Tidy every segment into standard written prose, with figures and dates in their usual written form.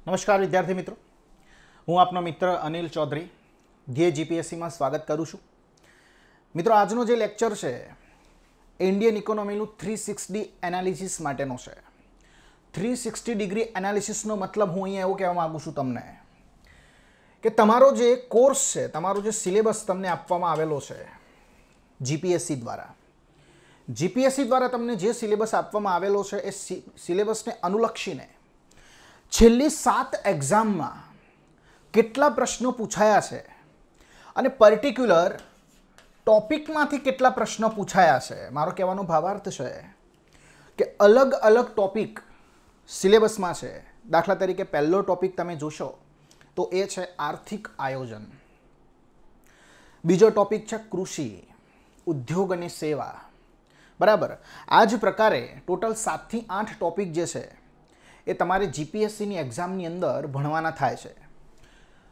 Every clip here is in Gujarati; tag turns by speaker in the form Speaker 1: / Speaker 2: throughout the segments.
Speaker 1: નમસ્કાર વિદ્યાર્થી મિત્રો, હું આપનો મિત્ર અનિલ ચૌધરી ધ્યેય જીપીએસસીમાં સ્વાગત કરું છું. મિત્રો, આજનો જે લેક્ચર છે ઇન્ડિયન ઇકોનોમીનું 360 એનાલિસિસ માટેનો છે. 360 ડિગ્રી એનાલિસિસનો મતલબ હું અહીંયા એવું કહેવા માગું છું તમને કે તમારો જે કોર્સ છે, તમારો જે સિલેબસ તમને આપવામાં આવેલો છે જીપીએસસી દ્વારા તમને જે સિલેબસ આપવામાં આવેલો છે એ સિલેબસને અનુલક્ષીને છેલ્લી 7 એક્ઝામમાં કેટલા પ્રશ્નો પૂછાયા છે અને પર્ટિક્યુલર ટોપિકમાંથી કેટલા પ્રશ્નો પૂછાયા છે. મારો કહેવાનો ભાવાર્થ છે કે અલગ અલગ ટોપિક સિલેબસમાં છે. દાખલા તરીકે પહેલો ટોપિક તમે જોશો તો એ છે આર્થિક આયોજન. બીજો ટોપિક છે કૃષિ, ઉદ્યોગ અને સેવા. બરાબર. આ જ પ્રકારે ટોટલ 7 થી 8 ટોપિક જે છે એ તમારે જીપીએસસીની એક્ઝામની અંદર ભણવાના થાય છે.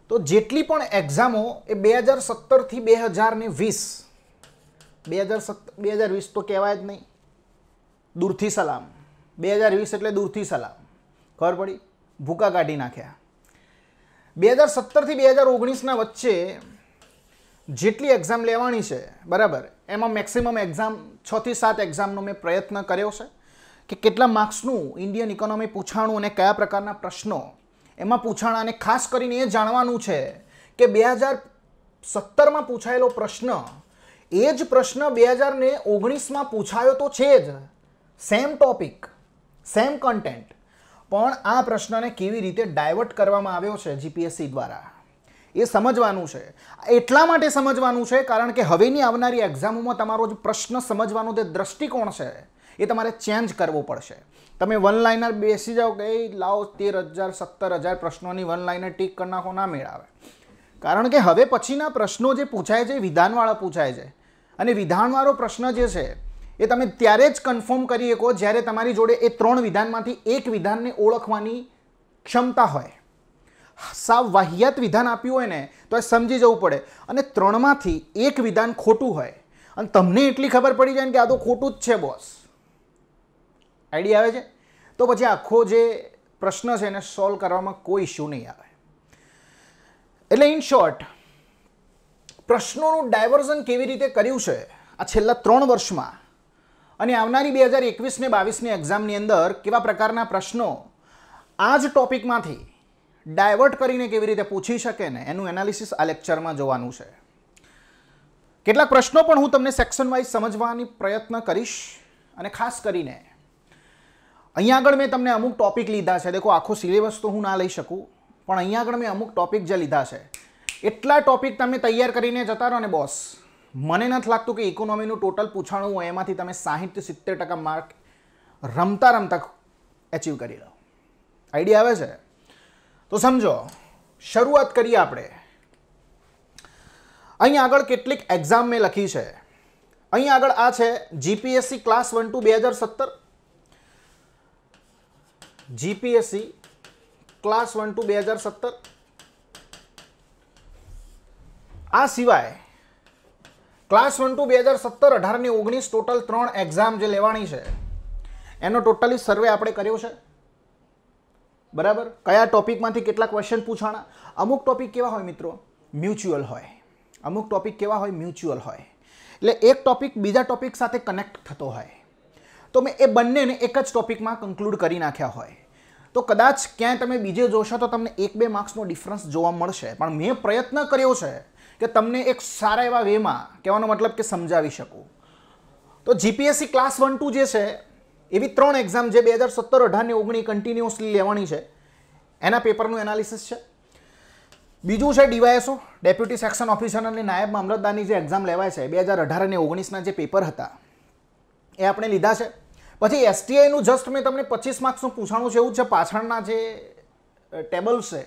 Speaker 1: તો જેટલી પણ એક્ઝામો એ 2017 થી 2020 તો કહેવાય જ નહીં, દૂરથી સલામ. 2020 એટલે દૂરથી સલામ, ખબર પડી, ભૂકા કાઢી નાખ્યા. 2017 થી 2019ના વચ્ચે જેટલી એક્ઝામ લેવાની છે, બરાબર, એમાં મેક્સિમમ એક્ઝામ 6 થી 7 એક્ઝામનો મેં પ્રયત્ન કર્યો છે કે કેટલા માર્ક્સનું ઇન્ડિયન ઇકોનોમી પૂછાણું અને કયા પ્રકારના પ્રશ્નો એમાં પૂછાણા. અને ખાસ કરીને એ જાણવાનું છે કે 2017માં પૂછાયેલો પ્રશ્ન એ જ પ્રશ્ન 2019માં પૂછાયો તો છે જ, સેમ ટોપિક, સેમ કન્ટેન્ટ, પણ આ પ્રશ્નને કેવી રીતે ડાયવર્ટ કરવામાં આવ્યો છે જીપીએસસી દ્વારા એ સમજવાનું છે. એટલા માટે સમજવાનું છે કારણ કે હવેની આવનારી એક્ઝામોમાં તમારો જે પ્રશ્ન સમજવાનો જે દ્રષ્ટિકોણ છે એ તમારે ચેન્જ કરવો પડશે. તમે વન લાઇનર બેસી જાઓ કે લાવો 13,000 17,000 પ્રશ્નોની વન લાઇનર ટીક કરી નાખો, ના મેળ આવે. કારણ કે હવે પછીના પ્રશ્નો જે પૂછાય છે એ વિધાનવાળા પૂછાય છે. અને વિધાનવાળો પ્રશ્ન જે છે એ તમે ત્યારે જ કન્ફર્મ કરી શકો જ્યારે તમારી જોડે એ 3 વિધાનમાંથી એક વિધાનને ઓળખવાની ક્ષમતા હોય. સાવ વાહિયાત વિધાન આપ્યું હોય ને તો એ સમજી જવું પડે, અને 3માંથી એક વિધાન ખોટું હોય અને તમને એટલી ખબર પડી જાય કે આ તો ખોટું જ છે બોસ, આઈડિયા આવે છે, તો પછી આખો જે પ્રશ્ન છે એને સોલ્વ કરવામાં કોઈ ઇશ્યુ નહીં આવે. એટલે ઇન શોર્ટ, પ્રશ્નોનું ડાયવર્ઝન કેવી રીતે કર્યું છે આ છેલ્લા 3 વર્ષમાં અને આવનારી 2021 ને 22ની એક્ઝામની અંદર કેવા પ્રકારના પ્રશ્નો આ જ ટોપિકમાંથી ડાયવર્ટ કરીને કેવી રીતે પૂછી શકે ને એનું એનાલિસિસ આ લેક્ચરમાં જોવાનું છે. કેટલાક પ્રશ્નો પણ હું તમને સેક્શન વાઇઝ સમજવાની પ્રયત્ન કરીશ. અને ખાસ કરીને અહીંયા આગળ મેં તમને અમુક ટોપિક લીધા છે. દેખો, આખો સિલેબસ તો હું ના લઈ શકું, પણ અહીંયા આગળ મેં અમુક ટોપિક જે લીધા છે એટલા ટોપિક તમે તૈયાર કરીને જતા રહો ને બોસ, મને નથી લાગતું કે ઇકોનોમીનું ટોટલ પૂછાણું હોય એમાંથી તમે 60-70% માર્ક રમતા રમતા એચીવ કરી લો. આઈડિયા આવે છે? તો સમજો, શરૂઆત કરીએ આપણે. અહીં આગળ કેટલીક એક્ઝામ મેં લખી છે. અહીં આગળ આ છે જીપીએસસી ક્લાસ 1-2 2017, જીપીએસસી ક્લાસ 1-2 2017. આ સિવાય ક્લાસ 1-2 2017, 18 ને 19 ટોટલ 3 એક્ઝામ જે લેવાની છે એનો ટોટલી સર્વે આપણે કર્યો છે. બરાબર. કયા ટોપિકમાંથી કેટલા ક્વેશ્ચન પૂછાણા. અમુક ટોપિક કેવા હોય મિત્રો? મ્યુચ્યુઅલ હોય. અમુક ટોપિક કેવા હોય? મ્યુચ્યુઅલ હોય. એટલે એક ટોપિક બીજા ટોપિક સાથે કનેક્ટ થતો હોય, તો મેં એ બંનેને એક જ ટોપિકમાં કન્ક્લુડ કરી નાખ્યા હોય. તો કદાચ ક્યાંય તમે બીજે જોશો તો તમને 1-2 માર્ક્સનો ડિફરન્સ જોવા મળશે, પણ મેં પ્રયત્ન કર્યો છે કે તમને એક સારા એવા વેમાં, કહેવાનો મતલબ કે સમજાવી શકું. તો જીપીએસસી ક્લાસ 1-2 જે છે એવી 3 એક્ઝામ જે 2017, 18 ને 19 કન્ટિન્યુઅસલી લેવાની છે એના પેપરનું એનાલિસિસ છે. બીજું છે ડીવાયએસઓ, ડેપ્યુટી સેક્શન ઓફિસર અને નાયબ મામલતદારની જે એક્ઝામ લેવાય છે 2018 ને 19ના જે પેપર હતા એ આપણે લીધા છે. પછી એસટીઆઈનું જસ્ટ મેં તમને 25 માર્ક્સનું પૂછાણું છે એવું છે. પાછળના જે ટેબલ્સ છે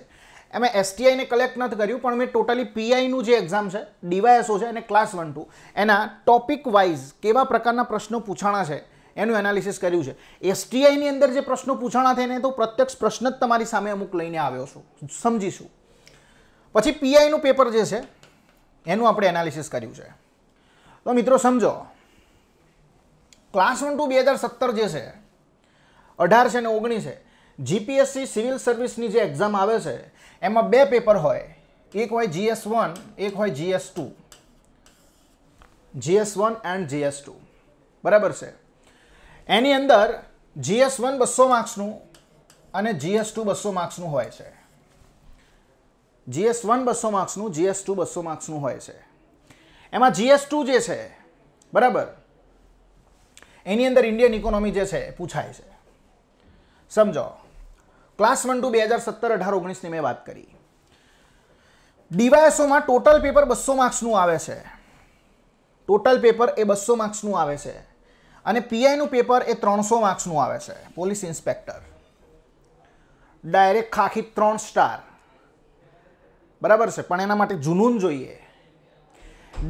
Speaker 1: એમાં એસટીઆઈને કલેક્ટ નથી કર્યું, પણ મેં ટોટલી પીઆઈનું જે એક્ઝામ છે, ડીવાયએસઓ છે અને ક્લાસ 1-2 એના ટોપિક વાઇઝ કેવા પ્રકારના પ્રશ્નો પૂછાણા છે એનું એનાલિસિસ કર્યું છે. એસટીઆઈની અંદર જે પ્રશ્નો પૂછાણા છે એને તો પ્રત્યક્ષ પ્રશ્ન જ તમારી સામે અમુક લઈને આવ્યો છું, સમજીશું. પછી પીઆઈનું પેપર જે છે એનું આપણે એનાલિસિસ કર્યું છે. તો મિત્રો સમજો, ક્લાસ 1-2 2017 જે છે, 18 છે ને 19 છે, જીપીએસસી સિવિલ સર્વિસની જે એક્ઝામ આવે છે એમાં બે પેપર હોય, એક હોય GS1, એક હોય GS2. GS1 એન્ડ GS2 બરાબર છે. એની અંદર GS1 200 માર્ક્સનું અને GS2 200 માર્ક્સનું હોય છે. GS1 200 માર્ક્સનું, GS2 200 માર્ક્સનું હોય છે. એમાં GS2 જે છે બરાબર, એની અંદર ઇન્ડિયન ઇકોનોમી જે છે પૂછાય છે. સમજો, ક્લાસ 1 ટુ 2017, 18, 19ની મેં વાત કરી. ડીવાયએસઓમાં ટોટલ પેપર 200 માર્ક્સનું આવે છે. ટોટલ પેપર એ 200 માર્ક્સનું આવે છે અને પીઆઈનું પેપર એ 300 માર્ક્સનું આવે છે. પોલીસ ઇન્સ્પેક્ટર ડાયરેક્ટ ખાખી 3 સ્ટાર બરાબર છે. પણ એના માટે જુનૂન જોઈએ,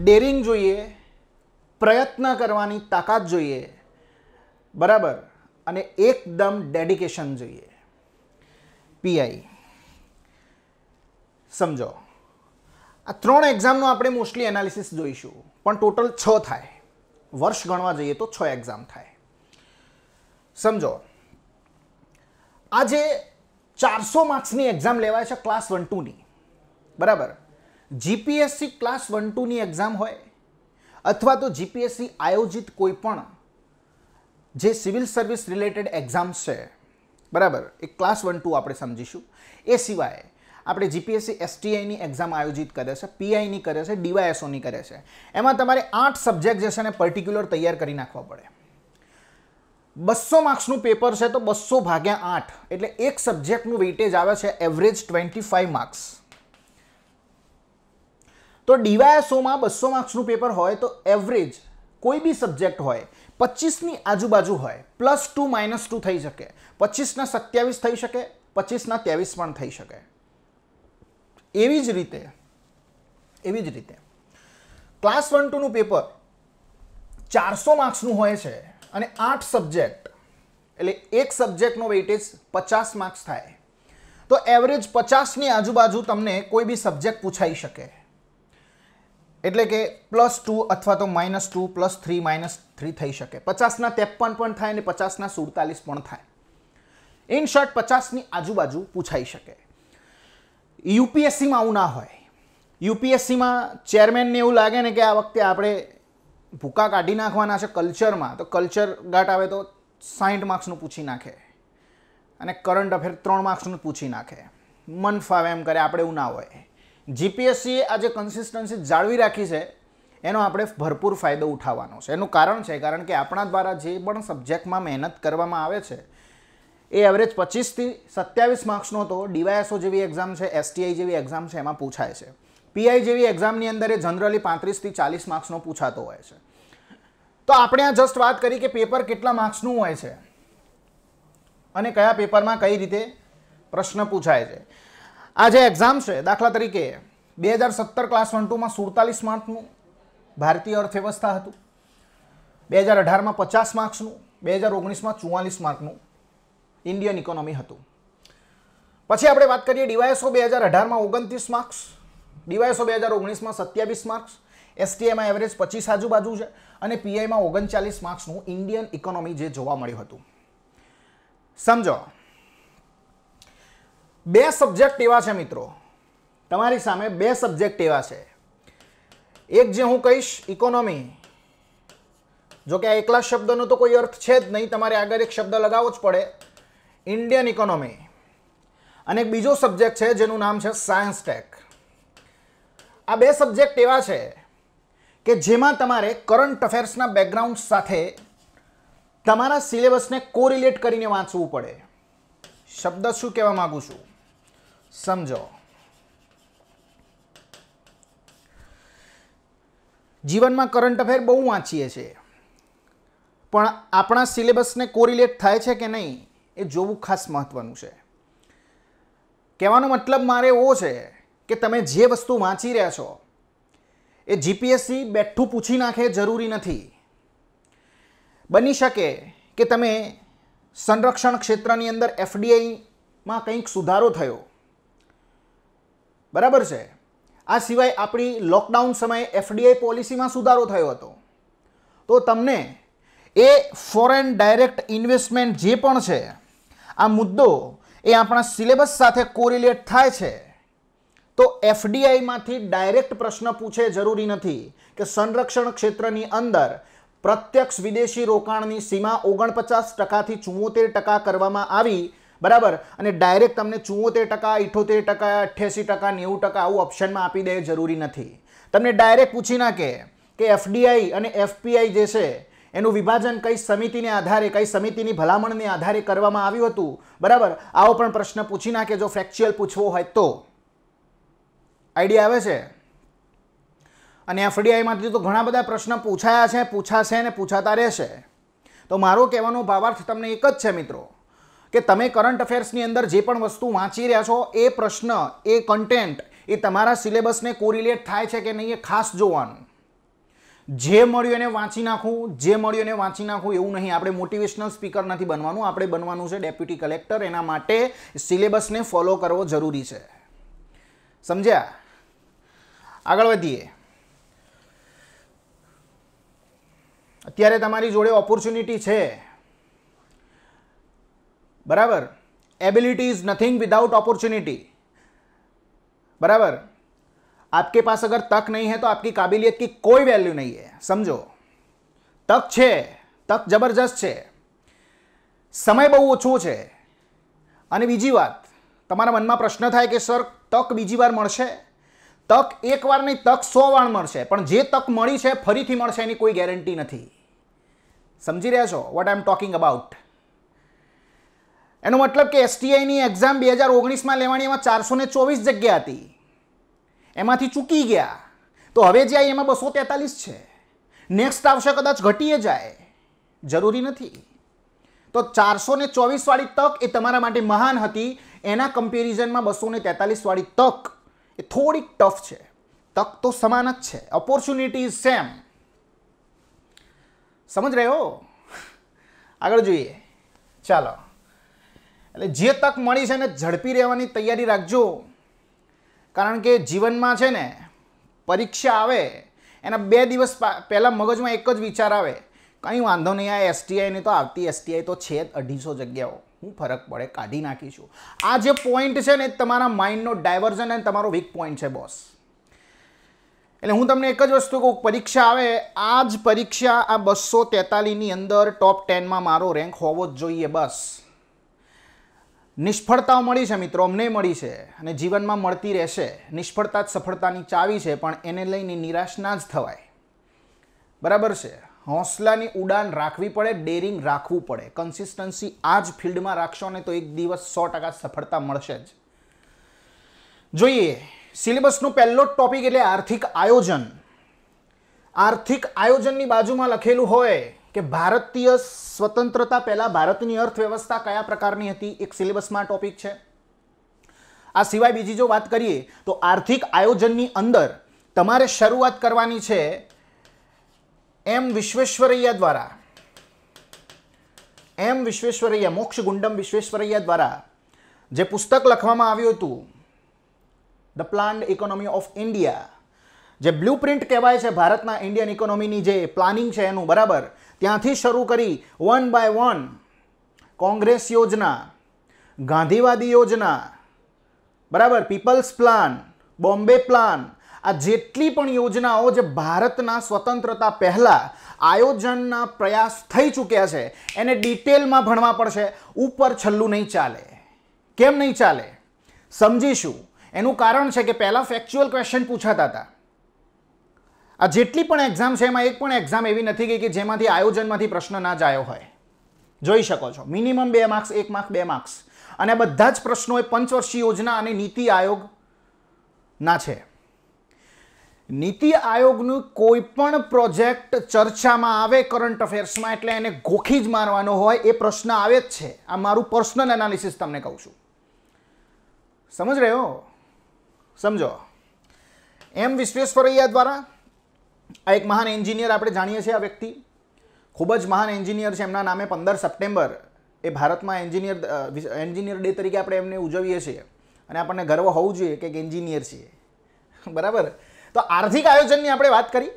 Speaker 1: ડેરિંગ જોઈએ, પ્રયત્ન કરવાની તાકાત જોઈએ બરાબર, અને એકદમ ડેડિકેશન જોઈએ. પીઆઈ સમજો, આ 3 એક્ઝામનો આપણે મોસ્ટલી એનાલિસિસ જોઈશું, પણ ટોટલ 6 થાય. વર્ષ ગણવા જઈએ તો 6 એક્ઝામ થાય. સમજો, આ જે 400 માર્ક્સની એક્ઝામ લેવાય છે ક્લાસ 1 2ની બરાબર, જીપીએસસી ક્લાસ 1 2ની એક્ઝામ હોય અથવા તો જીપીએસસી આયોજિત કોઈ પણ જે સિવિલ સર્વિસ રિલેટેડ એક્ઝામ્સ છે બરાબર, એ ક્લાસ 1 2 આપણે સમજીશું. એ સિવાય આપણે જીપીએસસી એસટીઆઈની એક્ઝામ આયોજિત કરે છે, પીઆઈની કરે છે, ડીવાયએસઓની કરે છે. એમાં તમારે 8 સબ્જેક્ટ જે છે ને પર્ટિક્યુલર તૈયાર કરી નાખવા પડે. 200 માર્ક્સનું પેપર છે તો 200 ભાગ્યા 8 એટલે એક સબ્જેક્ટનું વેઇટેજ આવે છે એવરેજ 25 માર્ક્સ. તો ડીવાયએસઓમાં 200 માર્ક્સનું પેપર હોય તો એવરેજ કોઈ બી સબ્જેક્ટ હોય 25ની આજુબાજુ હોય, +2 -2 થઈ શકે, 25ના 27 થઈ શકે, 25ના 23 પણ થઈ શકે. એવી જ રીતે ક્લાસ 1 2નું પેપર 400 માર્ક્સનું હોય છે અને 8 સબ્જેક્ટ એટલે એક સબ્જેક્ટનો વેઇટેજ 50 માર્ક્સ થાય. તો એવરેજ 50ની આજુબાજુ તમને કોઈ બી સબ્જેક્ટ પૂછાઈ શકે. એટલે કે +2 અથવા તો -2, +3, -3 થઈ શકે. 50ના 53 પણ થાય અને 50ના 47 પણ થાય. ઇન શોર્ટ 50ની આજુબાજુ પૂછાઈ શકે. યુપીએસસીમાં આવું ના હોય. યુપીએસસીમાં ચેરમેનને એવું લાગે ને કે આ વખતે આપણે ભૂકા કાઢી નાખવાના છે કલ્ચરમાં, તો કલ્ચર ઘાટ આવે તો 60 માર્ક્સનું પૂછી નાખે અને કરંટ અફેર 3 માર્ક્સનું પૂછી નાખે. મન ફાવે એમ કરે. આપણે એવું ના હોય. જીપીએસસીએ આ જે કન્સિસ્ટન્સી જાળવી રાખી છે એનો આપણે ભરપૂર ફાયદો ઉઠાવવાનો છે. એનું કારણ છે કારણ કે આપણા દ્વારા જે પણ સબ્જેક્ટમાં મહેનત કરવામાં આવે છે એ એવરેજ 25થી 27 માર્ક્સનો તો ડીવાયએસઓ જેવી એક્ઝામ છે, એસટીઆઈ જેવી એક્ઝામ છે એમાં પૂછાય છે. પીઆઈ જેવી એક્ઝામની અંદર એ જનરલી 35થી 40 માર્ક્સનો પૂછાતો હોય છે. તો આપણે આ જસ્ટ વાત કરી કે પેપર કેટલા માર્ક્સનું હોય છે અને કયા પેપરમાં કઈ રીતે પ્રશ્ન પૂછાય છે. આ જે એક્ઝામ છે દાખલા તરીકે 2017 ક્લાસ 1 2માં 47 માર્ક્સનું ભારતીય અર્થવ્યવસ્થા હતું, 2018માં 50 માર્ક્સનું, 2019માં 44 માર્કનું ઇન્ડિયન ઇકોનોમી હતું. પછી આપણે વાત કરીએ ડીવાયએસઓ 2018માં 29 માર્ક્સ, ડીવાયએસઓ 2019માં 27 માર્ક્સ, એસટીઆઈમાં એવરેજ 25 આજુબાજુ છે અને પીઆઈમાં 39 માર્ક્સનું ઇન્ડિયન ઇકોનોમી જે જોવા મળ્યું હતું. સમજો, 2 સબ્જેક્ટ એવા છે મિત્રો, તમારી સામે 2 સબ્જેક્ટ એવા છે. એક જે હું કહીશ ઇકોનોમી, જો કે આ એકલા શબ્દનો તો કોઈ અર્થ છે જ નહીં, તમારે આગળ એક શબ્દ લગાવવો જ પડે, ઇન્ડિયન ઇકોનોમી. અને એક બીજો સબ્જેક્ટ છે જેનું નામ છે સાયન્સ ટેક. આ 2 સબ્જેક્ટ એવા છે કે જેમાં તમારે કરંટ અફેર્સના બેકગ્રાઉન્ડ સાથે તમારા સિલેબસને કોરિલેટ કરીને વાંચવું પડે. શબ્દ શું કહેવા માંગુ છું સમજો. જીવનમાં કરંટ અફેર બહુ વાંચીએ છીએ પણ આપણા સિલેબસને કોરિલેટ થાય છે કે નહીં એ જોવું ખાસ મહત્વનું છે. કહેવાનો મતલબ મારે એવો છે કે તમે જે વસ્તુ વાંચી રહ્યા છો એ જીપીએસસી બેઠું પૂછી નાખે જરૂરી નથી. બની શકે કે તમે સંરક્ષણ ક્ષેત્રની અંદર એફડીઆઈમાં કંઈક સુધારો થયો બરાબર છે. આ સિવાય આપણી લોકડાઉન સમયે એફડીઆઈ પોલિસીમાં સુધારો થયો હતો. તો તમને એ ફોરેન ડાયરેક્ટ ઇન્વેસ્ટમેન્ટ જે પણ છે આ મુદ્દો એ આપણા સિલેબસ સાથે કોરિલેટ થાય છે તો એફડીઆઈમાંથી ડાયરેક્ટ પ્રશ્ન પૂછે જરૂરી નથી કે સંરક્ષણ ક્ષેત્રની અંદર પ્રત્યક્ષ વિદેશી રોકાણની સીમા 49% થી 74% કરવામાં આવી, બરાબર, અને ડાયરેક્ટ તમને 74%, 78%, 88%, 90% આવું ઓપ્શનમાં આપી દે જરૂરી નથી. તમને ડાયરેક્ટ પૂછી નાખે કે એફડીઆઈ અને એફપીઆઈ જે છે એનું વિભાજન કઈ સમિતિને આધારે, કઈ સમિતિની ભલામણને આધારે કરવામાં આવ્યું હતું, બરાબર, આવો પણ પ્રશ્ન પૂછી નાખે જો ફેક્ચ્યુઅલ પૂછવો હોય તો. આઈડિયા આવે છે? અને એફડીઆઈમાંથી તો ઘણા બધા પ્રશ્ન પૂછાયા છે, પૂછાશે અને પૂછાતા રહેશે. તો મારો કહેવાનો ભાવાર્થ તમને એક જ છે મિત્રો કે તમે કરંટ અફેર્સની અંદર જે પણ વસ્તુ વાંચી રહ્યા છો એ પ્રશ્ન, એ કન્ટેન્ટ એ તમારા સિલેબસને કોરિલેટ થાય છે કે નહીં એ ખાસ જોવાનું. જે મળ્યું એને વાંચી નાખું, જે મળ્યું એને વાંચી નાખું એવું નહીં. આપણે મોટિવેશનલ સ્પીકર નથી બનવાનું, આપણે બનવાનું છે ડેપ્યુટી કલેક્ટર. એના માટે સિલેબસને ફોલો કરવો જરૂરી છે. સમજ્યા? આગળ વધીએ. અત્યારે તમારી જોડે ઓપોર્ચ્યુનિટી છે, बराबर. Ability is nothing without opportunity, बराबर. आपके पास अगर तक नहीं है तो आपकी काबिलियत की कोई वैल्यू नहीं है. समझो, तक है, तक जबरदस्त है, समय बहु ओछो है. અને બીજી વાત, તમારા મનમાં પ્રશ્ન થાય કે સર તક બીજી વાર મળશે? તક એક વાર નહીં, તક 100 વાર મળશે, પણ જે તક મળી છે ફરીથી મળશે એની કોઈ ગેરંટી નથી. સમજી રહ્યા છો what I am talking about? એનો મતલબ કે એસટીઆઈની એક્ઝામ 2019માં લેવાની, એમાં 424 જગ્યા હતી, એમાંથી ચૂકી ગયા. તો હવે જે આવી એમાં 243 છે. નેક્સ્ટ આવશે કદાચ ઘટીએ જાય, જરૂરી નથી. તો 424 વાળી તક એ તમારા માટે મહાન હતી. એના કમ્પેરિઝનમાં 243 વાળી તક એ થોડીક ટફ છે. તક તો સમાન જ છે, ઓપોર્ચ્યુનિટી ઇઝ સેમ. સમજ રહે હો? આગળ જોઈએ. ચાલો, એટલે જે તક મળી છે ને ઝડપી રહેવાની તૈયારી રાખજો. કારણ કે જીવનમાં છે ને પરીક્ષા આવે એના 2 દિવસ પહેલાં મગજમાં એક જ વિચાર આવે, કંઈ વાંધો નહીં, આ એસટીઆઈની તો આવતી એસટીઆઈ તો છે જ 250 જગ્યાઓ, શું ફરક પડે, કાઢી નાખીશું. આ જે પોઈન્ટ છે ને તમારા માઇન્ડનો ડાયવર્ઝન અને તમારો વીક પોઈન્ટ છે બોસ. એટલે હું તમને એક જ વસ્તુ કહું, પરીક્ષા આવે, આ જ પરીક્ષા આ 243ની અંદર ટોપ 10માં મારો રેન્ક હોવો જ જોઈએ બસ. નિષ્ફળતાઓ મળી છે મિત્રો, અમને મળી છે અને જીવનમાં મળતી રહેશે. નિષ્ફળતા જ સફળતાની ચાવી છે, પણ એને લઈને નિરાશ ના જ થવાય, બરાબર છે. હોંસલાની ઉડાન રાખવી પડે, ડેરિંગ રાખવું પડે, કન્સિસ્ટન્સી આ જ ફિલ્ડમાં રાખશો ને તો એક દિવસ 100% સફળતા મળશે જ. જોઈએ સિલેબસનો પહેલો જ ટોપિક એટલે આર્થિક આયોજન. આર્થિક આયોજનની બાજુમાં લખેલું હોય કે ભારતીય સ્વતંત્રતા પહેલા ભારતની અર્થવ્યવસ્થા કયા પ્રકારની હતી, એક સિલેબસમાં ટોપિક છે. આ સિવાય બીજી જો વાત કરીએ તો આર્થિક આયોજનની અંદર તમારે શરૂઆત કરવાની છે એમ વિશ્વેશ્વરૈયા દ્વારા, એમ વિશ્વેશ્વરૈયા, મોક્ષગુંડમ વિશ્વેશ્વરૈયા દ્વારા જે પુસ્તક લખવામાં આવ્યું હતું, the planned economy of India, જે બ્લુપ્રિન્ટ કહેવાય છે ભારતના ઇન્ડિયન ઇકોનોમીની જે પ્લાનિંગ છે એનું, બરાબર, ત્યાંથી શરૂ કરી 1 by 1 કોંગ્રેસ યોજના, ગાંધીવાદી યોજના, બરાબર, પીપલ્સ પ્લાન, બોમ્બે પ્લાન, આ જેટલી પણ યોજનાઓ જે ભારતના સ્વતંત્રતા પહેલા આયોજનના પ્રયાસ થઈ ચૂક્યા છે એને ડિટેલમાં ભણવા પડશે. ઉપર છલ્લું નહીં ચાલે. કેમ નહીં ચાલે સમજીશું. એનું કારણ છે કે પહેલા ફેક્ચ્યુઅલ ક્વેશ્ચન પૂછાતા હતા. આ જેટલી પણ એક્ઝામ છે એમાં એક પણ એક્ઝામ એવી નથી ગઈ કે જેમાંથી આયોજનમાંથી પ્રશ્ન ના જાયો હોય. જોઈ શકો છો, મિનિમમ 2 માર્ક્સ, 1 માર્ક, 2 માર્ક્સ, અને બધા જ પ્રશ્નો એ પંચવર્ષીય યોજના અને નીતિ આયોગ ના છે. નીતિ આયોગનું કોઈ પણ પ્રોજેક્ટ ચર્ચામાં આવે કરંટ અફેર્સમાં એટલે એને ગોખી જ મારવાનો હોય, એ પ્રશ્ન આવે જ છે. આ મારું પર્સનલ એનાલિસિસ તમને કહું છું. સમજ રહ્યો? સમજો. એમ વિશ્વેશ્વરૈયા દ્વારા આ એક મહાન એન્જિનિયર આપણે જાણીએ છીએ. આ વ્યક્તિ ખૂબ જ મહાન એન્જિનિયર છે. એમના નામે 15 સપ્ટેમ્બર એ ભારતમાં એન્જિનિયર ડે તરીકે આપણે એમને ઉજવીએ છીએ અને આપણને ગર્વ હોવું જોઈએ કે એન્જિનિયર છીએ, બરાબર. તો આર્થિક આયોજનની આપણે વાત કરી.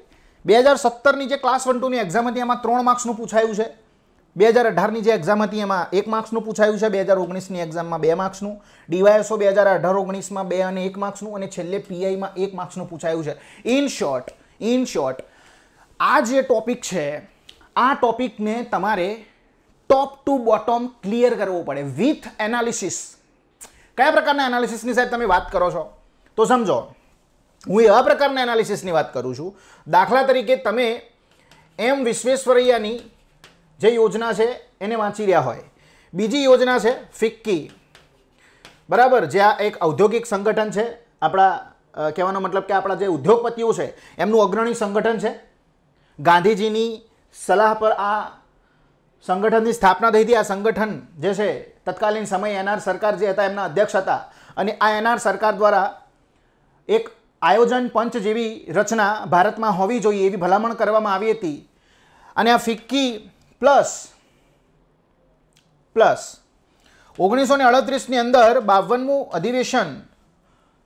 Speaker 1: 2017ની જે ક્લાસ 1-2ની એક્ઝામ હતી એમાં 3 માર્ક્સનું પૂછાયું છે. 2018 ની જે એક્ઝામ હતી એમાં 1 માર્ક્સનું પૂછાયું છે, 2019 ની એક્ઝામમાં 2 માર્ક્સનું, ડીવાયએસઓ 2018-19માં 2 અને 1 માર્ક્સનું, અને છેલ્લે પીઆઈમાં 1 માર્ક્સનું પૂછાયું છે. ઇન શોર્ટ આ જે ટોપિક છે, આ ટોપિકને તમારે ટોપ ટુ બોટમ ક્લિયર કરવો પડે વિથ એનાલિસિસ. કયા પ્રકારના એનાલિસિસની સાહેબ તમે વાત કરો છો? તો સમજો, હું એવા પ્રકારના એનાલિસિસની વાત કરું છું. દાખલા તરીકે તમે એમ વિશ્વેશ્વરૈયાની જે યોજના છે એને વાંચી રહ્યા હોય, બીજી યોજના છે ફિક્કી, બરાબર, જે આ એક ઔદ્યોગિક સંગઠન છે, આપણા કહેવાનો મતલબ કે આપણા જે ઉદ્યોગપતિઓ છે એમનું અગ્રણી સંગઠન છે. ગાંધીજીની સલાહ પર આ સંગઠનની સ્થાપના થઈ હતી. આ સંગઠન જે છે તત્કાલીન સમય એનઆર સરકાર જે હતા એમના અધ્યક્ષ હતા, અને આ એનઆર સરકાર દ્વારા એક આયોજન પંચ જેવી રચના ભારતમાં હોવી જોઈએ એવી ભલામણ કરવામાં આવી હતી. અને આ ફિક્કી પ્લસ 1938ની અંદર 52મું અધિવેશન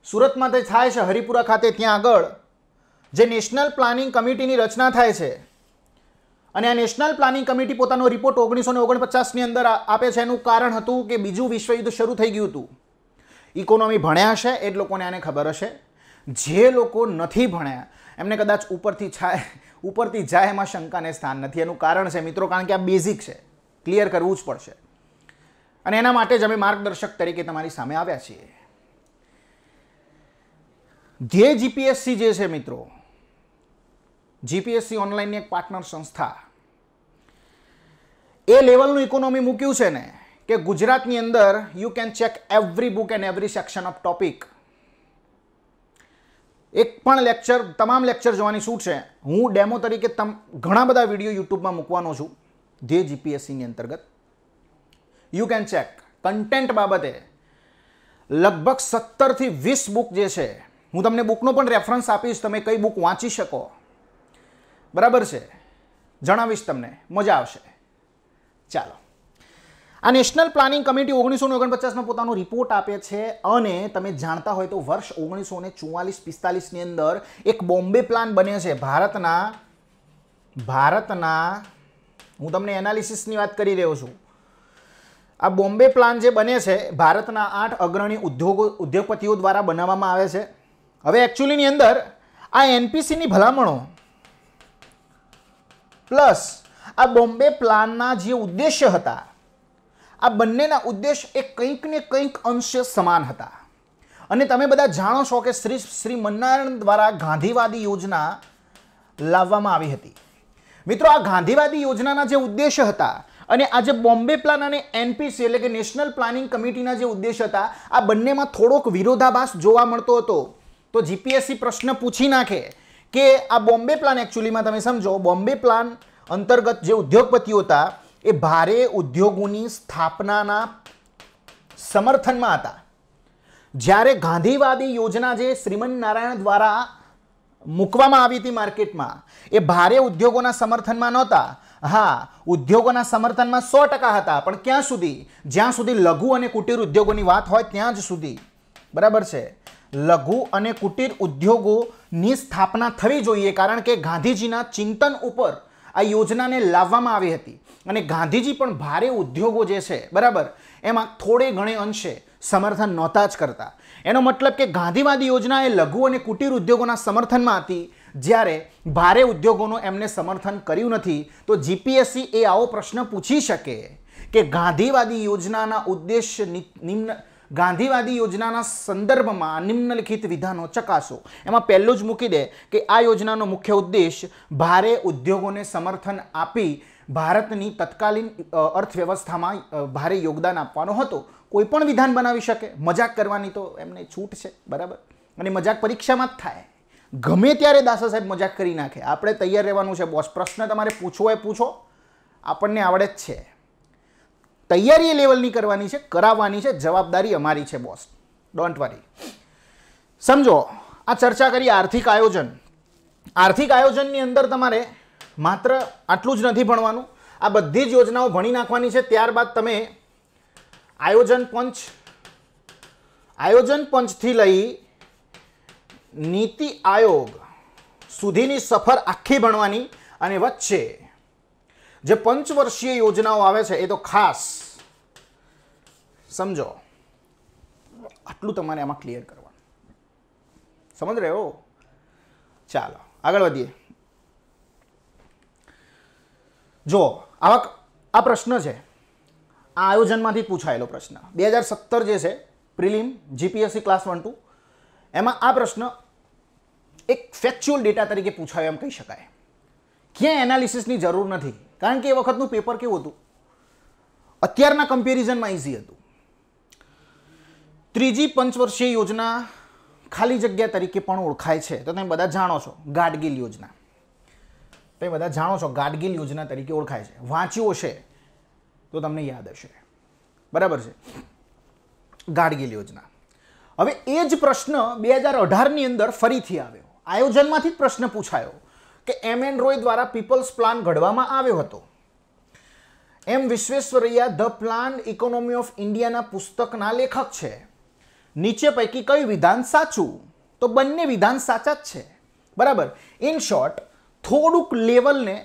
Speaker 1: સુરતમાં તે થાય છે, હરિપુરા ખાતે. ત્યાં આગળ જે નેશનલ પ્લાનિંગ કમિટીની રચના થાય છે, અને આ નેશનલ પ્લાનિંગ કમિટી પોતાનો રિપોર્ટ 1949ની અંદર આપે છે. એનું કારણ હતું કે બીજું વિશ્વયુદ્ધ શરૂ થઈ ગયું હતું. ઇકોનોમી ભણ્યા હશે એ જ લોકોને આને ખબર હશે. જે લોકો નથી ભણ્યા એમને કદાચ ઉપરથી જાય એમાં શંકાને સ્થાન નથી. એનું કારણ છે મિત્રો, કારણ કે આ બેઝિક છે, ક્લિયર કરવું જ પડશે. અને એના માટે જ અમે માર્ગદર્શક તરીકે તમારી સામે આવ્યા છીએ. ધ્યેય જીપીએસસી જે છે મિત્રો, જીપીએસસી ઓનલાઈનની એક પાર્ટનર સંસ્થા, એ લેવલનું ઇકોનોમી મૂક્યું છે ને કે ગુજરાતની અંદર you can check every book and every section of topic. એક પણ લેક્ચર, તમામ લેક્ચર જોવાની છૂટ છે. હું ડેમો તરીકે ઘણા બધા વિડીયો યુટ્યુબમાં મૂકવાનો છું ધ્યેય જીપીએસસીની અંતર્ગત. યુ કેન ચેક કન્ટેન્ટ બાબતે લગભગ 17 થી 20 બુક જે છે, હું તમને બુકનો પણ રેફરન્સ આપીશ, તમે કઈ બુક વાંચી શકો, બરાબર છે, જણાવીશ તમને, મજા આવશે. ચાલો, આ નેશનલ પ્લાનિંગ કમિટી 1949માં પોતાનો રિપોર્ટ આપે છે, અને તમે જાણતા હોય તો વર્ષ 1944-45ની અંદર એક બોમ્બે પ્લાન બને છે ભારતના હું તમને એનાલિસિસની વાત કરી રહ્યો છું. આ બોમ્બે પ્લાન જે બને છે ભારતના 8 અગ્રણી ઉદ્યોગપતિઓ દ્વારા બનાવવામાં આવે છે. હવે એકચ્યુઅલીની અંદર આ એનપીસીની ભલામણો પ્લસ આ બોમ્બે પ્લાનના જે ઉદ્દેશ્ય હતા, આ બંનેના ઉદ્દેશ એ કંઈક ને કંઈક અંશે સમાન હતા. અને તમે બધા જાણો છો કે શ્રી મન્નારાયણ દ્વારા ગાંધીવાદી યોજના લાવવામાં આવી હતી. મિત્રો, આ ગાંધીવાદી યોજનાના જે ઉદ્દેશ્ય હતા અને આ જે બોમ્બે પ્લાન અને એનપીસી એટલે કે નેશનલ પ્લાનિંગ કમિટીના જે ઉદ્દેશ્ય હતા, આ બંનેમાં થોડોક વિરોધાભાસ જોવા મળતો હતો. તો જીપીએસસી પ્રશ્ન પૂછી નાખે કે આ બોમ્બે પ્લાન, એકચ્યુઅલીમાં તમે સમજો, બોમ્બે પ્લાન અંતર્ગત જે ઉદ્યોગપતિઓ હતા એ ભારે ઉદ્યોગોની સ્થાપનાના સમર્થનમાં હતા. જ્યારે ગાંધીવાદી યોજના જે શ્રીમન નારાયણ દ્વારા મૂકવામાં આવી હતી માર્કેટમાં, એ ભારે ઉદ્યોગોના સમર્થનમાં નહોતા. હા, ઉદ્યોગોના સમર્થનમાં 100% હતા, પણ ક્યાં સુધી? જ્યાં સુધી લઘુ અને કુટીર ઉદ્યોગોની વાત હોય ત્યાં જ સુધી, બરાબર છે. લઘુ અને કુટીર ઉદ્યોગોની સ્થાપના થવી જોઈએ, કારણ કે ગાંધીજીના ચિંતન ઉપર આ યોજનાને લાવવામાં આવી હતી. અને ગાંધીજી પણ ભારે ઉદ્યોગો જે છે, બરાબર, એમાં થોડે ઘણે અંશે સમર્થન નહોતા જ કરતા. એનો મતલબ કે ગાંધીવાદી યોજના એ લઘુ અને કુટીર ઉદ્યોગોના સમર્થનમાં હતી, જ્યારે ભારે ઉદ્યોગોનું એમને સમર્થન કર્યું નથી. તો જીપીએસસી એ આવો પ્રશ્ન પૂછી શકે કે ગાંધીવાદી યોજનાના ઉદ્દેશ્ય ગાંધીવાદી યોજનાના સંદર્ભમાં નિમ્નલિખિત વિધાનો ચકાસો. એમાં પહેલું જ મૂકી દે કે આ યોજનાનો મુખ્ય ઉદ્દેશ ભારે ઉદ્યોગોને સમર્થન આપી ભારતની તત્કાલીન અર્થવ્યવસ્થામાં ભારે યોગદાન આપવાનો હતો. કોઈ પણ વિધાન બનાવી શકે, મજાક કરવાની તો એમને છૂટ છે, બરાબર. અને મજાક પરીક્ષામાં જ થાય, ગમે ત્યારે દાસા સાહેબ મજાક કરી નાખે. આપણે તૈયાર રહેવાનું છે બોસ. પ્રશ્ન તમારે પૂછવો હોય પૂછો, આપણને આવડે જ છે. તૈયારી એ લેવલની કરવાની છે, કરાવવાની છે, જવાબદારી અમારી છે બોસ, ડોન્ટ વરી. સમજો, આ ચર્ચા કરી આર્થિક આયોજન. આર્થિક આયોજનની અંદર તમારે માત્ર આટલું જ નથી ભણવાનું, આ બધી જ યોજનાઓ ભણી નાખવાની છે. ત્યારબાદ તમે આયોજન પંચથી લઈ નીતિ આયોગ સુધીની સફર આખી ભણવાની, અને વચ્ચે જે પંચવર્ષીય યોજનાઓ આવે છે એ તો ખાસ સમજો, આટલું તમારે આમાં ક્લિયર કરવાનું, સમજ રહ્યો? ચાલો આગળ વધીએ. જો આ પ્રશ્ન છે, આ આયોજનમાંથી પૂછાયેલો પ્રશ્ન 2017 જે છે પ્રિલિમ જીપીએસસી ક્લાસ 1-2, એમાં આ પ્રશ્ન એક ફેક્ચ્યુઅલ ડેટા તરીકે પૂછાયો એમ કહી શકાય. ક્યાંય એનાલિસિસની જરૂર નથી, કારણ કે એ વખતનું પેપર કેવું હતું, અત્યારના કમ્પેરિઝનમાં ઇઝી હતું. ત્રીજી પંચવર્ષીય યોજના ખાલી જગ્યા તરીકે પણ ઓળખાય છે, તો તમે બધા જાણો છો ગાડગીલ યોજના. તમે બધા જાણો છો ગાડગીલ યોજના તરીકે ઓળખાય છે, વાંચ્યું હશે તો તમને યાદ હશે, બરાબર છે, ગાડગીલ યોજના. હવે એ જ પ્રશ્ન 2018ની અંદર ફરીથી આવ્યો, આયોજનમાંથી જ પ્રશ્ન પૂછાયો કે એન રોય દ્વારા પીપલ્સ પ્લાન ઘડવામાં આવ્યો હતો. M Visvesvaraya the plan economy of ઇન્ડિયાના પુસ્તકના લેખક છે. નીચે પૈકી કયું વિધાન સાચું? તો બંને વિધાન સાચા જ છે, બરાબર. ઇન શોર્ટ થોડુંક લેવલને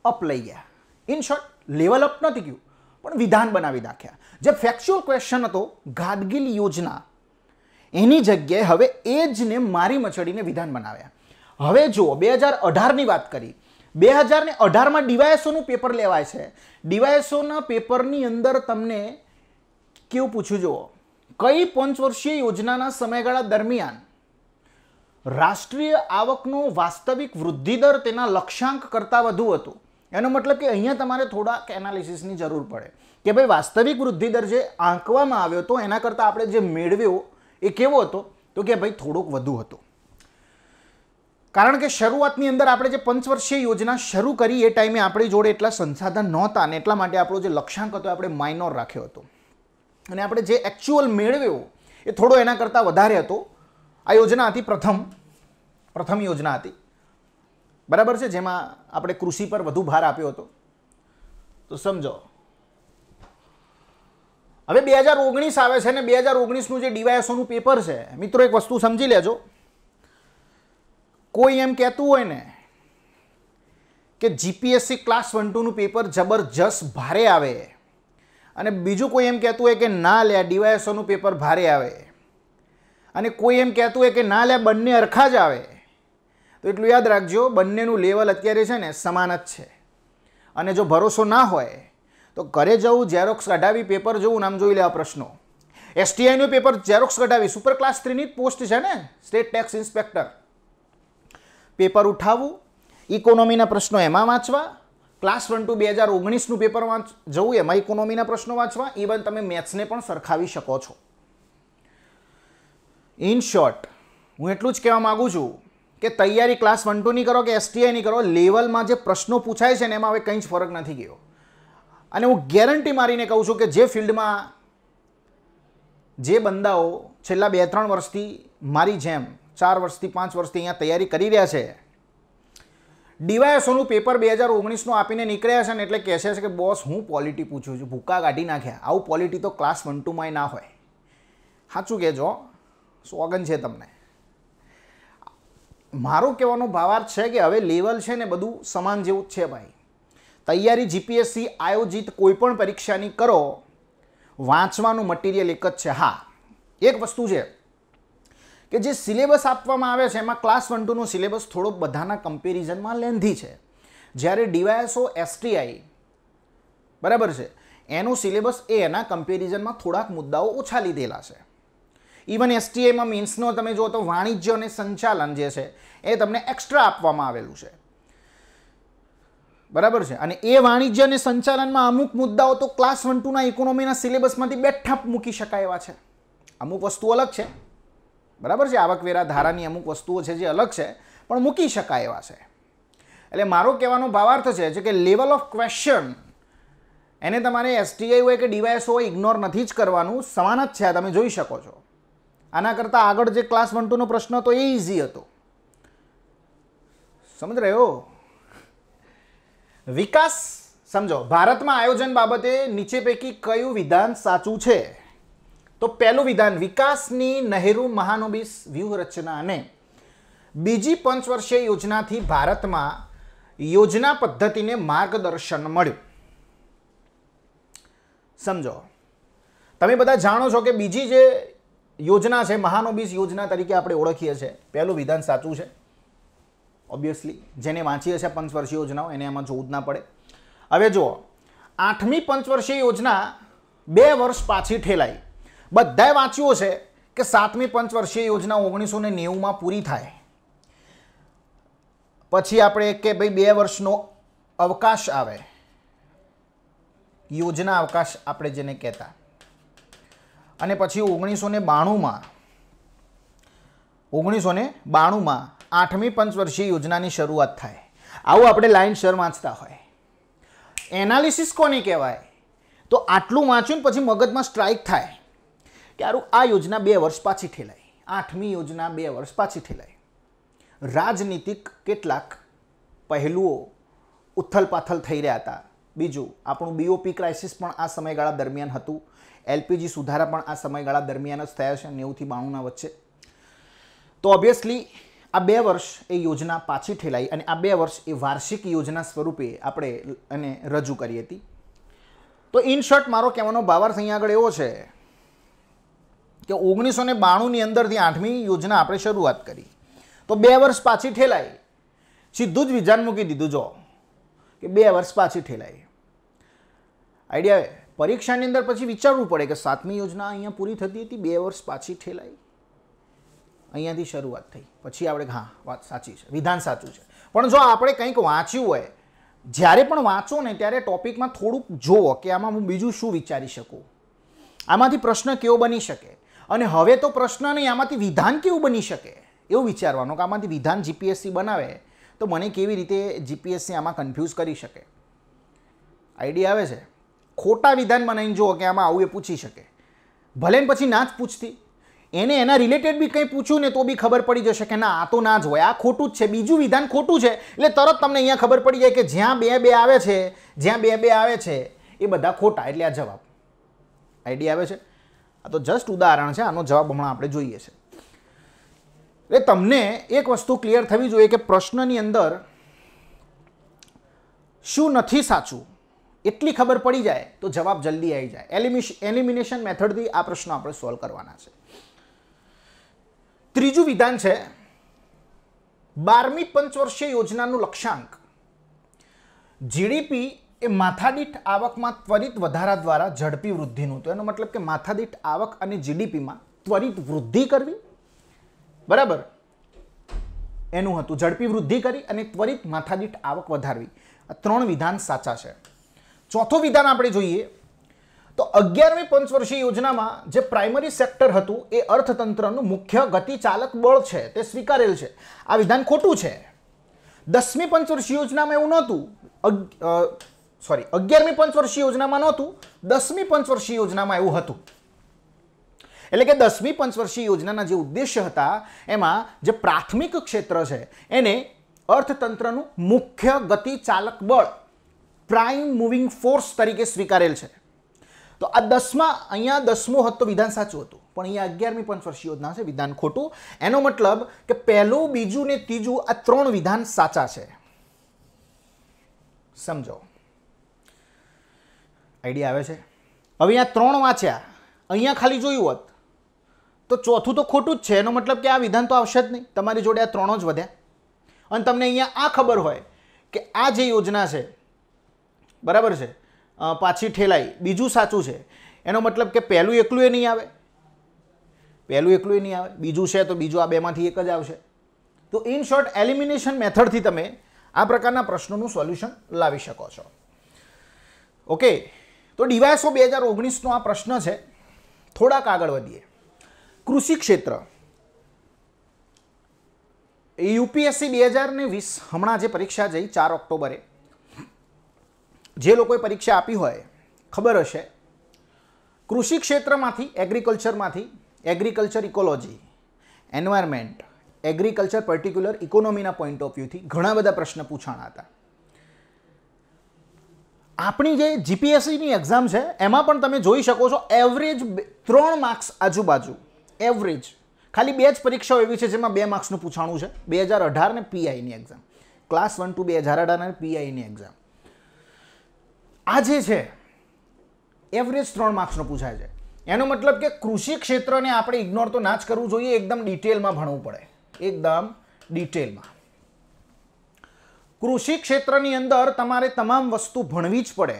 Speaker 1: અપ લઈ ગયા. ઇન શોર્ટ લેવલ અપ નથી ગયું, પણ વિધાન બનાવી નાખ્યા. જે ફેક્ચ્યુઅલ ક્વેશ્ચન હતો ગાડગીલ યોજના, એની જગ્યાએ હવે એ જ ને મારી મચડીને વિધાન બનાવ્યા. હવે જુઓ 2018ની વાત કરી, 2018માં ડીવાયએસઓનું પેપર લેવાય છે. ડીવાયએસઓના પેપરની અંદર તમને કેવું પૂછ્યું, જુઓ, કઈ પંચવર્ષીય યોજનાના સમયગાળા દરમિયાન રાષ્ટ્રીય આવકનો વાસ્તવિક વૃદ્ધિ દર તેના લક્ષ્યાંક કરતાં વધુ હતો. એનો મતલબ કે અહીંયા તમારે થોડાક એનાલિસિસની જરૂર પડે કે ભાઈ વાસ્તવિક વૃદ્ધિ દર જે આંકવામાં આવ્યો હતો એના કરતાં આપણે જે મેળવ્યો એ કેવો હતો, તો કે ભાઈ થોડોક વધુ હતો. કારણ કે શરૂઆતની અંદર આપણે જે પંચવર્ષીય યોજના શરૂ કરી એ ટાઈમે આપણી જોડે એટલા સંસાધન નહોતા ને એટલા માટે આપણો જે લક્ષ્યાંક હતો આપણે માઇનોર રાખ્યો હતો, અને આપણે જે એકચ્યુઅલ મેળવ્યો એ થોડો એના કરતાં વધારે હતો. આ યોજના હતી પ્રથમ યોજના હતી, બરાબર છે, જેમાં આપણે કૃષિ પર વધુ ભાર આપ્યો હતો. તો સમજો હવે 2019 આવે છે ને 2019નું જે ડીવાયએસઓનું પેપર છે, મિત્રો એક વસ્તુ સમજી લેજો. કોઈ એમ કહેતું હોય ને કે જીપીએસસી ક્લાસ 1-2નું પેપર જબરજસ્ત ભારે આવે, અને બીજું કોઈ એમ કહેતું હોય કે ના લે ડીવાયએસઓનું પેપર ભારે આવે, અને કોઈ એમ કહેતું હોય કે ના લે બંને અરખા જ આવે, તો એટલું યાદ રાખજો બંનેનું લેવલ અત્યારે છે ને સમાન જ છે. અને જો ભરોસો ના હોય તો ઘરે જવું, ઝેરોક્સ કઢાવી, પેપર જોવું, નામ જોઈ લેવા પ્રશ્નો. એસટીઆઈનું પેપર ઝેરોક્સ કઢાવી, સુપર ક્લાસ 3ની પોસ્ટ છે ને, સ્ટેટ ટેક્સ ઇન્સ્પેક્ટર, પેપર ઉઠાવવું, ઇકોનોમીના પ્રશ્નો એમાં વાંચવા, ક્લાસ 1-2 2019નું પેપર જવું, એમાં ઇકોનોમીના પ્રશ્નો વાંચવા, ઇવન તમે મેથ્સને પણ સરખાવી શકો છો. ઇન શોર્ટ હું એટલું જ કહેવા માગું છું કે તૈયારી ક્લાસ 1-2ની કરો કે એસટીઆઈની કરો, લેવલમાં જે પ્રશ્નો પૂછાય છે ને એમાં હવે કંઈ જ ફરક નથી ગયો. અને હું ગેરંટી મારીને કહું છું કે જે ફિલ્ડમાં જે બંદાઓ છેલ્લા 2-3 વર્ષથી મારી જેમ 4 વર્ષથી 5 વર્ષથી અહીંયા તૈયારી કરી રહ્યા છે, ડીવાયએસઓનું પેપર 2019નું આપીને નીકળ્યા છે ને એટલે કહે છે કે બોસ હું પોલિટી પૂછું છું, ભૂકા કાઢી નાખ્યા. આવું પોલિટી તો ક્લાસ 1-2માં ના હોય. સાચું કહેજો, સોગન છે તમને. મારો કહેવાનો ભાવાર્થ છે કે હવે લેવલ છે ને બધું સમાન જેવું જ છે ભાઈ. તૈયારી જીપીએસસી આયોજિત કોઈ પણ પરીક્ષાની કરો, વાંચવાનું મટીરિયલ એક જ છે. હા, એક વસ્તુ છે કે જે સિલેબસ આપવામાં આવે છે એમાં ક્લાસ 1-2નો સિલેબસ થોડો બધાના કમ્પેરિઝનમાં લેન્ધી છે, જ્યારે ડીવાયએસઓ એસટીઆઈ બરાબર છે એનો સિલેબસ એ એના કમ્પેરિઝનમાં થોડાક મુદ્દાઓ ઓછા લીધેલા છે. ઇવન એસટીઆઈમાં મીન્સનો તમે જો તો વાણિજ્ય અને સંચાલન જે છે એ તમને એક્સ્ટ્રા આપવામાં આવેલું છે, બરાબર છે. અને એ વાણિજ્ય અને સંચાલનમાં અમુક મુદ્દાઓ તો ક્લાસ 1-2ના ઇકોનોમીના સિલેબસમાંથી બેઠા મૂકી શકાય એવા છે. અમુક વસ્તુ અલગ છે, બરાબર છે, આવકવેરા ધારાની અમુક વસ્તુઓ છે જે અલગ છે પણ મૂકી શકાય એવા છે. એટલે મારો કહેવાનો ભાવાર્થ છે કે લેવલ ઓફ ક્વેશ્ચન એને તમારે એસટીઆઈ હોય કે ડીવાયએસ હોય ઇગ્નોર નથી જ કરવાનું, સમાન જ છે, તમે જોઈ શકો છો. આના કરતાં આગળ જે ક્લાસ 1-2નો પ્રશ્ન હતો એ ઇઝી હતો, સમજ રહ્યો? વિકાસ સમજો, ભારતમાં આયોજન બાબતે નીચે પૈકી કયું વિધાન સાચું છે? તો પહેલું વિધાન, વિકાસની નહેરુ મહાનોબિસ વ્યૂહરચના અને બીજી પંચવર્ષીય યોજનાથી ભારતમાં યોજના પદ્ધતિને માર્ગદર્શન મળ્યું. સમજો, તમે બધા જાણો છો કે બીજી જે યોજના છે મહાનોબિસ યોજના તરીકે આપણે ઓળખીએ છીએ. પહેલું વિધાન સાચું છે ઓબ્વિયસલી. જેને વાંચીએ છે પંચવર્ષીય યોજનાઓ એને આમાં જોવું જ ના પડે. હવે જુઓ, 8મી પંચવર્ષીય યોજના 2 વર્ષ પાછી ઠેલાઈ. બધાએ વાંચ્યું છે કે 7મી પંચવર્ષીય યોજના 1990માં પૂરી થાય. પછી આપણે કે ભાઈ 2 વર્ષનો અવકાશ આવે, યોજના અવકાશ આપણે જેને કહેતા, અને પછી 1992માં 8મી પંચવર્ષીય યોજનાની શરૂઆત થાય. આવું આપણે લાઈન શર વાંચતા હોય. એનાલિસિસ કોને કહેવાય? તો આટલું વાંચ્યું ને પછી મગજમાં સ્ટ્રાઇક થાય કે આરું આ યોજના 2 વર્ષ પાછી ઠેલાઈ, 8મી યોજના 2 વર્ષ પાછી ઠેલાઈ. રાજનીતિક કેટલાક પહેલુઓ ઉથલપાથલ થઈ રહ્યા હતા. બીજું, આપણું બીઓપી ક્રાઇસિસ પણ આ સમયગાળા દરમિયાન હતું. એલપીજી સુધારા પણ આ સમયગાળા દરમિયાન જ થયા છે, 90 થી 92ના વચ્ચે. તો ઓબ્વિયસલી આ 2 વર્ષ એ યોજના પાછી ઠેલાઈ અને આ 2 વર્ષ એ વાર્ષિક યોજના સ્વરૂપે આપણે એને રજૂ કરી હતી. તો ઇન શોર્ટ મારો કહેવાનો ભાવાર્થ અહીંયા આગળ એવો છે કે 1992ની અંદરથી 8મી યોજના આપણે શરૂઆત કરી. તો 2 વર્ષ પાછી ઠેલાઈ, સીધું જ વિધાન મૂકી દીધું જો કે 2 વર્ષ પાછી ઠેલાઈ. આઈડિયા આવે? પરીક્ષાની અંદર પછી વિચારવું પડે કે 7મી યોજના અહીંયા પૂરી થતી હતી, 2 વર્ષ પાછી ઠેલાઈ, અહીંયાથી શરૂઆત થઈ. પછી આપણે હા વાત સાચી છે, વિધાન સાચું છે. પણ જો આપણે કંઈક વાંચ્યું હોય, જ્યારે પણ વાંચો ને ત્યારે ટોપિકમાં થોડુંક જુઓ કે આમાં હું બીજું શું વિચારી શકું, આમાંથી પ્રશ્ન કેવો બની શકે, અને હવે તો પ્રશ્ન નહીં, આમાંથી વિધાન કેવું બની શકે એવું વિચારવાનું કે આમાંથી વિધાન જીપીએસસી બનાવે તો મને કેવી રીતે જીપીએસસી આમાં કન્ફ્યુઝ કરી શકે. આઈડિયા આવે છે? ખોટા વિધાન બનાવીને જુઓ કે આમાં આવું એ પૂછી શકે, ભલે ને પછી ના જ પૂછતી, એને એના રિલેટેડ બી કંઈ પૂછ્યું ને તો બી ખબર પડી જશે કે ના આ તો ના જ હોય, આ ખોટું જ છે, બીજું વિધાન ખોટું છે. એટલે તરત તમને અહીંયા ખબર પડી જાય કે જ્યાં 2 આવે છે, જ્યાં 2 આવે છે એ બધા ખોટા, એટલે આ જવાબ. આઈડિયા આવે છે? આ તો જસ્ટ ઉદાહરણ છે, આનો જવાબ હમણાં આપણે જોઈએ છે. એટલે તમને એક વસ્તુ ક્લિયર થવી જોઈએ કે પ્રશ્નની અંદર શું નથી સાચું એટલી ખબર પડી જાય તો જવાબ જલ્દી આવી જાય. એલિમિનેશન મેથડથી આ પ્રશ્ન આપણે સોલ્વ કરવાના છે. ત્રીજું વિધાન છે 12મી પંચવર્ષીય યોજનાનું લક્ષ્યાંક જીડીપી એ માથાદીઠ આવકમાં ત્વરિત વધારા દ્વારા ઝડપી વૃદ્ધિનું. તો એનો મતલબ કે માથાદીઠ આવક અને જીડીપીમાં ત્વરિત વૃદ્ધિ કરવી, બરાબર, એનું હતું. ઝડપી વૃદ્ધિ કરી અને ત્વરિત માથાદીઠ આવક વધારવી. આ 3 વિધાન સાચા છે. ચોથું વિધાન આપણે જોઈએ તો 11મી પંચવર્ષીય યોજનામાં જે પ્રાઇમરી સેક્ટર હતું એ અર્થતંત્રનું મુખ્ય ગતિચાલક બળ છે, તે સ્વીકારેલ છે. આ વિધાન ખોટું છે. 10મી પંચવર્ષીય યોજનામાં એવું નહોતું, 11મી પંચવર્ષીય યોજનામાં નહોતું, 10મી પંચવર્ષીય યોજનામાં એવું હતું. એટલે કે 10મી પંચવર્ષીય યોજનાના જે ઉદ્દેશ્ય હતા એમાં જે પ્રાથમિક ક્ષેત્ર છે એને અર્થતંત્રનું મુખ્ય ગતિચાલક બળ, પ્રાઇમ મૂવિંગ ફોર્સ તરીકે સ્વીકારેલ છે. તો આ 10માં અહીંયા 10મું હોત તો વિધાન સાચું હતું, પણ અહીંયા 11મી પંચવર્ષીય યોજના છે, વિધાન ખોટું. એનો મતલબ કે પહેલું, બીજું ને ત્રીજું આ 3 વિધાન સાચા છે. સમજો, આઈડિયા આવે છે? હવે અહીંયા 3 વાંચ્યા, અહીંયા ખાલી જોયું હોત તો ચોથું તો ખોટું જ છે. એનો મતલબ કે આ વિધાન તો આવશે જ નહીં, તમારી જોડે આ 3 જ વધ્યા. અને તમને અહીંયા આ ખબર હોય કે આ જે યોજના છે, બરાબર છે, પાછી ઠેલાઈ, બીજું સાચું છે, એનો મતલબ કે પહેલું એકલું એ નહીં આવે, બીજું છે તો બીજું આ 2માંથી એક જ આવશે. તો ઇન શોર્ટ એલિમિનેશન મેથડથી તમે આ પ્રકારના પ્રશ્નોનું સોલ્યુશન લાવી શકો છો. ઓકે, તો ડીવાયએસઓ 2019નો આ પ્રશ્ન છે. થોડાક આગળ વધીએ. કૃષિ ક્ષેત્ર યુપીએસસી 2020 હમણાં જે પરીક્ષા જઈ 4 ઓક્ટોબરે, જે લોકોએ પરીક્ષા આપી હોય ખબર હશે, કૃષિ ક્ષેત્રમાંથી agriculture ecology, environment, agriculture particular ઇકોનોમીના પોઈન્ટ ઓફ વ્યૂથી ઘણા બધા પ્રશ્ન પૂછાણા હતા. આપણી જે જીપીએસસીની એક્ઝામ છે એમાં પણ તમે જોઈ શકો છો એવરેજ 3 માર્ક્સ આજુબાજુ, એવરેજ. ખાલી 2 જ પરીક્ષાઓ એવી છે જેમાં 2 માર્ક્સનું પૂછાણું છે, 2018 ને પીઆઈની એક્ઝામ, ક્લાસ 1 ટુ 2018 અને પીઆઈની એક્ઝામ. આ જે છે એવરેજ 3 માર્ક્સનો પૂછાય છે. એનો મતલબ કે કૃષિ ક્ષેત્રને આપણે ઇગ્નોર તો ના જ કરવું જોઈએ, એકદમ ડિટેલમાં ભણવું પડે, એકદમ ડિટેલમાં. કૃષિ ક્ષેત્રની અંદર તમારે તમામ વસ્તુ ભણવી જ પડે.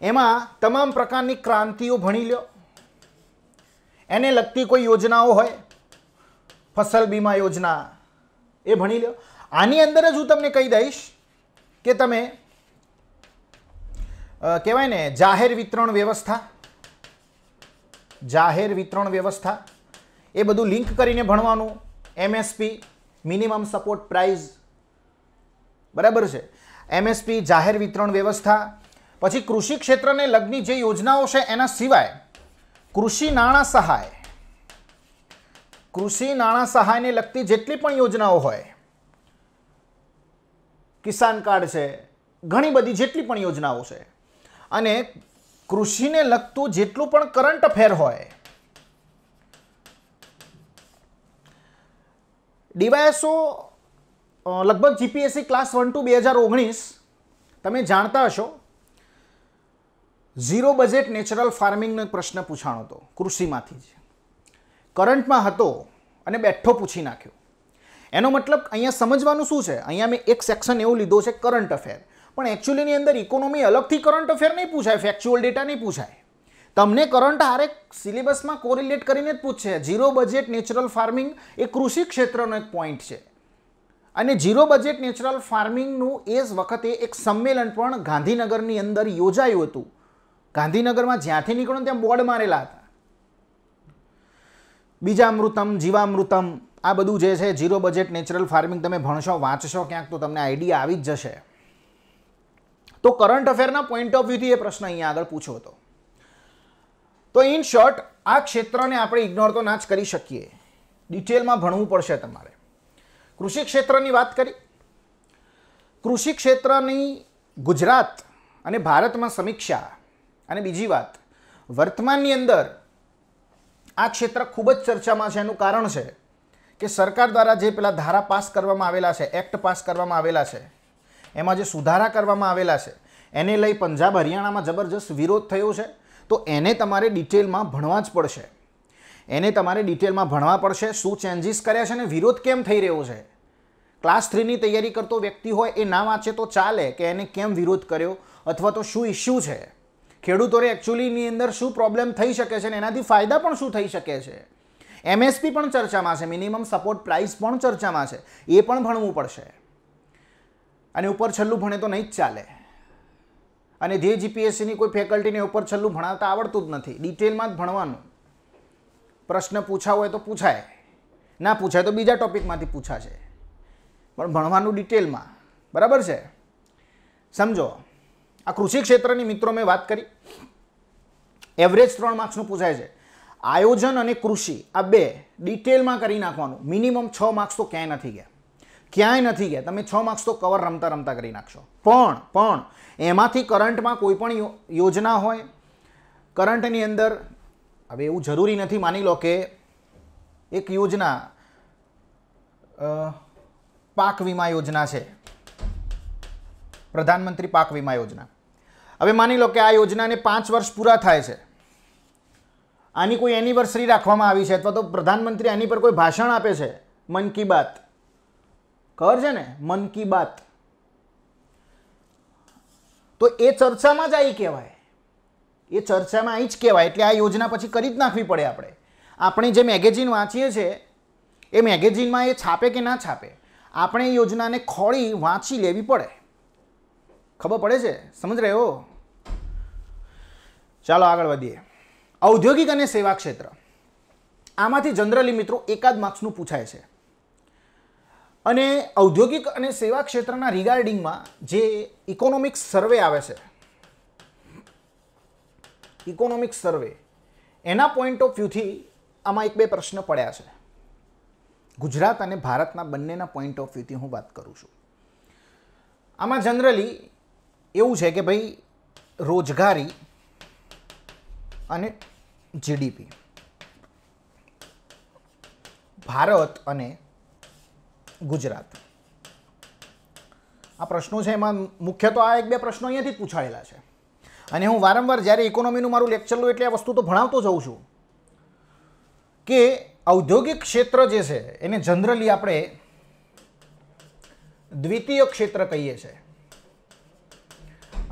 Speaker 1: એમાં તમામ પ્રકારની ક્રાંતિઓ ભણી લો, એને લગતી કોઈ યોજનાઓ હોય, ફસલ બીમા યોજના, એ ભણી લો. આની અંદર જ હું તમને કહી દઈશ કે તમે કહેવાય ને જાહેર વિતરણ વ્યવસ્થા, એ બધું લિંક કરીને ભણવાનું. એમએસપી, મિનિમમ સપોર્ટ પ્રાઇઝ, બરાબર છે, એમએસપી, જાહેર વિતરણ વ્યવસ્થા. પછી કૃષિ ક્ષેત્રને લગતી જે યોજનાઓ છે એના સિવાય કૃષિ નાણાં સહાયને લગતી જેટલી પણ યોજનાઓ હોય, કિસાન કાર્ડ છે, ઘણી બધી જેટલી પણ યોજનાઓ છે, અને કૃષિને લગતું જેટલું પણ કરંટ અફેર હોય, ડીવાયએસઓ લગભગ જીપીએસસી ક્લાસ 1 ટુ 2019 તમે જાણતા હશો, ઝીરો બજેટ નેચરલ ફાર્મિંગનો એક પ્રશ્ન પૂછાણો હતો કૃષિમાંથી જ, કરંટમાં હતો અને બેઠો પૂછી નાખ્યો. એનો મતલબ અહીંયા સમજવાનું શું છે, અહીંયા મેં એક સેક્શન એવું લીધો છે કરંટ અફેર, પણ એકચ્યુઅલીની અંદર ઇકોનોમી અલગથી કરંટ અફેર નહીં પૂછાય, ફેક્ચ્યુઅલ ડેટા નહીં પૂછાય. તમને કરંટ હારે સિલેબસમાં કોરિલેટ કરીને જ પૂછશે. ઝીરો બજેટ નેચરલ ફાર્મિંગ એ કૃષિ ક્ષેત્રનો એક પોઈન્ટ છે, અને ઝીરો બજેટ નેચરલ ફાર્મિંગનું એ જ વખતે એક સંમેલન પણ ગાંધીનગરની અંદર યોજાયું હતું. ગાંધીનગરમાં જ્યાંથી નીકળો ત્યાં બોર્ડ મારેલા હતા, બીજામૃતમ, જીવામૃતમ, આ બધું જે છે ઝીરો બજેટ નેચરલ ફાર્મિંગ તમે ભણશો, વાંચશો ક્યાંક તો તમને આઈડિયા આવી જ જશે. તો કરંટ અફેરના પોઈન્ટ ઓફ વ્યૂથી એ પ્રશ્ન અહીંયા આગળ પૂછ્યો હતો. તો ઇન શોર્ટ આ ક્ષેત્રને આપણે ઇગ્નોર તો ના જ કરી શકીએ, ડિટેલમાં ભણવું પડશે તમારે. કૃષિ ક્ષેત્રની વાત કરી, કૃષિ ક્ષેત્રની ગુજરાત અને ભારતમાં સમીક્ષા, અને બીજી વાત, વર્તમાનની અંદર આ ક્ષેત્ર ખૂબ જ ચર્ચામાં છે. એનું કારણ છે કે સરકાર દ્વારા જે પેલા ધારા પાસ કરવામાં આવેલા છે, એક્ટ પાસ કરવામાં આવેલા છે, એમાં જે સુધારા કરવામાં આવેલા છે, એને લઈ પંજાબ, હરિયાણામાં જબરજસ્ત વિરોધ થયો છે. તો એને તમારે ડિટેલમાં ભણવા જ પડશે, એને તમારે ડિટેલમાં ભણવા પડશે. શું ચેન્જીસ કર્યા છે અને વિરોધ કેમ થઈ રહ્યો છે. ક્લાસ 3ની તૈયારી કરતો વ્યક્તિ હોય એ ના વાંચે તો ચાલે કે એને કેમ વિરોધ કર્યો, અથવા તો શું ઇસ્યુ છે, ખેડૂતોને એકચ્યુઅલીની અંદર શું પ્રોબ્લેમ થઈ શકે છે અને એનાથી ફાયદા પણ શું થઈ શકે છે. એમએસપી પણ ચર્ચામાં છે, મિનિમમ સપોર્ટ પ્રાઇસ પણ ચર્ચામાં છે, એ પણ ભણવું પડશે. અને ઉપર છેલ્લું ભણે તો નહીં જ ચાલે. અને જે જીપીએસસીની કોઈ ફેકલ્ટીને ઉપર છેલ્લું ભણાવતા આવડતું જ નથી, ડિટેલમાં જ ભણવાનું. પ્રશ્ન પૂછાવો હોય તો પૂછાય, ના પૂછાય તો બીજા ટોપિકમાંથી પૂછાશે, પણ ભણવાનું ડિટેલમાં, બરાબર છે. સમજો, આ કૃષિ ક્ષેત્રની મિત્રો મેં વાત કરી, એવરેજ 3 માર્ક્સનું પૂછાય છે. આયોજન અને કૃષિ આ બે ડિટેલમાં કરી નાખવાનું. મિનિમમ 6 માર્ક્સ તો ક્યાંય નથી ગયા. તમે 6 માર્ક્સ તો કવર રમતા કરી નાખશો. પણ એમાંથી કરંટમાં કોઈ પણ યોજના હોય, કરંટની અંદર, હવે એવું જરૂરી નથી, માની લો કે એક યોજના પાક વીમા યોજના છે, પ્રધાનમંત્રી પાક વીમા યોજના. હવે માની લો કે આ યોજનાને 5 વર્ષ પૂરા થાય છે, આની કોઈ એનિવર્સરી રાખવામાં આવી છે, અથવા તો પ્રધાનમંત્રી આની પર કોઈ ભાષણ આપે છે, મન કી બાત, ખબર છે ને, મન કી બાત, તો એ ચર્ચામાં જ આવી કહેવાય, એ ચર્ચામાં આવી જ કહેવાય. એટલે આ યોજના પછી કરી જ નાખવી પડે. આપણે જે મેગેઝિન વાંચીએ છીએ એ મેગેઝિનમાં એ છાપે કે ના છાપે, આપણે એ યોજનાને ખોળી વાંચી લેવી પડે. ખબર પડે છે? સમજ રહ્યો? ચાલો આગળ વધીએ. ઔદ્યોગિક અને સેવા ક્ષેત્ર, આમાંથી જનરલી મિત્રો એકાદ માર્ક્સનું પૂછાય છે. અને ઔદ્યોગિક અને સેવા ક્ષેત્રના રિગાર્ડિંગમાં જે ઇકોનોમિક્સ સર્વે આવે છે, ઇકોનોમિક્સ સર્વે, એના પોઈન્ટ ઓફ વ્યૂથી આમાં 1-2 પ્રશ્ન પડ્યા છે. ગુજરાત અને ભારતના બંનેના પોઈન્ટ ઓફ વ્યૂથી હું વાત કરું છું. આમાં જનરલી એવું છે કે ભાઈ રોજગારી અને જીડીપી, ભારત અને ગુજરાત, આ પ્રશ્નો છે એમાં મુખ્ય તો આ એક બે પ્રશ્નો અહીંયાથી જ પૂછાયેલા છે અને હું વારંવાર જ્યારે ઇકોનોમીનું મારું લેક્ચર લઉં એટલે આ વસ્તુ તો ભણાવતો જાઉં છું કે ઔદ્યોગિક ક્ષેત્ર જે છે એને જનરલી આપણે દ્વિતીય ક્ષેત્ર કહીએ છીએ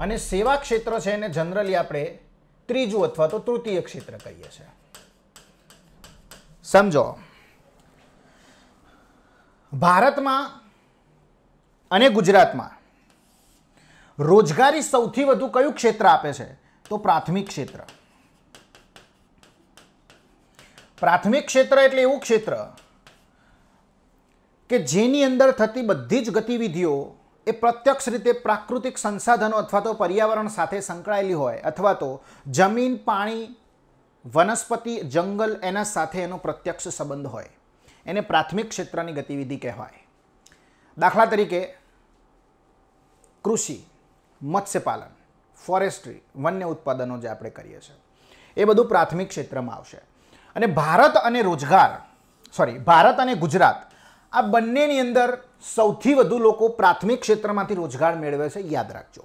Speaker 1: અને સેવા ક્ષેત્ર છે એને જનરલી આપણે ત્રીજું અથવા તો તૃતીય ક્ષેત્ર કહીએ છીએ. સમજો, ભારતમાં અને ગુજરાતમાં રોજગારી સૌથી વધુ કયું ક્ષેત્ર આપે છે? તો પ્રાથમિક ક્ષેત્ર. પ્રાથમિક ક્ષેત્ર એટલે એવું ક્ષેત્ર કે જેની અંદર થતી બધી જ ગતિવિધિઓ એ પ્રત્યક્ષ રીતે પ્રાકૃતિક સંસાધનો અથવા તો પર્યાવરણ સાથે સંકળાયેલી હોય અથવા તો જમીન, પાણી, વનસ્પતિ, જંગલ એના સાથે એનો પ્રત્યક્ષ સંબંધ હોય, એને પ્રાથમિક ક્ષેત્રની ગતિવિધિ કહેવાય. દાખલા તરીકે કૃષિ, મત્સ્યપાલન, ફોરેસ્ટ્રી, વન્ય ઉત્પાદનો જે આપણે કરીએ છીએ એ બધું પ્રાથમિક ક્ષેત્રમાં આવશે. અને ભારત અને ગુજરાત આ બંનેની અંદર સૌથી વધુ લોકો પ્રાથમિક ક્ષેત્રમાંથી રોજગાર મેળવે છે. યાદ રાખજો.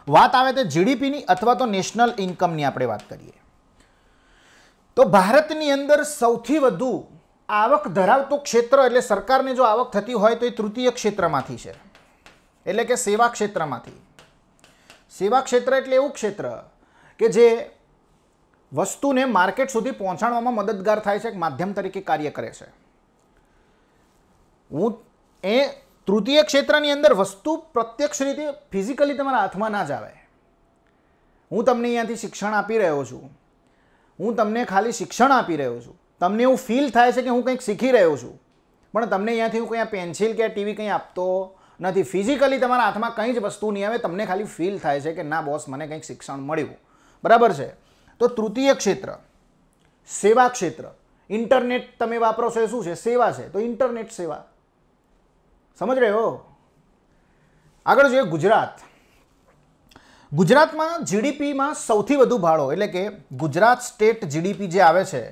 Speaker 1: વાત આવે તો જીડીપીની અથવા તો નેશનલ ઇન્કમની આપણે વાત કરીએ તો ભારતની અંદર સૌથી વધુ આવક ધરાવતું ક્ષેત્ર એટલે સરકારને જો આવક થતી હોય તો એ તૃતીય ક્ષેત્રમાંથી છે, એટલે કે સેવા ક્ષેત્રમાંથી. સેવા ક્ષેત્ર એટલે એવું ક્ષેત્ર કે જે વસ્તુને માર્કેટ સુધી પહોંચાડવામાં મદદગાર થાય છે, એક માધ્યમ તરીકે કાર્ય કરે છે. તૃતીય ક્ષેત્રની અંદર વસ્તુ પ્રત્યક્ષ રીતે ફિઝિકલી તમારા હાથમાં ના જ આવે. હું તમને અહીંયાથી શિક્ષણ આપી રહ્યો છું, હું તમને ખાલી શિક્ષણ આપી રહ્યો છું, તમને એવું ફીલ થાય છે કે હું કંઈક શીખી રહ્યો છું, પણ તમને અહીંયાથી હું કંઈ પેન્સિલ કે ટીવી કંઈ આપતો નથી. ફિઝિકલી તમારા હાથમાં કંઈ જ વસ્તુ નહીં આવે, તમને ખાલી ફીલ થાય છે કે ના બોસ મને કંઈક શિક્ષણ મળ્યું. બરાબર છે? તો તૃતીય ક્ષેત્ર, સેવા ક્ષેત્ર. ઇન્ટરનેટ તમે વાપરો છો એ શું છે? સેવા છે. તો ઇન્ટરનેટ સેવા. સમજ રહ્યો? આગળ જોઈએ ગુજરાત. ગુજરાતમાં જીડીપીમાં સૌથી વધુ ફાળો એટલે કે ગુજરાત સ્ટેટ જીડીપી જે આવે છે,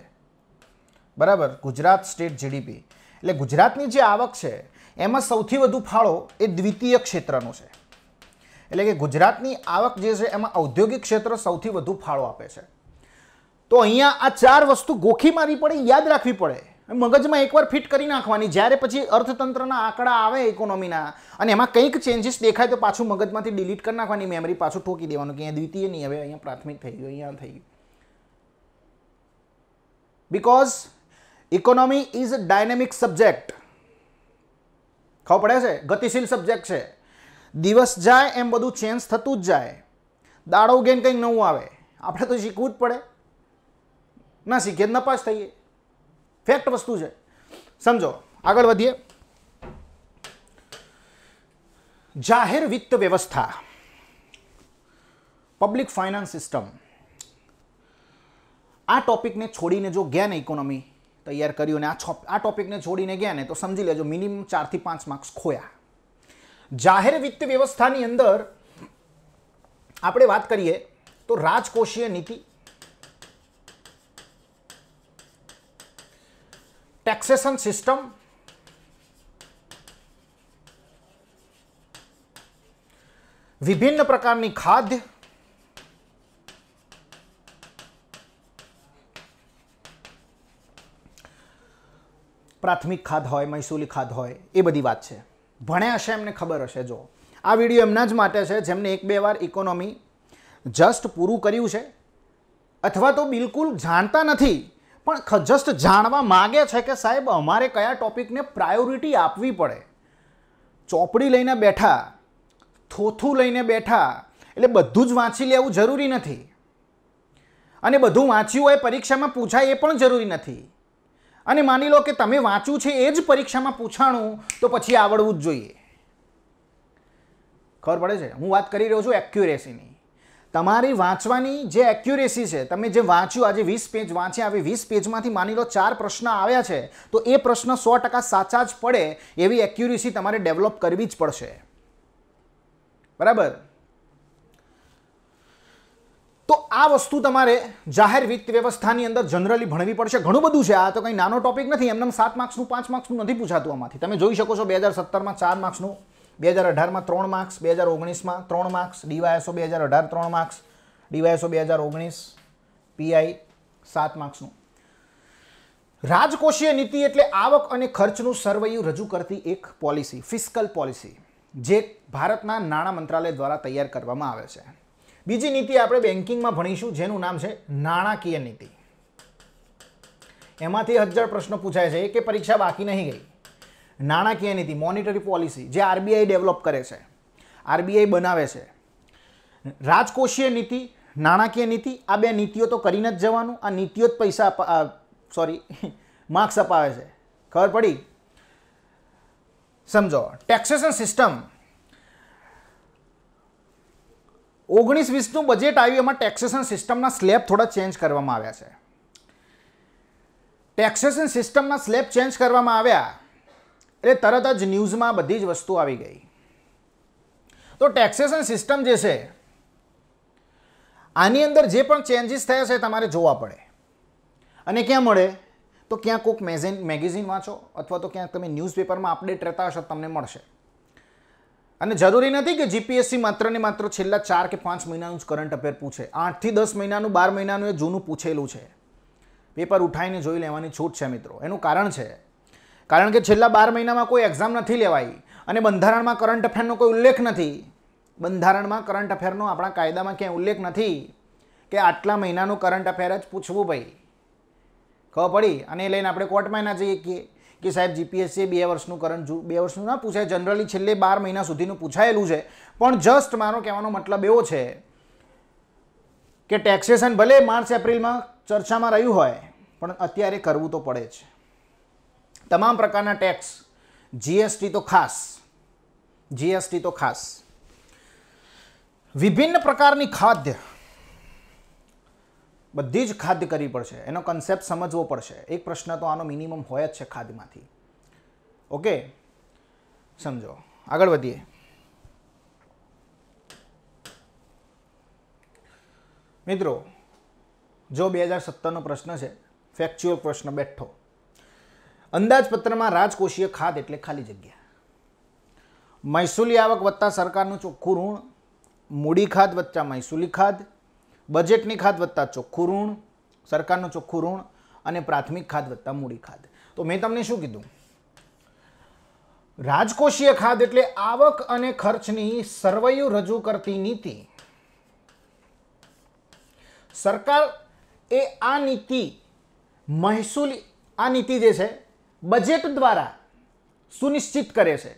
Speaker 1: બરાબર, ગુજરાત સ્ટેટ જીડીપી એટલે ગુજરાતની જે આવક છે એમાં સૌથી વધુ ફાળો એ દ્વિતીય ક્ષેત્રનો છે. એટલે કે ગુજરાતની આવક જે છે એમાં ઔદ્યોગિક ક્ષેત્ર સૌથી વધુ ફાળો આપે છે. તો અહીંયા આ ચાર વસ્તુ ગોખી મારવી પડે, યાદ રાખવી પડે, મગજમાં એકવાર ફિટ કરી નાખવાની. જ્યારે પછી અર્થતંત્રના આંકડા આવે ઇકોનોમીના અને એમાં કંઈક ચેન્જીસ દેખાય તો પાછું મગજમાંથી ડિલીટ કરી નાખવાની, મેમરી પાછું ઠોકી દેવાનું કે અહીંયા દ્વિતીય નહીં, હવે અહીંયા પ્રાથમિક થઈ ગયું, અહીંયા થઈ ગયું. Because economy is a dynamic subject. ખબર પડે છે? ગતિશીલ સબ્જેક્ટ છે. દિવસ જાય એમ બધું ચેન્જ થતું જ જાય. દાડો ઉગે કંઈક નવું આવે, આપણે તો શીખવું જ પડે. ના શીખીએ જ નપાસ થઈએ. ફેક્ટ વસ્તુ છે. સમજો, આગળ વધીએ. જાહેર વિત્ત વ્યવસ્થા, પબ્લિક ફાઇનાન્સ સિસ્ટમ. આ ટોપિકને છોડીને જો ગયા ને, ઇકોનોમી તૈયાર કર્યું અને આ ટોપિકને છોડીને ગયા ને તો સમજી લેજો મિનિમમ 4 થી 5 માર્ક્સ ખોયા. જાહેર વિત્ત વ્યવસ્થાની અંદર આપણે વાત કરીએ તો રાજકોષીય નીતિ, ટેક્સેશન સિસ્ટમ, વિભિન્ન પ્રકારની ખાદ્ય, પ્રાથમિક ખાધ હોય, મહેસૂલી ખાધ હોય, એ બધી વાત છે. ભણ્યા હશે એમને ખબર હશે. જો આ વિડીયો એમના જ માટે છે જેમને 1-2 વાર ઇકોનોમી જસ્ટ પૂરું કર્યું છે અથવા તો બિલકુલ જાણતા નથી પણ જસ્ટ જાણવા માગે છે કે સાહેબ અમારે કયા ટોપિકને પ્રાયોરિટી આપવી પડે. ચોપડી લઈને બેઠા, થોથું લઈને બેઠા એટલે બધું જ વાંચી લેવું જરૂરી નથી અને બધું વાંચ્યું હોય પરીક્ષામાં પૂછાય એ પણ જરૂરી નથી. અને માની લો કે તમે વાંચ્યું છે એ જ પરીક્ષામાં પૂછાણું તો પછી આવડવું જ જોઈએ. ખબર પડે છે? હું વાત કરી રહ્યો છું એક્યુરેસીની. તમારી વાંચવાની જે એક્યુરેસી છે, તમે જે વાંચ્યું, આજે 20 પેજ વાંચ્યા, હવે 20 પેજમાંથી માની લો 4 પ્રશ્ન આવ્યા છે તો એ પ્રશ્ન 100% સાચા જ પડે એવી એક્યુરેસી તમારે ડેવલપ કરવી જ પડશે. બરાબર? તો આ વસ્તુ તમારે જાહેર વિત્ત વ્યવસ્થાની અંદર જનરલી ભણવી પડશે. ઘણું બધું છે, આ તો કંઈ નાનો ટોપિક નથી. એમને 7 માર્ક્સનું 5 માર્ક્સનું નથી પૂછાતું આમાંથી. તમે જોઈ શકો છો 2017માં 4 માર્ક્સનું 2018માં 3 માર્ક્સ, 2019માં 3 marks, DYSO 2018 3 marks, DYSO 2019 PI 7 માર્ક્સનું. રાજકોષીય નીતિ એટલે આવક અને ખર્ચનું સરવૈયું રજૂ કરતી એક પોલિસી, ફિસ્કલ પોલિસી, જે ભારતના નાણાં મંત્રાલય દ્વારા તૈયાર કરવામાં આવે છે. બીજી નીતિ આપણે બેન્કિંગમાં ભણીશું, જેનું નામ છે નાણાકીય નીતિ. એમાંથી 1000 પ્રશ્નો પૂછાય છે, કે પરીક્ષા બાકી નહીં ગઈ. નાણાકીય નીતિ, મોનિટરી પોલિસી, જે RBI ડેવલપ કરે છે, RBI બનાવે છે. રાજકોષીય નીતિ, નાણાકીય નીતિ, આ બે નીતિઓ તો કરીને જ જવાનું. આ નીતિઓ જ પૈસા માર્ક્સ અપાવે છે. ખબર પડી? સમજો. ટેક્સેશન સિસ્ટમ, 19-20નું બજેટ આવ્યું, એમાં ટેક્સેશન સિસ્ટમના સ્લેબ થોડા ચેન્જ કરવામાં આવ્યા છે. ટેક્સેશન સિસ્ટમના સ્લેબ ચેન્જ કરવામાં આવ્યા એટલે તરત જ ન્યૂઝમાં બધી જ વસ્તુ આવી ગઈ. તો ટેક્સેશન સિસ્ટમ જે છે, આની અંદર જે પણ ચેન્જીસ થયા છે તમારે જોવા પડે. અને ક્યાં મળે? તો ક્યાં કોઈક મેગેઝિન વાંચો, અથવા તો ક્યાંક તમે ન્યૂઝપેપરમાં અપડેટ રહેતા હશો, તમને મળશે. અને જરૂરી નથી કે જીપીએસસી માત્ર ને માત્ર છેલ્લા 4 કે 5 મહિનાનું જ કરંટ અફેર પૂછે. 8 થી 10 મહિનાનું, 12 મહિનાનું એ જૂનું પૂછેલું છે. પેપર ઉઠાવીને જોઈ લેવાની છૂટ છે મિત્રો. એનું કારણ છે, કારણ કે છેલ્લા 12 મહિનામાં કોઈ એક્ઝામ નથી લેવાઈ અને બંધારણમાં કરંટ અફેરનો કોઈ ઉલ્લેખ નથી. બંધારણમાં કરંટ અફેરનો આપણા કાયદામાં ક્યાંય ઉલ્લેખ નથી કે આટલા મહિનાનું કરંટ અફેર જ પૂછવું ભાઈ. ખબર પડી? અને એ લઈને આપણે કોર્ટમાં ના જઈએ કે સાહેબ જીપીએસસી 2 વર્ષનું કરંટ 2 વર્ષનું ના પૂછાય, જનરલી છેલ્લે 12 મહિના સુધીનું પૂછાયેલું છે. પણ જસ્ટ મારો કહેવાનો મતલબ એવો છે કે ટેક્સેશન ભલે માર્ચ એપ્રિલમાં ચર્ચામાં રહ્યું હોય, પણ અત્યારે કરવું તો પડે જ. તમામ પ્રકારના ટેક્સ, જીએસટી તો ખાસ, જીએસટી તો ખાસ. વિભિન્ન પ્રકારની ખાદ્ય, બધી જ ખાદ્ય કરવી પડશે, એનો કન્સેપ્ટ સમજવો પડશે. એક પ્રશ્ન તો આનો મિનિમમ હોય જ છે ખાદ્યમાંથી. ઓકે, સમજો. આગળ વધીએ. મિત્રો, જો 2017નો પ્રશ્ન છે, ફેક્ચ્યુઅલ પ્રશ્ન બેઠો. અંદાજપત્રમાં રાજકોષીય ખાધ એટલે ખાલી જગ્યા. મહેસૂલી આવક વત્તા સરકારનું ચોખ્ખું ઋણ, મૂડી ખાધ વત્તા મહેસૂલી ખાધ, બજેટની ખાધ વત્તા ચોખ્ખું ઋણ, સરકારનું ચોખ્ખું ઋણ, અને પ્રાથમિક ખાધ વત્તા મૂડી ખાધ. તો મેં તમને શું કીધું? રાજકોષીય ખાધ એટલે આવક અને ખર્ચની સરવૈયું રજૂ કરતી નીતિ. સરકાર એ આ નીતિ, મહેસૂલી આ નીતિ જે છે બજેટ દ્વારા સુનિશ્ચિત કરે છે.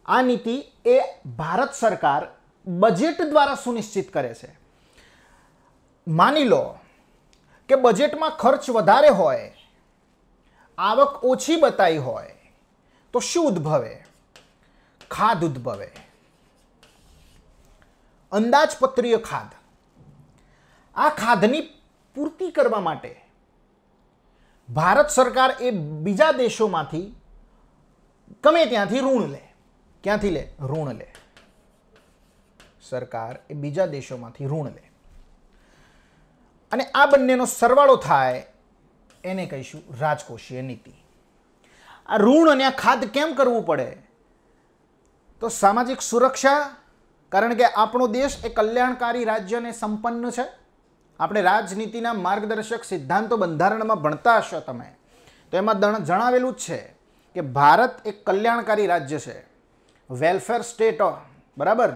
Speaker 1: આ નીતિ એ ભારત સરકાર બજેટ દ્વારા સુનિશ્ચિત કરે છે. માની લો કે બજેટમાં ખર્ચ વધારે હોય, આવક ઓછી બતાવી હોય, તો શું ઉદ્ભવે? ખાધ ઉદ્ભવે. અંદાજપત્રીય ખાધ. આ ખાધની પૂર્તિ કરવા માટે ભારત સરકાર એ બીજા દેશોમાંથી ગમે ત્યાંથી ઋણ લે. ક્યાંથી લે? ઋણ લે. સરકાર એ બીજા દેશોમાંથી ઋણ લે અને આ બંનેનો સરવાળો થાય, એને કહીશું રાજકોષીય નીતિ. આ ઋણ અને આ ખાધ કેમ કરવું પડે? તો સામાજિક સુરક્ષા, કારણ કે આપણો દેશ એ કલ્યાણકારી રાજ્ય અને સંપન્ન છે. આપણે રાજનીતિના માર્ગદર્શક સિદ્ધાંતો બંધારણમાં ભણતા હશો તમે, તો એમાં જણાવેલું જ છે કે ભારત એક કલ્યાણકારી રાજ્ય છે, વેલફેર સ્ટેટ. બરાબર?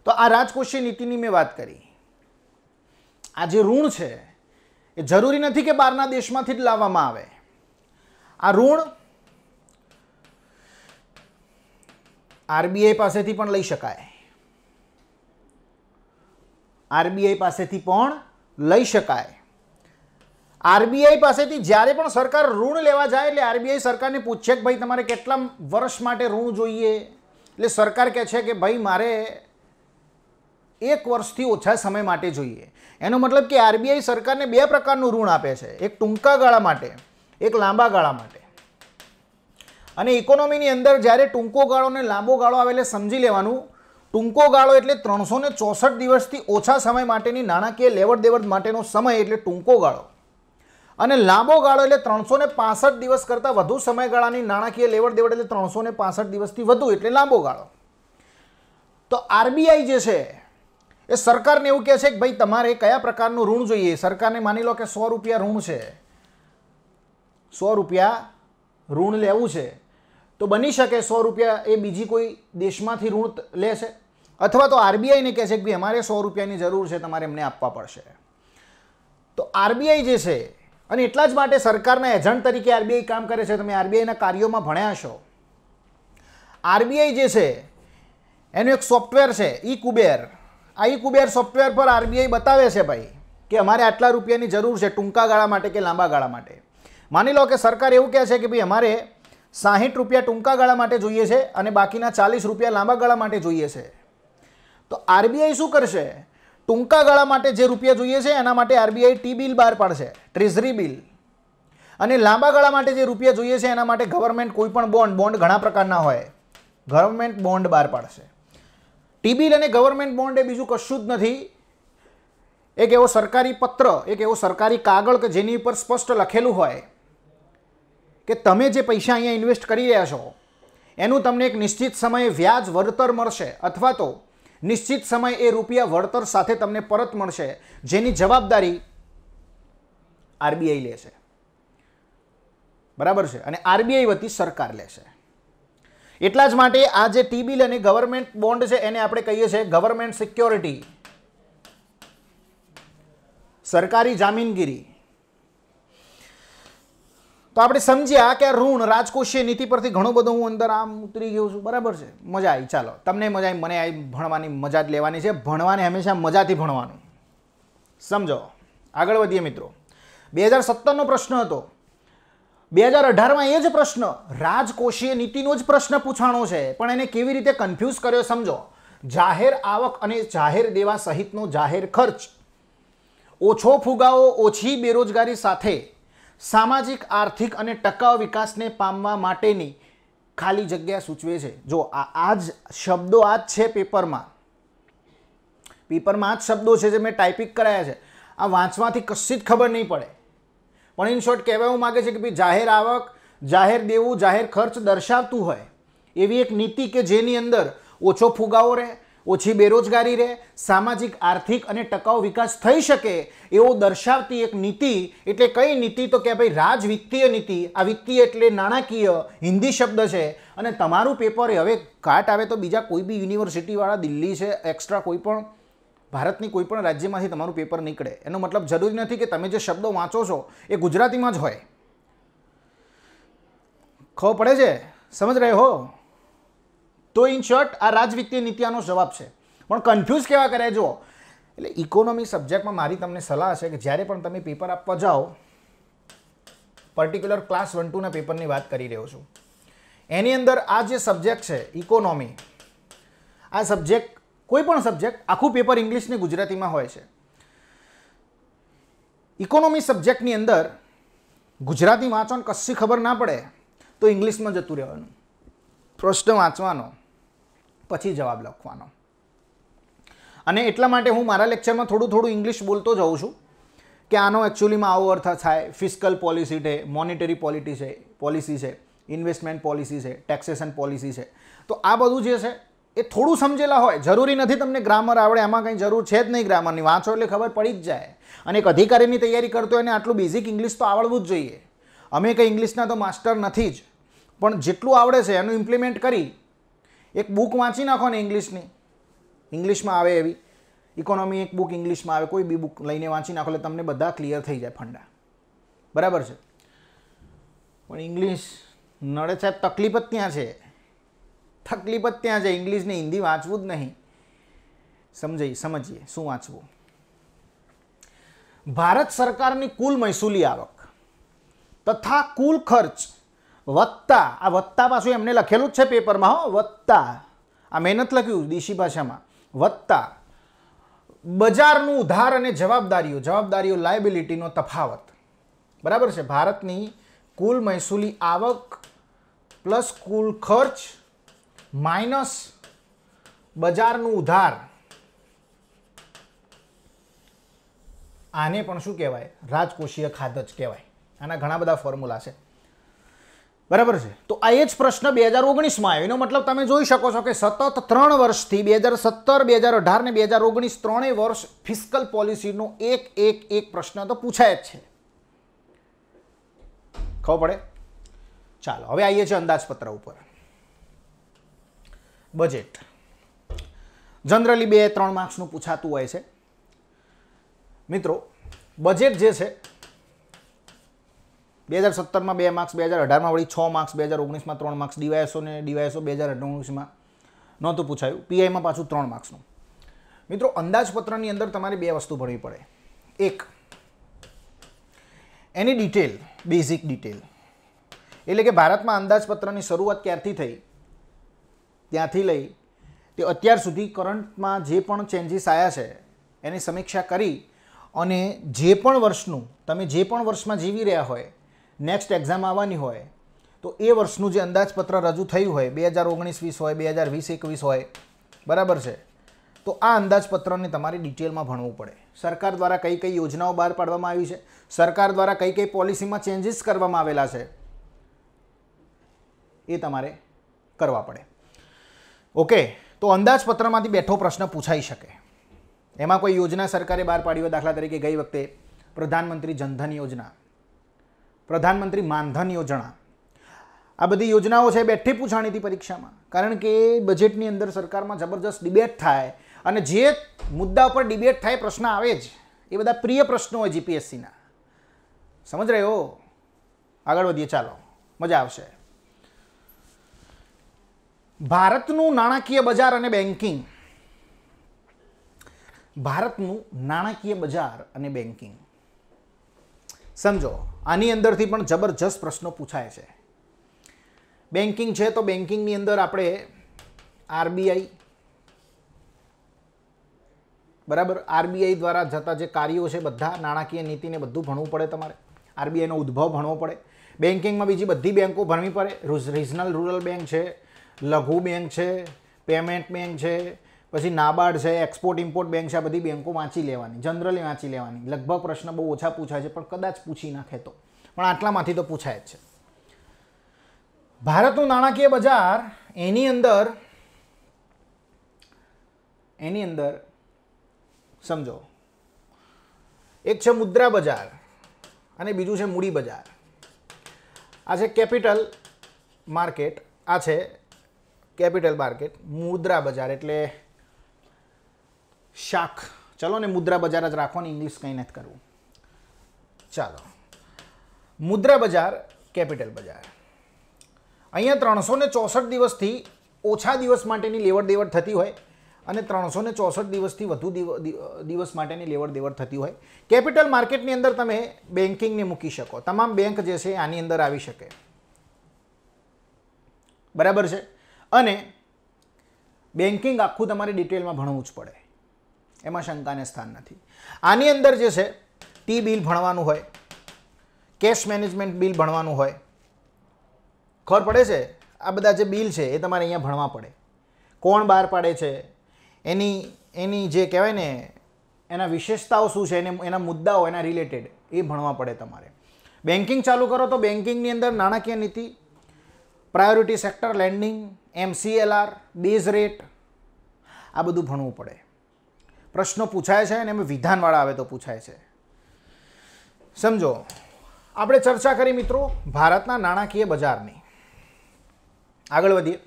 Speaker 1: તો આ રાજકોષીય નીતિની મેં વાત કરી. આ જે ઋણ છે એ જરૂરી નથી કે બહારના દેશમાંથી જ લાવવામાં આવે. આ ઋણ આરબીઆઈ પાસેથી પણ લઈ શકાય. આરબીઆઈ પાસેથી પણ લઈ શકાય. આરબીઆઈ પાસેથી જ્યારે પણ સરકાર ઋણ લેવા જાય એટલે આરબીઆઈ સરકારને પૂછે કે ભાઈ તમારે કેટલા વર્ષ માટે ઋણ જોઈએ? એટલે સરકાર કહે છે કે ભાઈ મારે 1 વર્ષથી ઓછા સમય માટે જોઈએ. એનો મતલબ કે આરબીઆઈ સરકારને 2 પ્રકારનું ઋણ આપે છે, એક ટૂંકા ગાળા માટે, એક લાંબા ગાળા માટે. અને ઇકોનોમીની અંદર જ્યારે ટૂંકો ગાળો અને લાંબો ગાળો આવે એટલે સમજી લેવાનું, ટૂંકો ગાળો એટલે 364 દિવસથી ઓછા સમય માટેની નાણાકીય લેવડ દેવડ માટેનો સમય એટલે ટૂંકો ગાળો, અને લાંબો ગાળો એટલે 365 દિવસ કરતાં વધુ સમયગાળાની નાણાકીય લેવડ દેવડ એટલે 365 દિવસથી વધુ એટલે લાંબો ગાળો. તો આરબીઆઈ જે છે એ સરકારને એવું કહે છે કે ભાઈ તમારે કયા પ્રકારનું ઋણ જોઈએ. સરકારને માની લો કે 100 રૂપિયા ઋણ છે, 100 રૂપિયા ઋણ લેવું છે, તો બની શકે 100 રૂપિયા એ બીજી કોઈ દેશમાંથી ઋણ લે છે, અથવા તો આરબીઆઈને કહે છે કે ભાઈ અમારે 100 રૂપિયાની જરૂર છે, તમારે એમને આપવા પડશે. તો આરબીઆઈ જે છે, અને એટલા જ માટે સરકારના એજન્ટ તરીકે આરબીઆઈ કામ કરે છે. તમે આરબીઆઈના કાર્યોમાં ભણ્યા છો. આરબીઆઈ જે છે એનું એક સોફ્ટવેર છે ઈ-કુબેર. આ ઈ-કુબેર સોફ્ટવેર પર આરબીઆઈ બતાવે છે ભાઈ કે અમારે આટલા રૂપિયાની જરૂર છે ટૂંકા ગાળા માટે કે લાંબા ગાળા માટે. માની લો કે સરકાર એવું કહે છે કે ભાઈ અમારે 60 રૂપિયા ટૂંકા ગાળા માટે જોઈએ છે અને બાકીના 40 રૂપિયા લાંબા ગાળા માટે જોઈએ છે. તો આરબીઆઈ શું કરશે? ટૂંકા ગાળા માટે જે રૂપિયા જોઈએ છે એના માટે આરબીઆઈ ટી બિલ બહાર પાડશે, ટ્રેઝરી બિલ. અને લાંબા ગાળા માટે જે રૂપિયા જોઈએ છે એના માટે ગવર્મેન્ટ કોઈ પણ બોન્ડ ઘણા પ્રકારના હોય, ગવર્મેન્ટ બોન્ડ બહાર પાડશે. ટી બિલ અને ગવર્મેન્ટ બોન્ડ એ બીજું કશું જ નથી. એક એવો સરકારી પત્ર, એક એવો સરકારી કાગળ કે જેની ઉપર સ્પષ્ટ લખેલું હોય કે તમે જે પૈસા અહીંયા ઇન્વેસ્ટ કરી રહ્યા છો એનું તમને એક નિશ્ચિત સમયે વ્યાજ વળતર મળશે, અથવા તો નિશ્ચિત સમય એ રૂપિયા વળતર સાથે તમને પરત મળશે, જેની જવાબદારી આરબીઆઈ લેશે. બરાબર છે? અને આરબીઆઈ વતી સરકાર લેશે. એટલા જ માટે આ જે ટી બિલ અને ગવર્મેન્ટ બોન્ડ છે એને આપણે કહીએ છીએ ગવર્મેન્ટ સિક્યોરિટી, સરકારી જામીનગીરી. તો આપણે સમજ્યા કે આ ઋણ રાજકોષીય નીતિ પરથી ઘણું બધું હું અંદર આમ ઉતરી ગયો છું. બરાબર છે? મજા આવી. ચાલો, તમને મજા આવી, મને આવી. ભણવાની મજા જ લેવાની છે. ભણવાને હંમેશા મજાથી ભણવાનું. સમજો. આગળ વધીએ મિત્રો. 2017નો પ્રશ્ન હતો. 2018માં એ જ પ્રશ્ન, રાજકોષીય નીતિનો જ પ્રશ્ન પૂછાણો છે, પણ એને કેવી રીતે કન્ફ્યુઝ કર્યો સમજો. જાહેર આવક અને જાહેર દેવા સહિતનો જાહેર ખર્ચ, ઓછો ફુગાવો, ઓછી બેરોજગારી સાથે સામાજિક, આર્થિક અને ટકાઉ વિકાસને પામવા માટેની ખાલી જગ્યા સૂચવે છે. જો આ જ શબ્દો આ જ છે પેપરમાં આ જ શબ્દો છે જે મેં ટાઈપિંગ કરાયા છે. આ વાંચવાથી કશી જ ખબર નહીં પડે, પણ ઇન શોર્ટ કહેવા એવું માગે છે કે ભાઈ જાહેર આવક, જાહેર દેવું, જાહેર ખર્ચ દર્શાવતું હોય એવી એક નીતિ કે જેની અંદર ઓછો ફુગાવો રહે, ઓછી બેરોજગારી રહે, સામાજિક, આર્થિક અને ટકાઉ વિકાસ થઈ શકે એવો દર્શાવતી એક નીતિ. એટલે કઈ નીતિ? તો કે ભાઈ રાજવિત્તીય નીતિ. આ વિત્તીય એટલે નાણાકીય, હિન્દી શબ્દ છે. અને તમારું પેપર હવે કાટ આવે તો બીજા કોઈ બી યુનિવર્સિટીવાળા, દિલ્હી છે, એક્સ્ટ્રા કોઈ પણ ભારતની કોઈ પણ રાજ્યમાંથી તમારું પેપર નીકળે. એનો મતલબ જરૂરી નથી કે તમે જે શબ્દો વાંચો છો એ ગુજરાતીમાં જ હોય. ખબર પડે છે? સમજ રહે હો? તો ઇન શોર્ટ આ રાજવિત્તીય નીતિ આનો જવાબ છે. પણ કન્ફ્યુઝ કેવા કરે જો. એટલે ઇકોનોમી સબ્જેક્ટમાં મારી તમને સલાહ છે કે જ્યારે પણ તમે પેપર આપવા જાઓ, પર્ટિક્યુલર ક્લાસ 1-2ના પેપરની વાત કરી રહ્યો છું, એની અંદર આ જે સબ્જેક્ટ છે ઇકોનોમી, આ સબ્જેક્ટ કોઈ પણ સબ્જેક્ટ આખું પેપર ઇંગ્લિશ ને ગુજરાતીમાં હોય છે. ઇકોનોમી સબ્જેક્ટની અંદર ગુજરાતી વાંચવાનું કશી ખબર ના પડે તો ઇંગ્લિશમાં જતું રહેવાનું, પ્રશ્ન વાંચવાનો, પછી જવાબ લખવાનો. અને એટલા માટે હું મારા લેક્ચરમાં થોડું ઇંગ્લિશ બોલતો જાઉં છું કે આનો એકચ્યુઅલીમાં આવો અર્થ થાય. ફિસ્કલ પોલિસી છે, મોનિટરી પોલિસી છે, ઇન્વેસ્ટમેન્ટ પોલિસી છે, ટેક્સેશન પોલિસી છે. તો આ બધું જે છે એ થોડું સમજેલા હોય. જરૂરી નથી તમને ગ્રામર આવડે, એમાં કંઈ જરૂર છે જ નહીં ગ્રામરની. વાંચો એટલે ખબર પડી જ જાય. અને એક અધિકારીની તૈયારી કરતો હોય એને આટલું બેઝિક ઇંગ્લિશ તો આવડવું જ જોઈએ. અમે કંઈ ઇંગ્લિશના તો માસ્ટર નથી જ, પણ જેટલું આવડે છે એનું ઇમ્પ્લિમેન્ટ કરી એક બુક વાંચી નાખો ને ઇંગ્લિશની, ઇંગ્લિશમાં આવે એવી ઇકોનોમી એક બુક ઇંગ્લિશમાં આવે, કોઈ બી બુક લઈને વાંચી નાખો એટલે તમને બધા ક્લિયર થઈ જાય ફંડા. બરાબર છે? પણ ઇંગ્લિશ નડે સાહેબ, તકલીફ જ ત્યાં છે. ઇંગ્લિશને હિન્દી વાંચવું જ નહીં. સમજીએ શું વાંચવું. ભારત સરકારની કુલ મહેસૂલી આવક તથા કુલ ખર્ચ વત્તા, આ વત્તા પાછું એમને લખેલું જ છે પેપરમાં, હો, વત્તા, આ મહેનત લખ્યું દેશી ભાષામાં, વત્તા બજારનું ઉધાર અને જવાબદારીઓ લાયબિલિટીનો તફાવત. બરાબર છે? ભારતની કુલ મહેસૂલી આવક પ્લસ કુલ ખર્ચ માઇનસ બજારનું ઉધાર, આને પણ શું કહેવાય? રાજકોષીય ખાધ જ કહેવાય. આના ઘણા બધા ફોર્મ્યુલા છે, બરાબર છે. તો આ એ જ પ્રશ્ન 2019માં આવ્યો. એનો મતલબ તમે જોઈ શકો છો કે સતત 3 વર્ષથી 2017, 2018 ને 2019 ત્રણેય વર્ષ ફિસ્કલ પોલિસીનો એક પ્રશ્ન તો પૂછાય જ છે. ખબર પડે? ચાલો હવે આવીએ છીએ અંદાજપત્ર ઉપર. બજેટ જનરલી 2-3 માર્ક્સનું પૂછાતું હોય છે મિત્રો. બજેટ જે છે 2017માં 2 માર્ક્સ, 2018માં વળી 6 માર્ક્સ, 2019માં 3 માર્ક્સ, ડીવાયએસઓ 2019માં નહોતું પૂછાયું, પીઆઈમાં પાછું 3 માર્ક્સનું. મિત્રો અંદાજપત્રની અંદર તમારે 2 વસ્તુ ભણવી પડે. એક, એની ડિટેલ, બેઝિક ડિટેલ, એટલે કે ભારતમાં અંદાજપત્રની શરૂઆત ક્યારથી થઈ ત્યાંથી લઈ તે અત્યાર સુધી કરંટમાં જે પણ ચેન્જીસ આવ્યા છે એની સમીક્ષા કરી અને જે પણ વર્ષનું તમે જે પણ વર્ષમાં જીવી રહ્યા હોય, નેક્સ્ટ એક્ઝામ આવવાની હોય તો એ વર્ષનું જે અંદાજપત્ર રજૂ થયું હોય, 2019-20 હોય, 2020-21 હોય, બરાબર છે, તો આ અંદાજપત્રને તમારે ડિટેલમાં ભણવું પડે. સરકાર દ્વારા કઈ કઈ યોજનાઓ બહાર પાડવામાં આવી છે, સરકાર દ્વારા કઈ કઈ પોલિસીમાં ચેન્જીસ કરવામાં આવેલા છે, એ તમારે કરવા પડે. ઓકે, તો અંદાજપત્રમાંથી બેઠો પ્રશ્ન પૂછાઈ શકે. એમાં કોઈ યોજના સરકારે બહાર પાડી હોય, દાખલા તરીકે ગઈ વખતે પ્રધાનમંત્રી જનધન યોજના, પ્રધાનમંત્રી માનધન યોજના, આ બધી યોજનાઓ છે બેઠી પૂછાણી હતી પરીક્ષામાં. કારણ કે બજેટની અંદર સરકારમાં જબરજસ્ત ડિબેટ થાય અને જે મુદ્દા પર ડિબેટ થાય પ્રશ્ન આવે જ, એ બધા પ્રિય પ્રશ્નો હોય જીપીએસસીના. સમજ રહે હો? આગળ વધીએ, ચાલો, મજા આવશે. ભારતનું નાણાકીય બજાર અને બેન્કિંગ. ભારતનું નાણાકીય બજાર અને બેન્કિંગ સમજો. આની અંદરથી પણ જબરજસ્ત પ્રશ્નો પૂછાય છે. બેન્કિંગ છે તો બેન્કિંગની અંદર આપણે આરબીઆઈ, બરાબર, આરબીઆઈ દ્વારા જતા જે કાર્યો છે બધા, નાણાકીય નીતિને બધું ભણવું પડે તમારે. આરબીઆઈનો ઉદ્ભવ ભણવો પડે. બેન્કિંગમાં બીજી બધી બેન્કો ભણવી પડે. રિજનલ રૂરલ બેંક છે, લઘુ બેંક છે, પેમેન્ટ બેંક છે, પછી નાબાર્ડ છે, એક્સપોર્ટ ઇમ્પોર્ટ બેંક છે. આ બધી બેંકો વાંચી લેવાની, જનરલી વાંચી લેવાની. લગભગ પ્રશ્ન બહુ ઓછા પૂછાય છે, પણ કદાચ પૂછી નાખે તો, પણ આટલામાંથી તો પૂછાય જ છે. ભારતનું નાણાકીય બજાર, એની અંદર સમજો, એક છે મુદ્રા બજાર અને બીજું છે મૂડી બજાર. આ છે કેપિટલ માર્કેટ, આ છે કેપિટલ માર્કેટ. મુદ્રા બજાર એટલે શાખ, ચલો ને મુદ્રા બજાર જ રાખો ને, ઇંગ્લિશ કંઈ નથી કરવું. ચાલો, મુદ્રા બજાર, કેપિટલ બજાર. અહીંયા 364 દિવસથી ઓછા દિવસ માટેની લેવડ દેવડ થતી હોય અને 364 દિવસથી વધુ દિવસ માટેની લેવડ દેવડ થતી હોય. કેપિટલ માર્કેટની અંદર તમે બેન્કિંગને મૂકી શકો. તમામ બેંક જે છે આની અંદર આવી શકે, બરાબર છે. અને બેન્કિંગ આખું તમારે ડિટેલમાં ભણવું જ પડે, એમાં શંકાને સ્થાન નથી. આની અંદર જે છે ટી બિલ ભણવાનું હોય, કેશ મેનેજમેન્ટ બિલ ભણવાનું હોય. ખબર પડે છે? આ બધા જે બિલ છે એ તમારે અહીંયા ભણવા પડે. કોણ બહાર પાડે છે, એની જે કહેવાય ને એના વિશેષતાઓ શું છે, એના મુદ્દાઓ, એના રિલેટેડ, એ ભણવા પડે તમારે. બેન્કિંગ ચાલુ કરો તો બેન્કિંગની અંદર નાણાકીય નીતિ, priority sector landing, MCLR, base rate, આ બધું ભણવું પડે. પ્રશ્નો પૂછાય છે અને એમાં વિધાનવાળા આવે તો પૂછાય છે. સમજો, આપણે ચર્ચા કરી મિત્રો ભારતના નાણાકીય બજારની. આગળ વધીએ.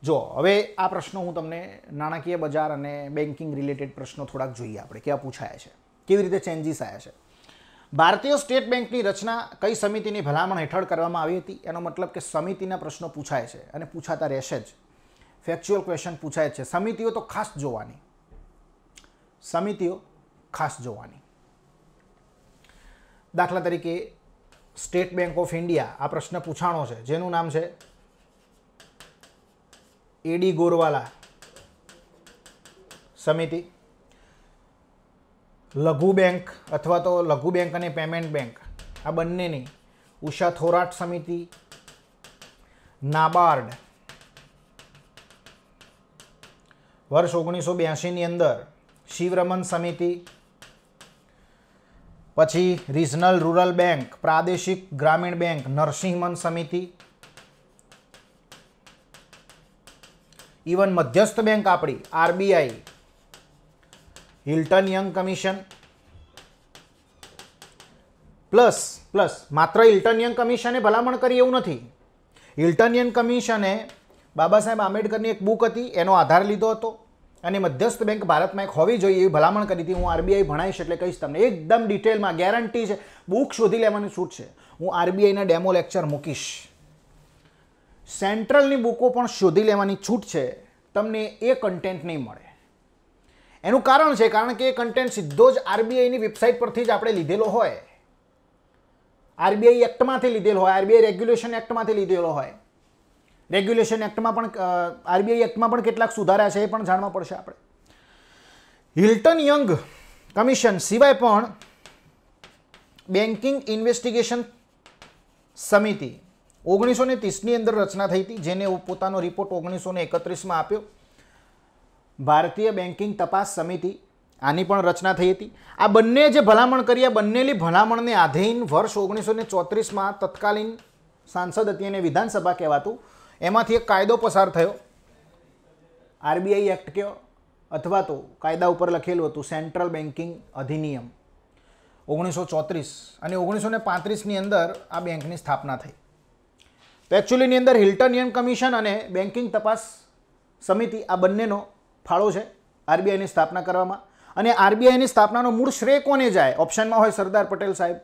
Speaker 1: જો હવે આ પ્રશ્નો હું તમને નાણાકીય બજાર અને બેન્કિંગ રિલેટેડ પ્રશ્નો થોડાક જોઈએ આપણે, કેવા પૂછાયા છે, કેવી રીતે ચેન્જીસ આવ્યા છે. ભારતીય સ્ટેટ બેંકની રચના કઈ સમિતિની ભલામણ હેઠળ કરવામાં આવી હતી? એનો મતલબ કે સમિતિના પ્રશ્નો પૂછાય છે અને પૂછાતા રહેશે જ. ફેક્ચ્યુઅલ ક્વેશ્ચન પૂછાય છે. સમિતિઓ તો ખાસ જોવાની, સમિતિઓ ખાસ જોવાની. દાખલા તરીકે સ્ટેટ બેંક ઓફ ઇન્ડિયા, આ પ્રશ્ન પૂછાણો છે, જેનું નામ છે એડી ગોરવાલા સમિતિ. લઘુ બેંક અથવા તો લઘુ બેંક અને પેમેન્ટ બેંક, આ બંનેની ઉષા થોરાટ સમિતિ. નાબાર્ડ વર્ષ 1982ની અંદર શિવરમન સમિતિ. પછી રિજનલ રૂરલ બેંક, પ્રાદેશિક ગ્રામીણ બેંક, નરસિંહમન સમિતિ, ઇવન મધ્યસ્થ બેંક આપણી RBI, Hilton young commission, plus માત્ર હિલ્ટન યંગ કમિશને ભલામણ કરી એવું નથી. હિલ્ટન યંગ કમિશને બાબા સાહેબ આંબેડકરની એક બુક હતી એનો આધાર લીધો હતો અને મધ્યસ્થ બેંક ભારતમાં એક હોવી જોઈએ એવી ભલામણ કરી હતી. હું આરબીઆઈ ભણાવીશ એટલે કહીશ તમને એકદમ ડિટેલમાં, ગેરંટી છે. બુક શોધી લેવાની છૂટ છે. હું આરબીઆઈના ડેમો લેક્ચર મૂકીશ. સેન્ટ્રલની બુકો પણ શોધી લેવાની છૂટ છે. તમને એ કન્ટેન્ટ નહીં મળે. એનું કારણ છે કારણ કે એ કન્ટેન્ટ સીધો જ આરબીઆઈની વેબસાઇટ પરથી જ આપણે લીધેલો હોય, આરબીઆઈ એક્ટમાંથી લીધેલો હોય, આરબીઆઈ રેગ્યુલેશન એક્ટમાંથી લીધેલો હોય. રેગ્યુલેશન એક્ટમાં પણ આરબીઆઈ એક્ટમાં પણ કેટલાક સુધારા છે એ પણ જાણવા પડશે આપણે. હિલ્ટન યંગ કમિશન સિવાય પણ બેન્કિંગ ઇન્વેસ્ટિગેશન સમિતિ 1930ની અંદર રચના થઈ હતી, જેને પોતાનો રિપોર્ટ 1931માં આપ્યો. ભારતીય બેન્કિંગ તપાસ સમિતિ, આની પણ રચના થઈ હતી. આ બંને જે ભલામણ કરી, આ બંનેની ભલામણને આધીન વર્ષ 1934માં તત્કાલીન સાંસદ હતી અને વિધાનસભા કહેવાતું, એમાંથી એક કાયદો પસાર થયો, આરબીઆઈ એક્ટ કયો અથવા તો કાયદા ઉપર લખેલું હતું સેન્ટ્રલ બેન્કિંગ અધિનિયમ 1934, અને 1935ની અંદર આ બેંકની સ્થાપના થઈ. તો એકચ્યુઅલીની અંદર હિલ્ટન યંગ કમિશન અને બેન્કિંગ તપાસ સમિતિ આ બંનેનો ફાળો છે આરબીઆઈની સ્થાપના કરવામાં. અને આરબીઆઈની સ્થાપનાનો મૂળ શ્રેય કોને જાય? ઓપ્શનમાં હોય સરદાર પટેલ સાહેબ,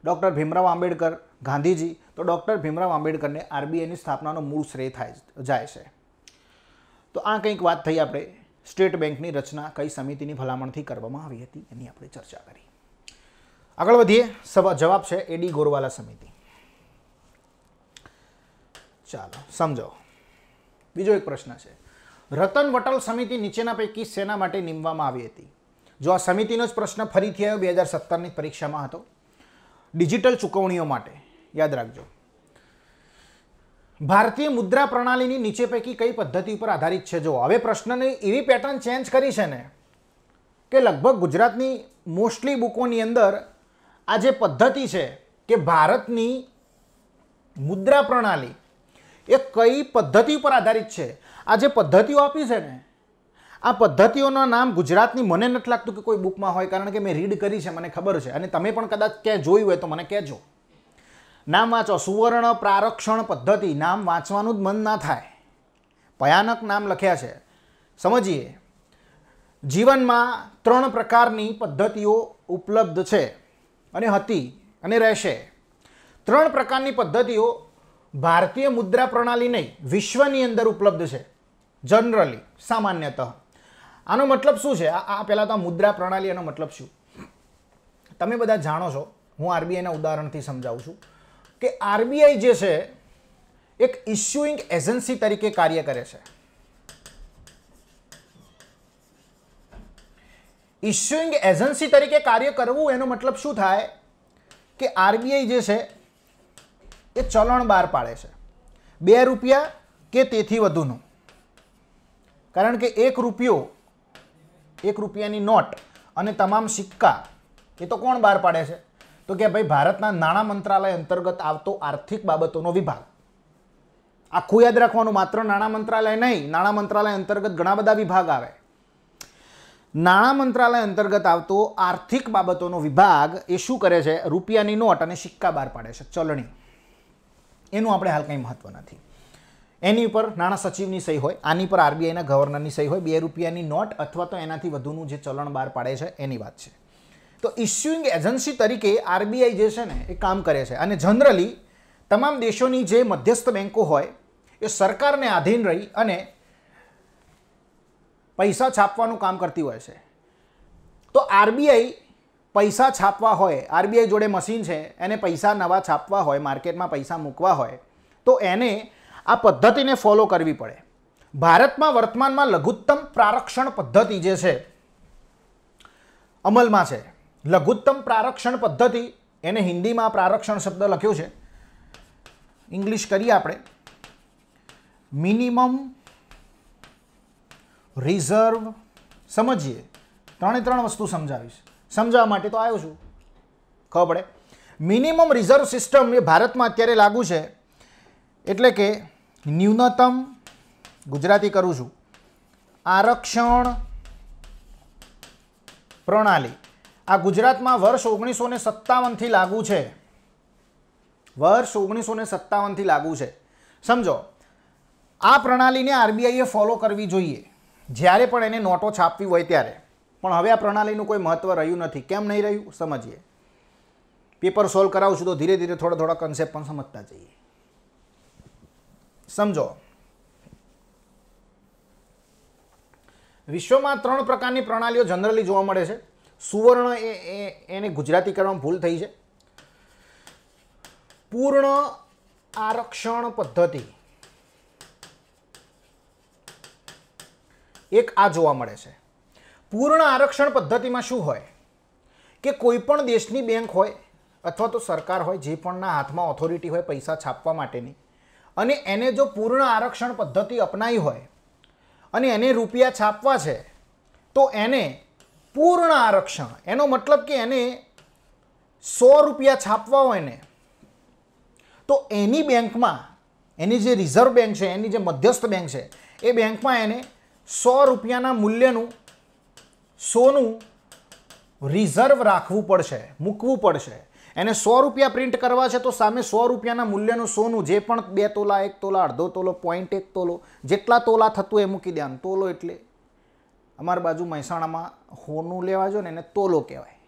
Speaker 1: ડૉક્ટર ભીમરાવ આંબેડકર, ગાંધીજી. તો ડૉક્ટર ભીમરાવ આંબેડકરને આરબીઆઈની સ્થાપનાનો મૂળ શ્રેય જાય છે. તો આ કંઈક વાત થઈ આપણે સ્ટેટ બેંકની રચના કઈ સમિતિની ભલામણથી કરવામાં આવી હતી એની આપણે ચર્ચા કરી. આગળ વધીએ. જવાબ છે એડી ગોરવાલા સમિતિ. ચાલો સમજો. બીજો એક પ્રશ્ન છે, રતન વટલ સમિતિ નીચેના પૈકી શેના માટે નીમવામાં આવી હતી? જો આ સમિતિનો જ પ્રશ્ન ફરીથી આવ્યો 2017ની પરીક્ષામાં હતો. ડિજિટલ ચૂકવણીઓ માટે. યાદ રાખજો. ભારતીય મુદ્રા પ્રણાલીની નીચે પૈકી કઈ પદ્ધતિ ઉપર આધારિત છે? જો હવે પ્રશ્નની એવી પેટર્ન ચેન્જ કરી છે ને કે લગભગ ગુજરાતની મોસ્ટલી બુકોની અંદર આ જે પદ્ધતિ છે કે ભારતની મુદ્રા પ્રણાલી એ કઈ પદ્ધતિ ઉપર આધારિત છે, આ જે પદ્ધતિઓ આપી છે ને, આ પદ્ધતિઓના નામ ગુજરાતની મને નથી લાગતું કે કોઈ બુકમાં હોય, કારણ કે મેં રીડ કરી છે, મને ખબર છે, અને તમે પણ કદાચ ક્યાંય જોયું હોય તો મને કહેજો. નામ વાંચો. સુવર્ણ પ્રારક્ષણ પદ્ધતિ. નામ વાંચવાનું જ મન ના થાય, ભયાનક નામ લખ્યા છે. સમજીએ. જીવનમાં 3 પ્રકારની પદ્ધતિઓ ઉપલબ્ધ છે અને હતી અને રહેશે. 3 પ્રકારની પદ્ધતિઓ ભારતીય મુદ્રા પ્રણાલી નહીં, વિશ્વની અંદર ઉપલબ્ધ છે જનરલી, સામાન્યતઃ. આનો મતલબ શું છે? આ પહેલાં તો મુદ્રા પ્રણાલી, એનો મતલબ શું તમે બધા જાણો છો. હું આરબીઆઈના ઉદાહરણથી સમજાવું છું કે આરબીઆઈ જે છે એક ઇશ્યુઇંગ એજન્સી તરીકે કાર્ય કરે છે. ઇશ્યુઇંગ એજન્સી તરીકે કાર્ય કરવું એનો મતલબ શું થાય કે આરબીઆઈ જે છે એ ચલણ બહાર પાડે છે, 2 રૂપિયા કે તેથી વધુનું. કારણ કે 1 રૂપિયાની નોટ અને તમામ સિક્કા એ તો કોણ બહાર પાડે છે? તો કે ભાઈ ભારતના નાણાં મંત્રાલય અંતર્ગત આવતો આર્થિક બાબતોનો વિભાગ. આખું યાદ રાખવાનું, માત્ર નાણાં મંત્રાલય નહીં, નાણાં મંત્રાલય અંતર્ગત ઘણા બધા વિભાગ આવે. નાણાં મંત્રાલય અંતર્ગત આવતો આર્થિક બાબતોનો વિભાગ એ શું કરે છે? રૂપિયાની નોટ અને સિક્કા બહાર પાડે છે, ચલણી. એનું આપણે હાલ કંઈ મહત્વ નથી. એની ઉપર નાણાં સચિવની સહી હોય, આની પર આરબીઆઈના ગવર્નરની સહી હોય. 2 રૂપિયાની નોટ અથવા તો એનાથી વધુનું જે ચલણ બહાર પાડે છે એની વાત છે. તો ઇશ્યુઇંગ એજન્સી તરીકે આરબીઆઈ જે છે ને એ કામ કરે છે. અને જનરલી તમામ દેશોની જે મધ્યસ્થ બેન્કો હોય એ સરકારને આધીન રહી અને પૈસા છાપવાનું કામ કરતી હોય છે. તો આરબીઆઈ પૈસા છાપવા હોય, આરબીઆઈ જોડે મશીન છે, એને પૈસા નવા છાપવા હોય, માર્કેટમાં પૈસા મૂકવા હોય, તો એને આ પદ્ધતિને ફોલો કરવી પડે. ભારતમાં વર્તમાનમાં લઘુત્તમ પ્રારક્ષણ પદ્ધતિ જે છે અમલમાં છે. લઘુત્તમ પ્રારક્ષણ પદ્ધતિ, એને હિન્દીમાં પ્રારક્ષણ શબ્દ લખ્યો છે, ઇંગ્લિશ કરીએ આપણે મિનિમમ રિઝર્વ. સમજીએ. 3 વસ્તુ સમજાવીશ, સમજાવવા માટે તો આવ્યો છું. ખબર પડે? મિનિમમ રિઝર્વ સિસ્ટમ એ ભારતમાં અત્યારે લાગુ છે, એટલે કે ન્યૂનતમ, ગુજરાતી કરું છું, આરક્ષણ પ્રણાલી આ ગુજરાતમાં વર્ષ 1957 થી લાગુ છે. વર્ષ 1957 થી લાગુ છે. સમજો, આ પ્રણાલીને આરબીઆઈએ ફોલો કરવી જોઈએ જ્યારે પણ એને નોટો છાપવી હોય ત્યારે. પણ હવે આ પ્રણાલીનું કોઈ મહત્વ રહ્યું નથી. કેમ નહીં રહ્યું સમજીએ. પેપર સોલ્વ કરાવું છું તો ધીરે ધીરે થોડા કન્સેપ્ટ પણ સમજતા જઈએ. સમજો, વિશ્વમાં 3 પ્રકારની પ્રણાલીઓ જનરલી જોવા મળે છે. સુવર્ણ એને ગુજરાતી કરવામાં ભૂલ થઈ છે. પૂર્ણ આરક્ષણ પદ્ધતિ, એક આ જોવા મળે છે. પૂર્ણ આરક્ષણ પદ્ધતિમાં શું હોય કે કોઈ પણ દેશની બેંક હોય અથવા તો સરકાર હોય, જે પણના હાથમાં ઓથોરિટી હોય પૈસા છાપવા માટેની, અને એને જો પૂર્ણ આરક્ષણ પદ્ધતિ અપનાવી હોય અને એને રૂપિયા છાપવા છે તો એને પૂર્ણ આરક્ષણ, એનો મતલબ કે એને 100 રૂપિયા છાપવા હોય ને તો એની બેંકમાં, એની જે રિઝર્વ બેંક છે, એની જે મધ્યસ્થ બેંક છે, એ બેંકમાં એને 100 રૂપિયાના મૂલ્યનું સોનું રિઝર્વ રાખવું પડશે, મૂકવું પડશે. એને 100 રૂપિયા પ્રિન્ટ કરવા છે તો સામે 100 રૂપિયાના મૂલ્યનું સોનું, જે પણ 2 તોલા, 1 તોલા, અડધો તોલો, 0.1 તોલો, જેટલા તોલા થતું એ મૂકી દેવાનું. તોલો એટલે અમારી બાજુ મહેસાણામાં હોનું લેવા જો ને એને તોલો કહેવાય.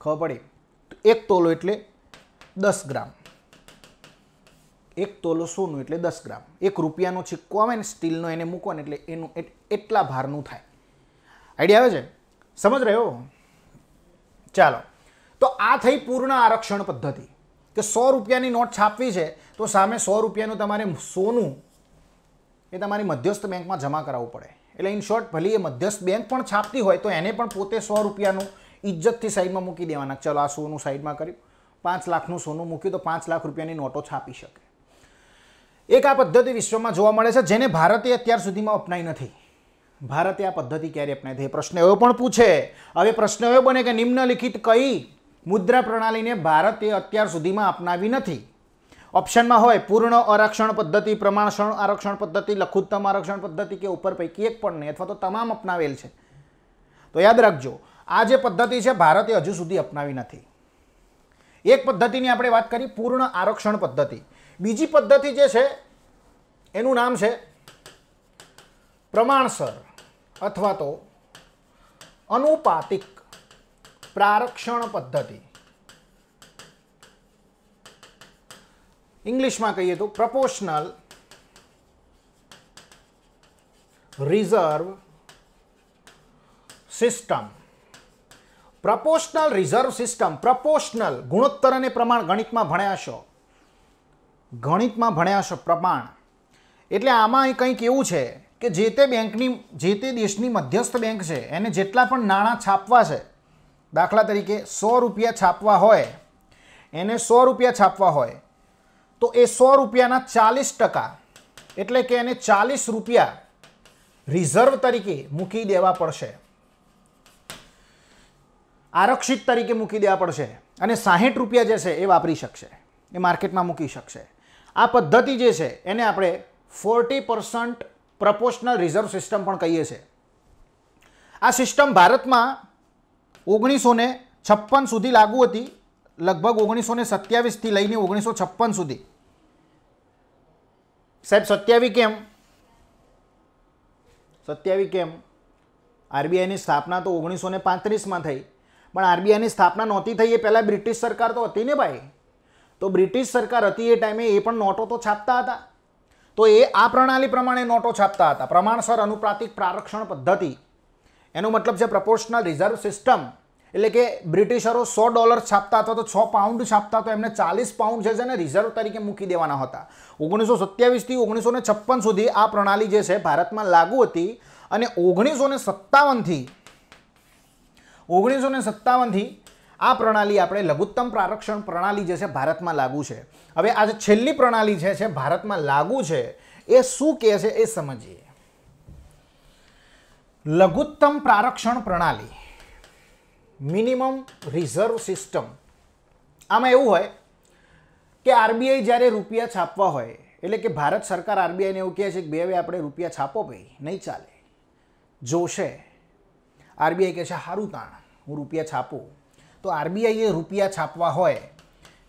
Speaker 1: ખબર પડી? 1 તોલો એટલે 10 ગ્રામ. 1 તોલો સોનું એટલે 10 ગ્રામ. 1 રૂપિયાનો સિક્કો આવે ને સ્ટીલનો, એને મૂકો ને એટલે એનું એટલા ભારનું થાય. આઈડિયા આવે છે? સમજ રહ્યો? ચાલો, તો આ થઈ પૂર્ણ આરક્ષણ પદ્ધતિ કે 100 રૂપિયાની નોટ છાપવી છે તો સામે 100 રૂપિયાનું તમારે સોનું એ તમારી મધ્યસ્થ બેંકમાં જમા કરાવવું પડે. એટલે ઇન શોર્ટ, ભલે એ મધ્યસ્થ બેંક પણ છાપતી હોય તો એને પણ પોતે 100 રૂપિયાનું ઇજ્જતથી સાઈડમાં મૂકી દેવાના. ચલો, આ સોનું સાઈડમાં કર્યું, 5 લાખનું સોનું મૂક્યું તો 5 લાખ રૂપિયાની નોટો છાપી શકે. એક આ પદ્ધતિ વિશ્વમાં જોવા મળે છે, જેને ભારતે અત્યાર સુધીમાં અપનાવી નથી. ભારતે આ પદ્ધતિ ક્યારે અપનાવી હતી? પ્રશ્ન એવો પણ પૂછે. હવે પ્રશ્ન એવો બને કે નિમ્નલિખિત કઈ મુદ્રા પ્રણાલીને ભારતે અત્યાર સુધીમાં અપનાવી નથી? ઓપ્શનમાં હોય પૂર્ણ આરક્ષણ પદ્ધતિ, પ્રમાણસર આરક્ષણ પદ્ધતિ, લઘુત્તમ આરક્ષણ પદ્ધતિ કે ઉપર પૈકી એક પણ નહીં, અથવા તો તમામ અપનાવેલ છે. તો યાદ રાખજો, આ જે પદ્ધતિ છે ભારતે હજુ સુધી અપનાવી નથી. એક પદ્ધતિની આપણે વાત કરી, પૂર્ણ આરક્ષણ પદ્ધતિ. બીજી પદ્ધતિ જે છે એનું નામ છે પ્રમાણસર અથવા તો અનુપાતિક પ્રારક્ષણ પદ્ધતિ. ઇંગ્લિશમાં કહીએ તો proportional reserve system. Proportional reserve system. Proportional, ગુણોત્તર અને પ્રમાણ ગણિતમાં ભણ્યા છો. ગણિતમાં ભણ્યા છો પ્રમાણ. એટલે આમાં કંઈક એવું છે કે જે તે બેંકની, જે તે દેશની મધ્યસ્થ બેંક છે, એને જેટલા પણ નાણાં છાપવા છે, દાખલા તરીકે 100 રૂપિયા છાપવા હોય, એને 100 રૂપિયા છાપવા હોય તો એ 100 રૂપિયાના 40%, એટલે કે એને 40 રૂપિયા રિઝર્વ તરીકે મૂકી દેવા પડશે, આરક્ષિત તરીકે મૂકી દેવા પડશે, અને 60 રૂપિયા જે છે એ વાપરી શકશે, એ માર્કેટમાં મૂકી શકશે. આ પદ્ધતિ જે છે એને આપણે 40% પ્રપોર્શનલ રિઝર્વ સિસ્ટમ પણ કહીએ છીએ. આ સિસ્ટમ ભારતમાં 1956 સુધી લાગુ હતી, લગભગ 1927 થી લઈને 1956 સુધી. સાહેબ 27 કેમ? 27 કેમ? આરબીઆઈની સ્થાપના તો 1935માં થઈ, પણ આરબીઆઈની સ્થાપના નહોતી થઈ એ પહેલાં બ્રિટિશ સરકાર તો હતી ને ભાઈ. તો બ્રિટિશ સરકાર હતી એ ટાઈમે એ પણ નોટો તો છાપતા હતા. તો એ આ પ્રણાલી પ્રમાણે નોટો છાપતા હતા. પ્રમાણસર અનુપાતિક પ્રારક્ષણ પદ્ધતિ, એનો મતલબ છે પ્રપોર્શનલ રિઝર્વ સિસ્ટમ. એટલે કે બ્રિટિશરો $100 છાપતા અથવા તો 6 પાઉન્ડ છાપતા, તો એમને 40 પાઉન્ડ છે ને રિઝર્વ તરીકે મૂકી દેવાના હતા. 1927 થી 1956 સુધી આ પ્રણાલી જે છે ભારતમાં લાગુ હતી, અને 1957 થી આ પ્રણાલી આપણે લઘુત્તમ પ્રારક્ષણ પ્રણાલી જે છે ભારતમાં લાગુ છે. હવે આ જે છેલ્લી પ્રણાલી છે ભારતમાં લાગુ છે એ શું કહે છે એ સમજીએ. લઘુત્તમ પ્રારક્ષણ પ્રણાલી મિનિમમ રિઝર્વ સિસ્ટમ. આમાં એવું હોય કે આરબીઆઈ જ્યારે રૂપિયા છાપવા હોય, એટલે કે ભારત સરકાર આરબીઆઈને એવું કહે છે કે બે આપણે રૂપિયા છાપો ભાઈ, નહીં ચાલે, જોશે. આરબીઆઈ કહે છે સારું તાણ હું રૂપિયા છાપું. તો આરબીઆઈએ રૂપિયા છાપવા હોય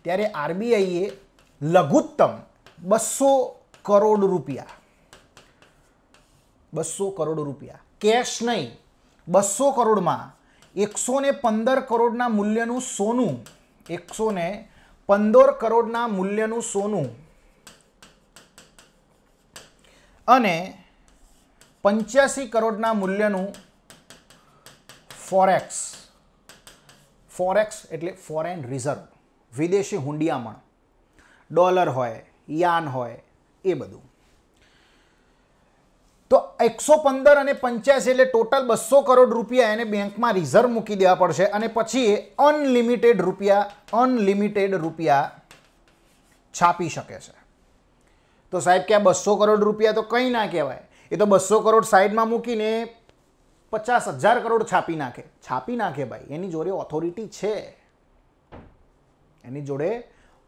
Speaker 1: ત્યારે આરબીઆઈએ લઘુત્તમ 200 કરોડ રૂપિયા, 200 કરોડ રૂપિયા કેશ નહીં, 200 કરોડમાં 115 કરોડના મૂલ્યનું સોનું, 115 કરોડના મૂલ્યનું સોનું અને 85 કરોડના મૂલ્યનું ફોરેક્સ. ફોરેક્સ એટલે ફોરેન રિઝર્વ, વિદેશી હુંડિયામણ, ડોલર હોય, યાન હોય, એ બધું. તો 115 અને 85 એટલે ટોટલ 200 કરોડ રૂપિયા એને બેંકમાં રિઝર્વ મૂકી દેવા પડશે અને પછી એ અનલિમિટેડ રૂપિયા છાપી શકે છે. તો સાહેબ કે આ 200 કરોડ રૂપિયા તો કંઈ ના કહેવાય, એ તો 200 કરોડ સાઈડમાં મૂકીને 50,000 કરોડ છાપી નાખે ભાઈ. એની જોડે ઓથોરિટી છે, એની જોડે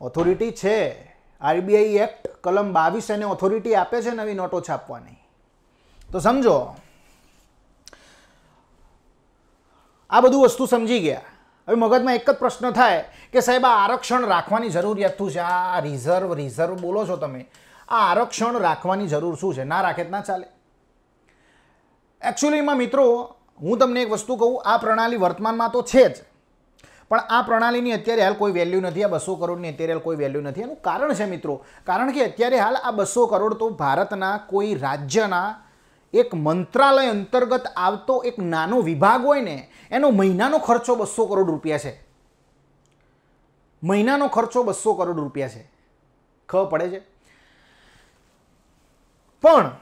Speaker 1: ઓથોરિટી છે. આરબીઆઈ એક્ટ કલમ 22 એને ઓથોરિટી આપે છે નવી નોટો છાપવાની. તો સમજો, આ બધું વસ્તુ સમજી ગયા. હવે મગજમાં એક જ પ્રશ્ન થાય કે સાહેબ આ આરક્ષણ રાખવાની જરૂરિયાત શું છે? આ રિઝર્વ બોલો છો તમે, આ આરક્ષણ રાખવાની જરૂર શું છે? ના રાખે ના ચાલે. એકચ્યુઅલીમાં મિત્રો હું તમને એક વસ્તુ કહું, આ પ્રણાલી વર્તમાનમાં તો છે જ, પણ આ પ્રણાલીની અત્યારે હાલ કોઈ વેલ્યુ નથી. આ 200 કરોડની અત્યારે હાલ કોઈ વેલ્યુ નથી. એનું કારણ છે મિત્રો, કારણ કે અત્યારે હાલ આ 200 કરોડ તો ભારતના કોઈ રાજ્યના એક મંત્રાલય અંતર્ગત આવતો એક નાનો વિભાગ હોય ને, એનો મહિનાનો ખર્ચો 200 કરોડ રૂપિયા છે. મહિનાનો ખર્ચો 200 કરોડ રૂપિયા છે. ખબર પડે છે? પણ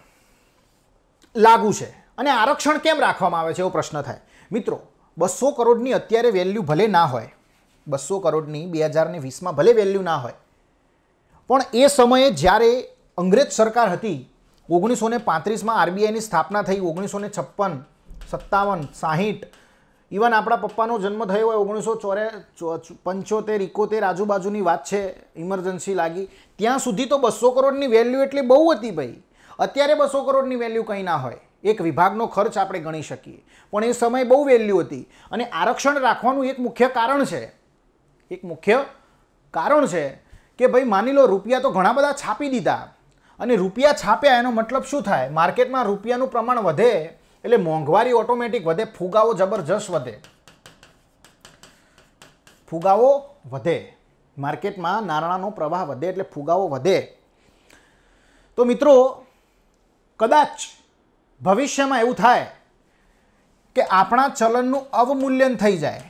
Speaker 1: લાગુ છે. અને આરક્ષણ કેમ રાખવામાં આવે છે એવો પ્રશ્ન થાય. મિત્રો 200 કરોડની અત્યારે વેલ્યુ ભલે ના હોય, 200 કરોડની 2020માં ભલે વેલ્યુ ના હોય, પણ એ સમયે જ્યારે અંગ્રેજ સરકાર હતી, 1935માં આરબીઆઈની સ્થાપના થઈ, 1956, 57, 60, ઇવન આપણા પપ્પાનો જન્મ થયો હોય 1975, 71 આજુબાજુની વાત છે, ઇમરજન્સી લાગી ત્યાં સુધી તો 200 કરોડની વેલ્યુ એટલી બહુ હતી ભાઈ. અત્યારે 200 કરોડની વેલ્યુ કંઈ ના હોય, એક વિભાગનો ખર્ચ આપણે ગણી શકીએ, પણ એ સમયે બહુ વેલ્યુ હતી. અને આરક્ષણ રાખવાનું એક મુખ્ય કારણ છે, કે ભાઈ માની લો રૂપિયા તો ઘણા બધા છાપી દીધા, અને રૂપિયા છાપ્યા એનો મતલબ શું થાય? માર્કેટમાં રૂપિયાનું પ્રમાણ વધે એટલે મોંઘવારી ઓટોમેટિક વધે, ફુગાવો જબરજસ્ત વધે. ફુગાવો વધે, માર્કેટમાં નાણાંનો પ્રવાહ વધે એટલે ફુગાવો વધે. તો મિત્રો કદાચ ભવિષ્યમાં એવું થાય કે આપણા ચલણનું અવમૂલ્યન થઈ જાય,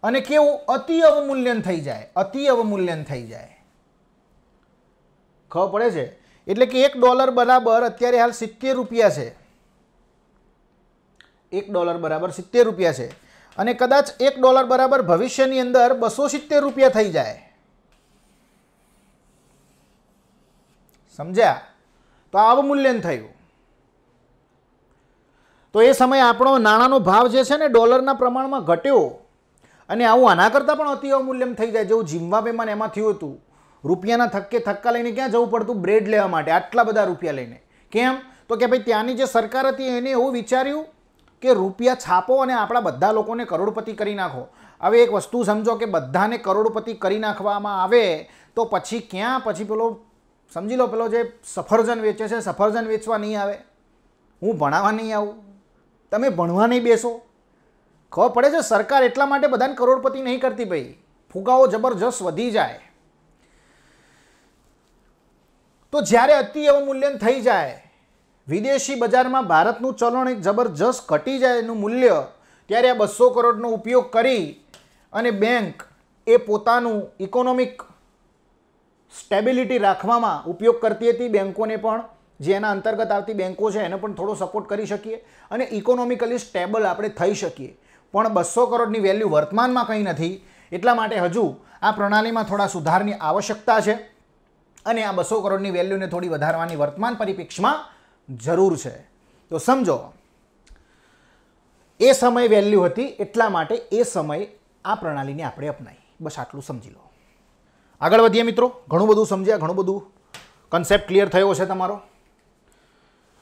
Speaker 1: અને કેવું? અતિ અવમૂલ્યન થઈ જાય. ખબર પડે છે? એટલે કે $1 બરાબર અત્યારે હાલ 70 રૂપિયા છે. $1 બરાબર 70 રૂપિયા છે, અને કદાચ $1 બરાબર ભવિષ્યની અંદર 270 રૂપિયા થઈ જાય. સમજ્યા? તો આ અવમૂલ્યન થયું. તો એ સમયે આપણો નાણાંનો ભાવ જે છે ને ડોલરના પ્રમાણમાં ઘટ્યો, અને આવું આના કરતાં પણ અતિ અવમૂલ્યન થઈ જાય, જેવું ઝિમ્બાબ્વેમાં એમાં થયું હતું. રૂપિયાના થક્કા લઈને ક્યાં જવું પડતું? બ્રેડ લેવા માટે, આટલા બધા રૂપિયા લઈને. કેમ? તો કે ભાઈ ત્યાંની જે સરકાર હતી એને એવું વિચાર્યું કે રૂપિયા છાપો અને આપણા બધા લોકોને કરોડપતિ કરી નાખો. હવે એક વસ્તુ સમજો કે બધાને કરોડપતિ કરી નાખવામાં આવે તો પછી ક્યાં? પછી પેલો સમજી લો, પેલો જે સફરજન વેચે છે, સફરજન વેચવા નહીં આવે, હું ભણાવવા નહીં આવું, તમે ભણવા નહીં બેસો. ખબર પડે છે? સરકાર એટલા માટે બધાને કરોડપતિ નહીં કરતી ભાઈ, ફુગાવો જબરજસ્ત વધી જાય. તો જ્યારે અતિ અવમૂલ્યન થઈ જાય, વિદેશી બજારમાં ભારતનું ચલણ એક જબરજસ્ત ઘટી જાય એનું મૂલ્ય, ત્યારે આ 200 કરોડનો ઉપયોગ કરી અને બેંક એ પોતાનું ઇકોનોમિક સ્ટેબિલિટી રાખવામાં ઉપયોગ કરતી હતી. બેંકોને પણ, જે એના અંતર્ગત આવતી બેંકો છે એને પણ થોડો સપોર્ટ કરી શકીએ અને ઇકોનોમિકલી સ્ટેબલ આપણે થઈ શકીએ. પણ 200 કરોડની વેલ્યુ વર્તમાનમાં કંઈ નથી, એટલા માટે હજુ આ પ્રણાલીમાં થોડા સુધારની આવશ્યકતા છે, અને આ 200 કરોડની વેલ્યુને થોડી વધારવાની વર્તમાન પરિપ્રેક્ષમાં જરૂર છે. તો સમજો, એ સમય વેલ્યુ હતી, એટલા માટે એ સમય આ પ્રણાલીને આપણે અપનાવી. બસ આટલું સમજી લો. આગળ વધીએ મિત્રો. ઘણું બધું સમજ્યા, ઘણું બધું કન્સેપ્ટ ક્લિયર થયો છે તમારો.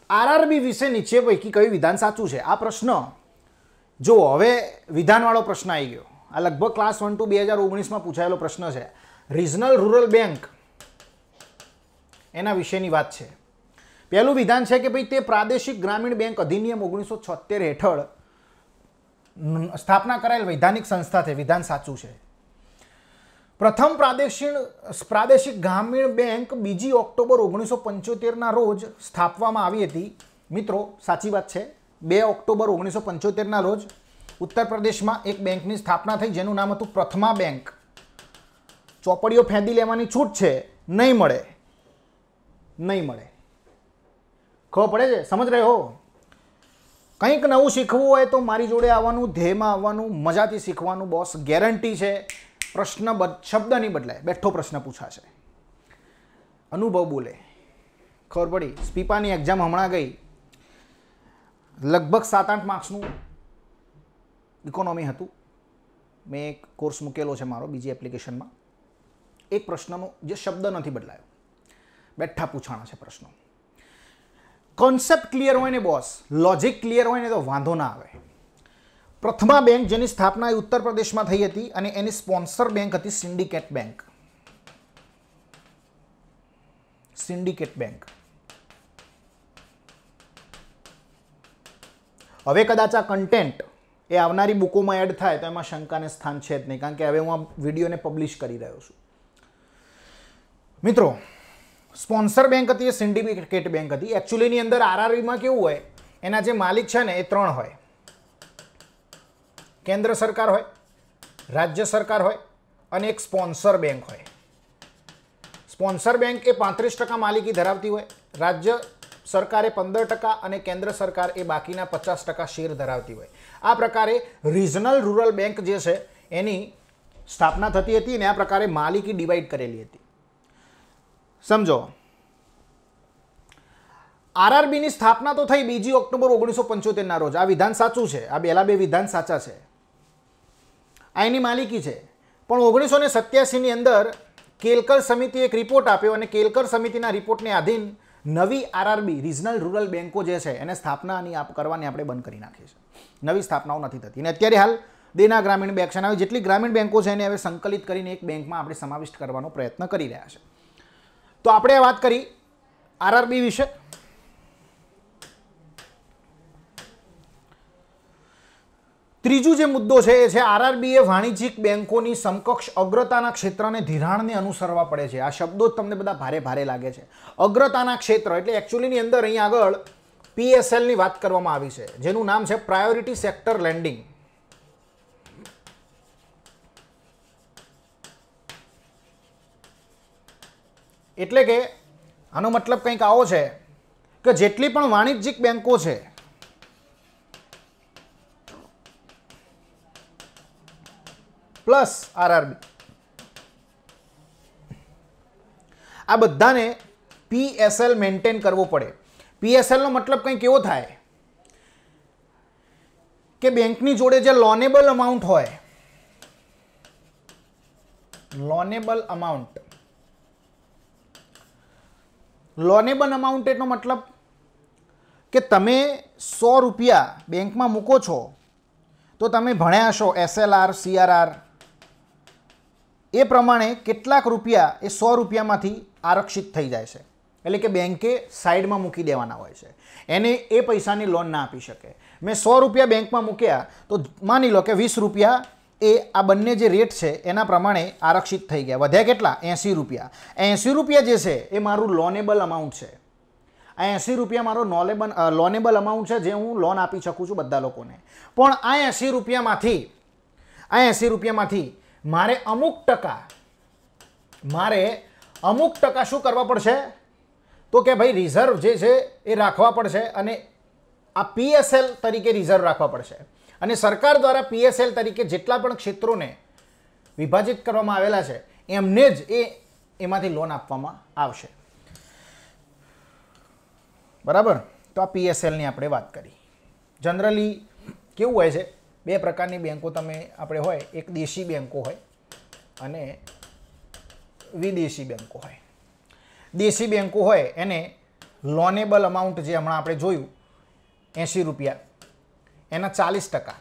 Speaker 1: આરઆરબી વિશે નીચે પૈકી કયું વિધાન સાચું છે? આ પ્રશ્ન જો હવે વિધાનવાળો પ્રશ્ન આવી ગયો. આ લગભગ ક્લાસ 1 to 2019માં પૂછાયેલો પ્રશ્ન છે. રિજનલ રૂરલ બેંક એના વિશેની વાત છે. પહેલું વિધાન છે કે ભાઈ તે પ્રાદેશિક ગ્રામીણ બેંક અધિનિયમ 1976 હેઠળ સ્થાપના કરાયેલ વૈધાનિક સંસ્થા છે. વિધાન સાચું છે. પ્રથમ પ્રાદેશિક ગ્રામીણ બેંક 2 ઓક્ટોબર 1975ના રોજ સ્થાપવામાં આવી હતી. મિત્રો સાચી વાત છે. 2 ઓક્ટોબર 1975ના રોજ ઉત્તર પ્રદેશમાં એક બેંકની સ્થાપના થઈ, જેનું નામ હતું પ્રથમા બેંક. ચોપડીઓ ફેંદી લેવાની છૂટ છે, નહીં મળે. ખબર પડે છે? સમજ રહ્યો? કંઈક નવું શીખવું હોય તો મારી જોડે આવવાનું, ધ્યેયમાં આવવાનું, મજાથી શીખવાનું. બોસ ગેરંટી છે. પ્રશ્ન શબ્દ નહીં બદલાય, બેઠો પ્રશ્ન પૂછાશે. અનુભવ બોલે. ખબર પડી? સ્પીપાની એક્ઝામ હમણાં ગઈ, લગભગ 7-8 માર્ક્સનું ઇકોનોમી હતું. મેં એક કોર્સ મૂકેલો છે મારો બીજી એપ્લિકેશનમાં. એક પ્રશ્નનો જે શબ્દ નથી બદલાયો, બેઠા પૂછાણા છે પ્રશ્નો. કોન્સેપ્ટ ક્લિયર હોય ને બોસ, લોજિક ક્લિયર હોય ને તો વાંધો ના આવે. પ્રથમા બેંક જેની સ્થાપના ઉત્તર પ્રદેશમાં થઈ હતી અને એની સ્પોન્સર બેંક હતી સિન્ડિકેટ બેંક. Syndicate bank. હવે કદાચ આ કન્ટેન્ટ એ આવનારી બુકોમાં એડ થાય તો એમાં શંકાને સ્થાન છે જ નહીં, કારણ કે હવે હું આ વિડીયોને પબ્લિશ કરી રહ્યો છું. મિત્રો, સ્પોન્સર બેંક હતી એ સિન્ડિકેટ બેંક હતી. એકચ્યુઅલીની અંદર આરઆરબીમાં કેવું હોય, એના જે માલિક છે ને એ 3 હોય. કેન્દ્ર સરકાર હોય, રાજ્ય સરકાર હોય અને એક સ્પોન્સર બેંક હોય. સ્પોન્સર બેંક એ 35% માલિકી ધરાવતી હોય, રાજ્ય સરકાર એ 15% અને કેન્દ્ર સરકાર એ બાકીના 50% શેર ધરાવતી હોય. આ પ્રકારે રિજનલ રૂરલ બેંક જે છે એની સ્થાપના થતી હતી અને આ પ્રકારે માલિકી ડિવાઈડ કરેલી હતી. સમજો, આરઆરબીની સ્થાપના તો થઈ 2 ઓક્ટોબર 1975ના રોજ. આ વિધાન સાચું છે. આ પહેલા 2 વિધાન સાચા છે. આ એની માલિકી છે. પણ 1987ની અંદર કેલકર સમિતિએ એક રિપોર્ટ આપ્યો અને કેલકર સમિતિના રિપોર્ટને આધીન નવી આરઆરબી રિજનલ રૂરલ બેંકો જે છે એને સ્થાપનાની કરવાની આપણે બંધ કરી નાખી છે. નવી સ્થાપનાઓ નથી થતી. અને અત્યારે હાલ દેના ગ્રામીણ બેંક છે. જેટલી ગ્રામીણ બેંકો છે એને હવે સંકલિત કરીને એક બેંકમાં આપણે સમાવિષ્ટ કરવાનો પ્રયત્ન કરી રહ્યા છે. તો આપણે વાત કરી આરઆરબી વિશે. ત્રીજું જે મુદ્દો છે એ છે આરઆરબીએ વાણિજ્યિક બેંકોની સમકક્ષ અગ્રતાના ક્ષેત્રને ધિરાણને અનુસરવા પડે છે. આ શબ્દો જ તમને બધા ભારે ભારે લાગે છે. અગ્રતાના ક્ષેત્ર એટલે એકચ્યુઅલીની અંદર અહીં આગળ પીએસએલની વાત કરવામાં આવી છે, જેનું નામ છે પ્રાયોરિટી સેક્ટર લેન્ડિંગ. એટલે કે આનો મતલબ કંઈક આવો છે કે જેટલી પણ વાણિજ્યિક બેંકો છે પ્લસ આરઆરબી, આ બધાને પીએસએલ મેન્ટેન કરવો પડે. પીએસએલનો મતલબ કંઈક એવો થાય કે બેંકની જોડે જે લોનેબલ અમાઉન્ટ હોય, લોનેબલ અમાઉન્ટ એટલો મતલબ કે તમે 100 રૂપિયા બેંકમાં મૂકો છો તો તમે ભણ્યા છો એસએલઆર, સીઆરઆર, એ પ્રમાણે કેટલાક રૂપિયા એ 100 રૂપિયામાંથી આરક્ષિત થઈ જાય છે. એટલે કે બેંકે સાઈડમાં મૂકી દેવાના હોય છે. એને એ પૈસાની લોન ના આપી શકે. મેં 100 રૂપિયા બેંકમાં મૂક્યા તો માની લો કે 20 રૂપિયા એ આ બંને જે રેટ છે એના પ્રમાણે આરક્ષિત થઈ ગયા. વધ્યા કેટલા? 80 રૂપિયા. 80 રૂપિયા જે છે એ મારું લોનેબલ અમાઉન્ટ છે. આ 80 રૂપિયા મારો લોનેબલ અમાઉન્ટ છે જે હું લોન આપી શકું છું બધા લોકોને. પણ આ 80 રૂપિયામાંથી મારે અમુક ટકા શું કરવા પડશે? તો કે ભાઈ રિઝર્વ જે છે એ રાખવા પડશે અને આ પીએસએલ તરીકે રિઝર્વ રાખવા પડશે. અને સરકાર દ્વારા પીએસએલ તરીકે જેટલા પણ ક્ષેત્રોને વિભાજિત કરવામાં આવેલા છે એમને જ એમાંથી લોન આપવામાં આવશે. બરાબર? તો આ પીએસએલની આપણે વાત કરી. જનરલી કેવું હોય છે, બે પ્રકારની બેંકો તમે આપણે હોય, એક દેશી બેંકો હોય અને વિદેશી બેંકો હોય. દેશી બેંકો હોય એને લોનેબલ અમાઉન્ટ જે હમણાં આપણે જોયું 80 રૂપિયા, એના 40%,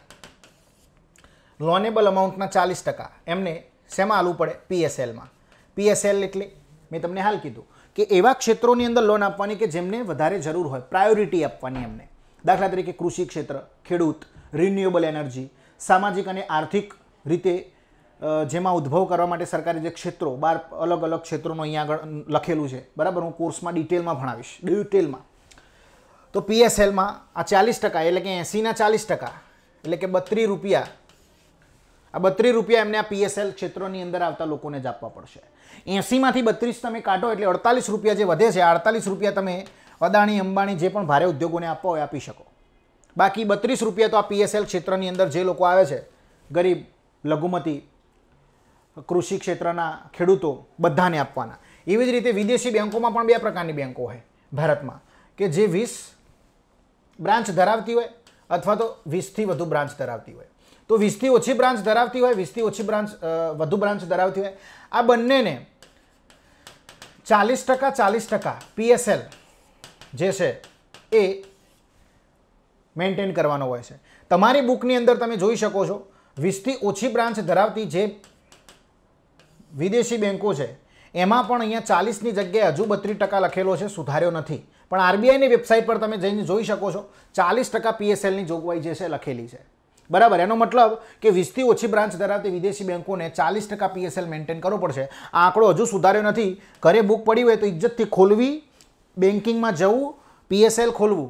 Speaker 1: લોનેબલ અમાઉન્ટના 40% એમને શેમાં આલવું પડે? PSLમાં. PSL એટલે મેં તમને હાલ કીધું કે એવા ક્ષેત્રોની અંદર લોન આપવાની કે જેમને વધારે જરૂર હોય, પ્રાયોરિટી આપવાની એમને. દાખલા તરીકે કૃષિ ક્ષેત્ર, ખેડૂત, રિન્યુએબલ એનર્જી, સામાજિક અને આર્થિક રીતે જેમાં ઉદ્ભવ કરવા માટે સરકારે જે ક્ષેત્રો, 12 અલગ અલગ ક્ષેત્રોનું અહીંયા આગળ લખેલું છે, બરાબર. હું કોર્સમાં ડિટેલમાં ભણાવીશ, ડિટેલમાં. તો PSLમાં આ 40% એટલે કે 80ના 40% એટલે કે 32 રૂપિયા, આ 32 રૂપિયા એમને આ PSL ક્ષેત્રોની અંદર આવતા લોકોને જ આપવા પડશે. 80માંથી 32 તમે કાઢો એટલે 48 રૂપિયા જે વધે છે, 48 રૂપિયા તમે અદાણી, અંબાણી જે પણ ભારે ઉદ્યોગોને આપવા હોય આપી શકો. બાકી 32 રૂપિયા તો આ PSL ક્ષેત્રની અંદર જે લોકો આવે છે, ગરીબ, લઘુમતી, કૃષિ ક્ષેત્રના ખેડૂતો, બધાને આપવાના. એવી જ રીતે વિદેશી બેંકોમાં પણ બે પ્રકારની બેંકો હોય ભારતમાં, કે જે 20 બ્રાન્ચ ધરાવતી હોય અથવા તો 20થી વધુ બ્રાન્ચ ધરાવતી હોય. તો 20થી ઓછી બ્રાન્ચ ધરાવતી હોય, 20થી ઓછી વધુ બ્રાન્ચ ધરાવતી હોય, આ બંનેને 40% PSL જે છે એ મેન્ટેન કરવાનો હોય છે. તમારી બુકની અંદર તમે જોઈ શકો છો 20થી ઓછી બ્રાન્ચ ધરાવતી જે વિદેશી બેંકો છે એમાં પણ અહીંયા 40ની જગ્યાએ હજુ 32% લખેલો છે, સુધાર્યો નથી. પણ RBIની વેબસાઇટ પર તમે જઈને જોઈ શકો છો 40% PSLની જોગવાઈ જે છે લખેલી છે, બરાબર. એનો મતલબ કે 20થી ઓછી બ્રાન્ચ ધરાવતી વિદેશી બેંકોને 40% PSL મેન્ટેન કરવો પડશે. આ આંકડો હજુ સુધાર્યો નથી. ઘરે બુક પડી હોય તો ઇજ્જતથી ખોલવી, બેન્કિંગમાં જવું, PSL ખોલવું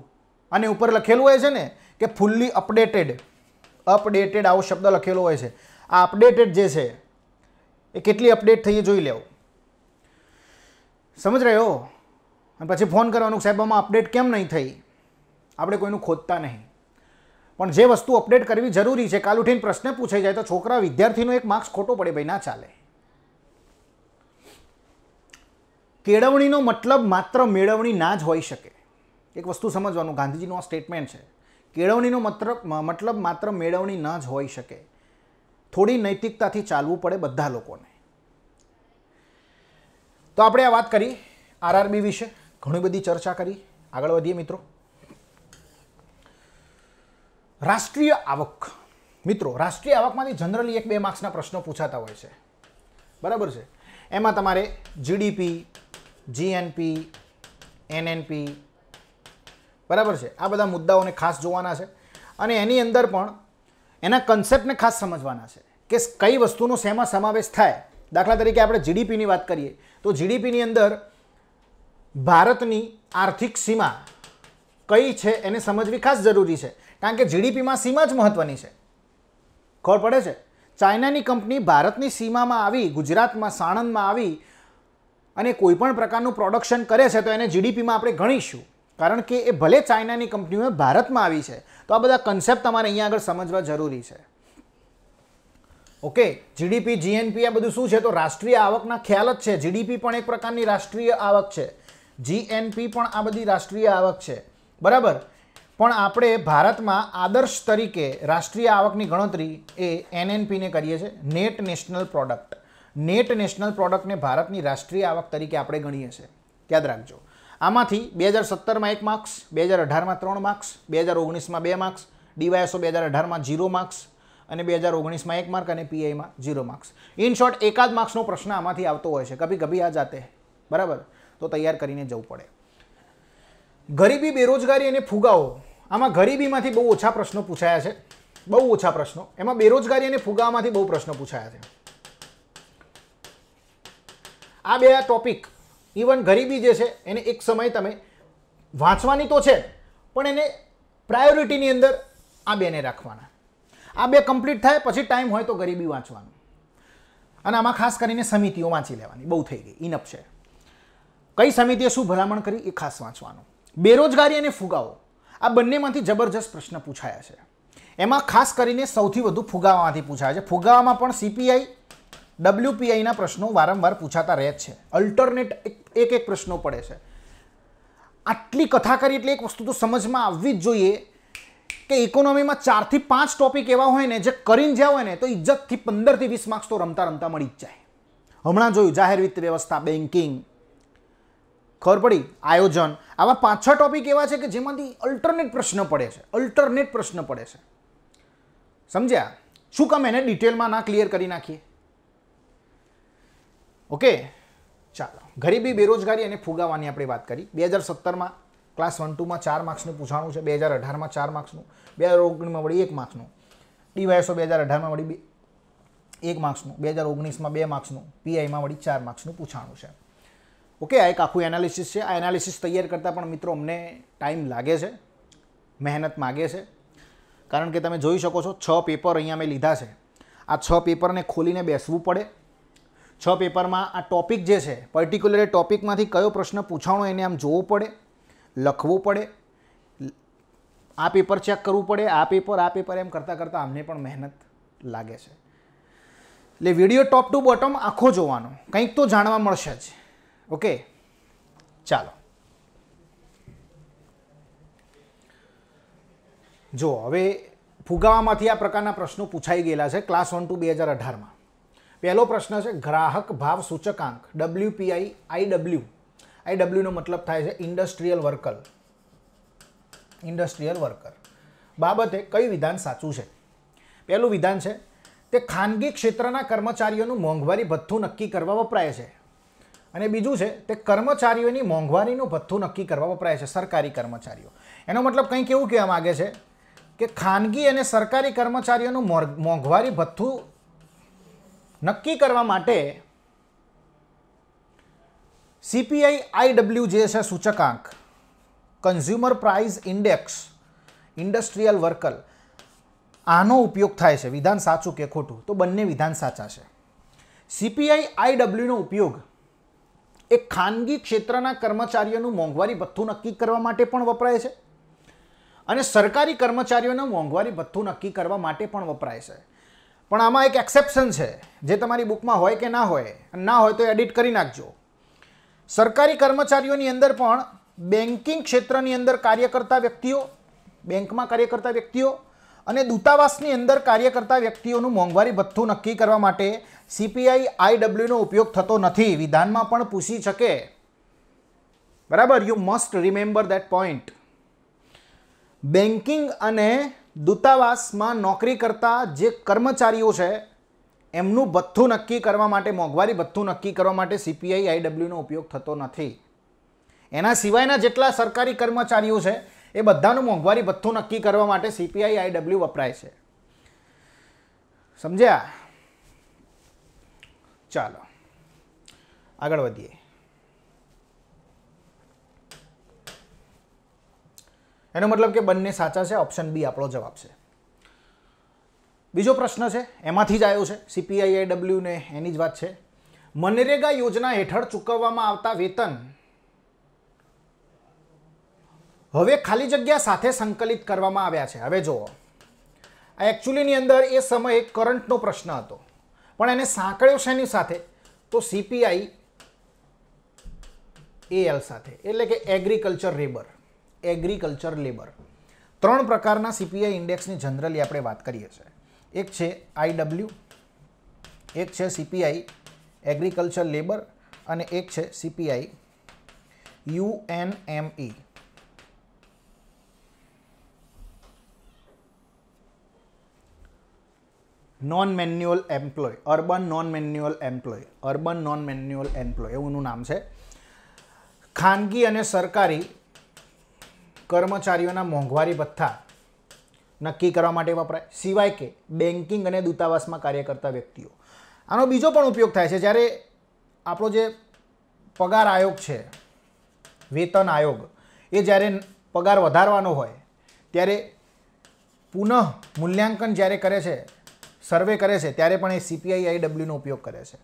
Speaker 1: અને ઉપર લખેલું હોય છે ને કે ફૂલ્લી અપડેટેડ, આવો શબ્દ લખેલો હોય છે. આ અપડેટેડ જે છે એ કેટલી અપડેટ થઈ એ જોઈ લેવું. સમજ રહ્યો? અને પછી ફોન કરવાનું, સાહેબ આમાં અપડેટ કેમ નહીં થઈ? આપણે કોઈનું ખોદતા નહીં, પણ જે વસ્તુ અપડેટ કરવી જરૂરી છે, કાલ ઉઠીને પ્રશ્ન પૂછાઈ જાય તો છોકરા, વિદ્યાર્થીનો એક માર્ક્સ ખોટો પડે, ભાઈ ના ચાલે. કેળવણીનો મતલબ માત્ર મેળવણી ના જ હોઈ શકે. એક વસ્તુ સમજવાનું, ગાંધીજીનું આ સ્ટેટમેન્ટ છે. કેળવણીનો મતલબ માત્ર મેળવણી ન જ હોઈ શકે. થોડી નૈતિકતાથી ચાલવું પડે બધા લોકોને. તો આપણે આ વાત કરી RRB વિશે, ઘણી બધી ચર્ચા કરી. આગળ વધીએ મિત્રો. રાષ્ટ્રીય આવક. મિત્રો, રાષ્ટ્રીય આવકમાંથી જનરલી 1-2 માર્ક્સના પ્રશ્નો પૂછાતા હોય છે, બરાબર છે. એમાં તમારે GDP, GNP, NNP, બરાબર છે, આ બધા મુદ્દાઓને ખાસ જોવાના છે. અને એની અંદર પણ એના કન્સેપ્ટને ખાસ સમજવાના છે કે કઈ વસ્તુનો શેમાં સમાવેશ થાય. દાખલા તરીકે આપણે GDPની વાત કરીએ તો GDPની અંદર ભારતની આર્થિક સીમા કઈ છે એને સમજવી ખાસ જરૂરી છે, કારણ કે GDPમાં સીમા જ મહત્વની છે. ખબર પડે છે? ચાઇનાની કંપની ભારતની સીમામાં આવી, ગુજરાતમાં, સાણંદમાં આવી અને કોઈ પણ પ્રકારનું પ્રોડક્શન કરે છે તો એને GDPમાં આપણે ગણીશું, કારણ કે એ ભલે ચાઇનાની કંપનીઓ ભારતમાં આવી છે. તો આ બધા કન્સેપ્ટ તમારે અહીંયા આગળ સમજવા જરૂરી છે. ઓકે, GDP, GNP આ બધું શું છે? તો રાષ્ટ્રીય આવકના ખ્યાલ જ છે. GDP પણ એક પ્રકારની રાષ્ટ્રીય આવક છે, GNP પણ આ બધી રાષ્ટ્રીય આવક છે, બરાબર. પણ આપણે ભારતમાં આદર્શ તરીકે રાષ્ટ્રીય આવકની ગણતરી એ NNPને કરીએ છીએ, net national product. Net national પ્રોડક્ટને ભારતની રાષ્ટ્રીય આવક તરીકે આપણે ગણીએ છીએ, યાદ રાખજો. આમાંથી 2017માં 1 માર્ક્સ, 2018માં 3 માર્ક્સ, 2019માં 2 માર્ક્સ, DYSO 2018માં 0 માર્ક્સ અને 2019માં 1 માર્ક અને PIમાં 0 માર્ક્સ. ઇન શોર્ટ, એકાદ માર્ક્સનો પ્રશ્ન આમાંથી આવતો હોય છે, કભી કભી આ જાતે, બરાબર. તો તૈયાર કરીને જવું પડે. ગરીબી, બેરોજગારી અને ફુગાવો. આમાં ગરીબીમાંથી બહુ ઓછા પ્રશ્નો પૂછાયા છે, બહુ ઓછા પ્રશ્નો. એમાં બેરોજગારી અને ફુગાવામાંથી બહુ પ્રશ્નો પૂછાયા છે. આ બે ટોપિક, ઇવન ગરીબી જે છે એને એક સમય તમે વાંચવાની તો છે, પણ એને પ્રાયોરિટીની અંદર આ બેને રાખવાના. આ બે કમ્પ્લીટ થાય પછી ટાઈમ હોય તો ગરીબી વાંચવાનું. અને આમાં ખાસ કરીને સમિતિઓ વાંચી લેવાની, બહુ થઈ ગઈ, ઇનફ છે. કઈ સમિતિએ શું ભલામણ કરી એ ખાસ વાંચવાનું. બેરોજગારી અને ફુગાવો, આ બંનેમાંથી જબરજસ્ત પ્રશ્ન પૂછાયા છે. એમાં ખાસ કરીને સૌથી વધુ ફુગાવામાંથી પૂછાયા છે. ફુગાવામાં પણ CPI, WPIના પ્રશ્નો વારંવાર પૂછાતા રહે છે. અલ્ટરનેટ એક પ્રશ્નો પડે છે. આટલી કથા કરી એટલે એક વસ્તુ તો સમજમાં આવવી જ જોઈએ કે ઇકોનોમીમાં 4 થી 5 ટોપિક એવા હોય ને જે કરીને જ્યાં હોય ને તો ઇજ્જતથી 15 થી 20 માર્ક્સ તો રમતા રમતા મળી જ જાય. હમણાં જોયું જાહેર વિત્ત વ્યવસ્થા, બેન્કિંગ, ખબર પડી, આયોજન, આવા 5-6 ટોપિક એવા છે કે જેમાંથી અલ્ટરનેટ પ્રશ્ન પડે છે. સમજ્યા? શું કામ એને ડિટેલમાં ના ક્લિયર કરી નાખીએ? ઓકે, ચાલો. ગરીબી, બેરોજગારી અને ફુગાવાની આપણે વાત કરી. 2017માં ક્લાસ 1-2માં 4 માર્ક્સનું પૂછાણું છે, 2018માં 4 માર્ક્સનું, 2019માં વળી 1 માર્ક્સનું, ડીવાયએસઓ 2018માં વળી 1 માર્ક્સનું, 2019માં 2 માર્ક્સનું, પીઆઈમાં વળી 4 માર્ક્સનું પૂછાણું છે. ઓકે, આ એક આખું એનાલિસિસ છે. આ એનાલિસિસ તૈયાર કરતાં પણ મિત્રો અમને ટાઈમ લાગે છે, મહેનત માગે છે, કારણ કે તમે જોઈ શકો છો 6 પેપર અહીંયા મેં લીધા છે. આ 6 પેપરને ખોલીને બેસવું પડે. 6 પેપરમાં આ ટોપિક જે છે, પર્ટિક્યુલર ટોપિકમાંથી કયો પ્રશ્ન પૂછાણો એને આમ જોવું પડે, લખવું પડે, આ પેપર ચેક કરવું પડે, આ પેપર એમ કરતાં અમને પણ મહેનત લાગે છે. એટલે વિડીયો ટોપ ટુ બોટમ આખો જોવાનો, કંઈક તો જાણવા મળશે જ. ઓકે, ચાલો. જો હવે ફુગાવામાંથી આ પ્રકારના પ્રશ્નો પૂછાઈ ગયેલા છે ક્લાસ 1-2 2018માં. પહેલો પ્રશ્ન છે ગ્રાહક ભાવ સૂચકાંક WPI IW. IW નો મતલબ થાય છે ઇન્ડસ્ટ્રીયલ વર્કર બાબતે કયું વિધાન સાચું છે? પહેલું વિધાન છે તે ખાનગી ક્ષેત્રના કર્મચારીઓનું મોંઘવારી ભથ્થું નક્કી કરવા વપરાય છે. અને બીજું છે તે કર્મચારીઓની મોંઘવારીનું ભથ્થું નક્કી કરવા વપરાય છે, સરકારી કર્મચારીઓ. એનો મતલબ કંઈક એવું કહેવા માગે છે કે ખાનગી અને સરકારી કર્મચારીઓનું મોંઘવારી ભથ્થું નક્કી કરવા માટે CPI IW જે છે સૂચકાંક, consumer price index, industrial worker, આનો ઉપયોગ થાય છે. વિધાન સાચું કે ખોટું? તો બંને વિધાન સાચા છે. CPI IW નો ઉપયોગ એ ખાનગી ક્ષેત્રના કર્મચારીઓનું મોંઘવારી ભથ્થું નક્કી કરવા માટે પણ વપરાય છે અને સરકારી કર્મચારીઓનું મોંઘવારી ભથ્થું નક્કી કરવા માટે પણ વપરાય છે. પણ આમાં એક એક્સેપ્શન છે જે તમારી બુકમાં હોય કે ના હોય તો એડિટ કરી નાખજો. સરકારી કર્મચારીઓની અંદર પણ બેન્કિંગ ક્ષેત્રની અંદર કાર્ય કરતા વ્યક્તિઓ, બેંકમાં કાર્ય કરતા વ્યક્તિઓ અને દૂતાવાસની અંદર કાર્ય કરતા વ્યક્તિઓનું મોંઘવારી ભથ્થું નક્કી કરવા માટે CPI IW નો ઉપયોગ થતો નથી. વિધાનમાં પણ પૂછી શકે. બરાબર, you must remember that point. Banking અને દૂતાવાસમાં નોકરી કરતા જે કર્મચારીઓ છે એમનું ભથ્થું નક્કી કરવા માટે, મોંઘવારી ભથ્થું નક્કી કરવા માટે CPI IW નો ઉપયોગ થતો નથી. એના સિવાયના જેટલા સરકારી કર્મચારીઓ છે એ બધાનું મોંઘવારી ભથ્થું નક્કી કરવા માટે CPI IW વપરાય છે. સમજ્યા? ચાલો આગળ વધીએ. એનો મતલબ કે બંને સાચા છે, ઓપ્શન બી આપણો જવાબ છે. બીજો પ્રશ્ન છે, એમાંથી જ આવ્યો છે, CPI IW ને એની જ વાત છે. મનરેગા યોજના હેઠળ ચૂકવવામાં આવતા વેતન હવે ખાલી જગ્યા સાથે સંકલિત કરવામાં આવ્યા છે. હવે જુઓ, આ એકચ્યુઅલીની અંદર એ સમયે કરંટનો પ્રશ્ન હતો, પણ એને સાંકળ્યો શેની સાથે? તો CPI AL સાથે, એટલે કે એગ્રીકલ્ચર લેબર. 3 પ્રકારના CPI ઇન્ડેક્સની જનરલી આપણે વાત કરીએ છીએ. એક છે IW, એક છે CPI એગ્રીકલ્ચર લેબર અને એક છે CPI UNME. Non manual employ, urban non manual employ એવુંનું નામ છે. ખાનગી અને સરકારી કર્મચારીઓના મોંઘવારી ભથ્થા નક્કી કરવા માટે વપરાય, સિવાય કે બેન્કિંગ અને દૂતાવાસમાં કાર્ય કરતા વ્યક્તિઓ. આનો બીજો પણ ઉપયોગ થાય છે જ્યારે આપણો જે પગાર આયોગ છે, વેતન આયોગ, એ જ્યારે પગાર વધારવાનો હોય ત્યારે પુનઃ મૂલ્યાંકન જ્યારે કરે છે, સર્વે કરે છે, ત્યારે પણ એ CPI IW નો ઉપયોગ કરે છે.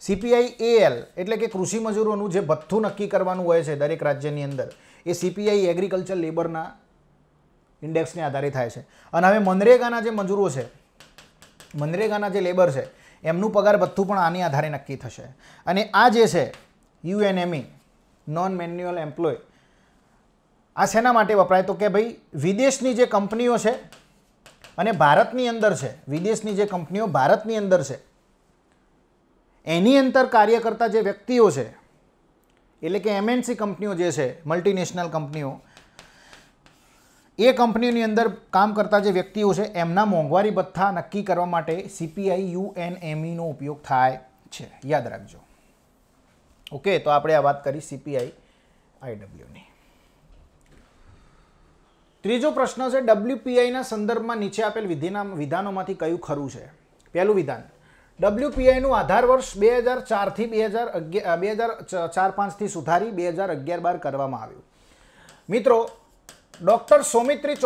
Speaker 1: CPI AL એટલે કે કૃષિ મજૂરોનું જે ભથ્થું નક્કી કરવાનું હોય છે દરેક રાજ્યની અંદર, એ CPI એગ્રીકલ્ચર લેબરના ઇન્ડેક્સને આધારે થાય છે. અને હવે મનરેગાના જે મજૂરો છે, મનરેગાના જે લેબર છે, એમનું પગાર ભથ્થું પણ આની આધારે નક્કી થશે. અને આ જે છે UNME, નોન મેન્યુઅલ એમ્પ્લોય, આ શેના માટે વપરાય? તો કે ભાઈ વિદેશની જે કંપનીઓ છે અને ભારતની અંદર છે, વિદેશની જે કંપનીઓ ભારતની અંદર છે એની અંદર કાર્ય કરતા જે વ્યક્તિઓ છે, એટલે કે એમએનસી કંપનીઓ જે છે, મલ્ટીનેશનલ કંપનીઓ, એ કંપનીઓની અંદર કામ કરતા જે વ્યક્તિઓ છે એમના મોંઘવારી ભથ્થા નક્કી કરવા માટે CPI UNMEનો ઉપયોગ થાય છે, યાદ રાખજો. ઓકે, તો આપણે આ વાત કરી CPI IWની. ત્રીજો પ્રશ્ન છે WPIના સંદર્ભમાં નીચે આપેલ વિધાનોમાંથી કયું ખરું છે? પહેલું વિધાન, WPIનું આધાર વર્ષ 2004થી 2004-05થી સુધારી 2011-12 કરવામાં આવ્યું. મિત્રો, ડૉક્ટર સૌમિત્રી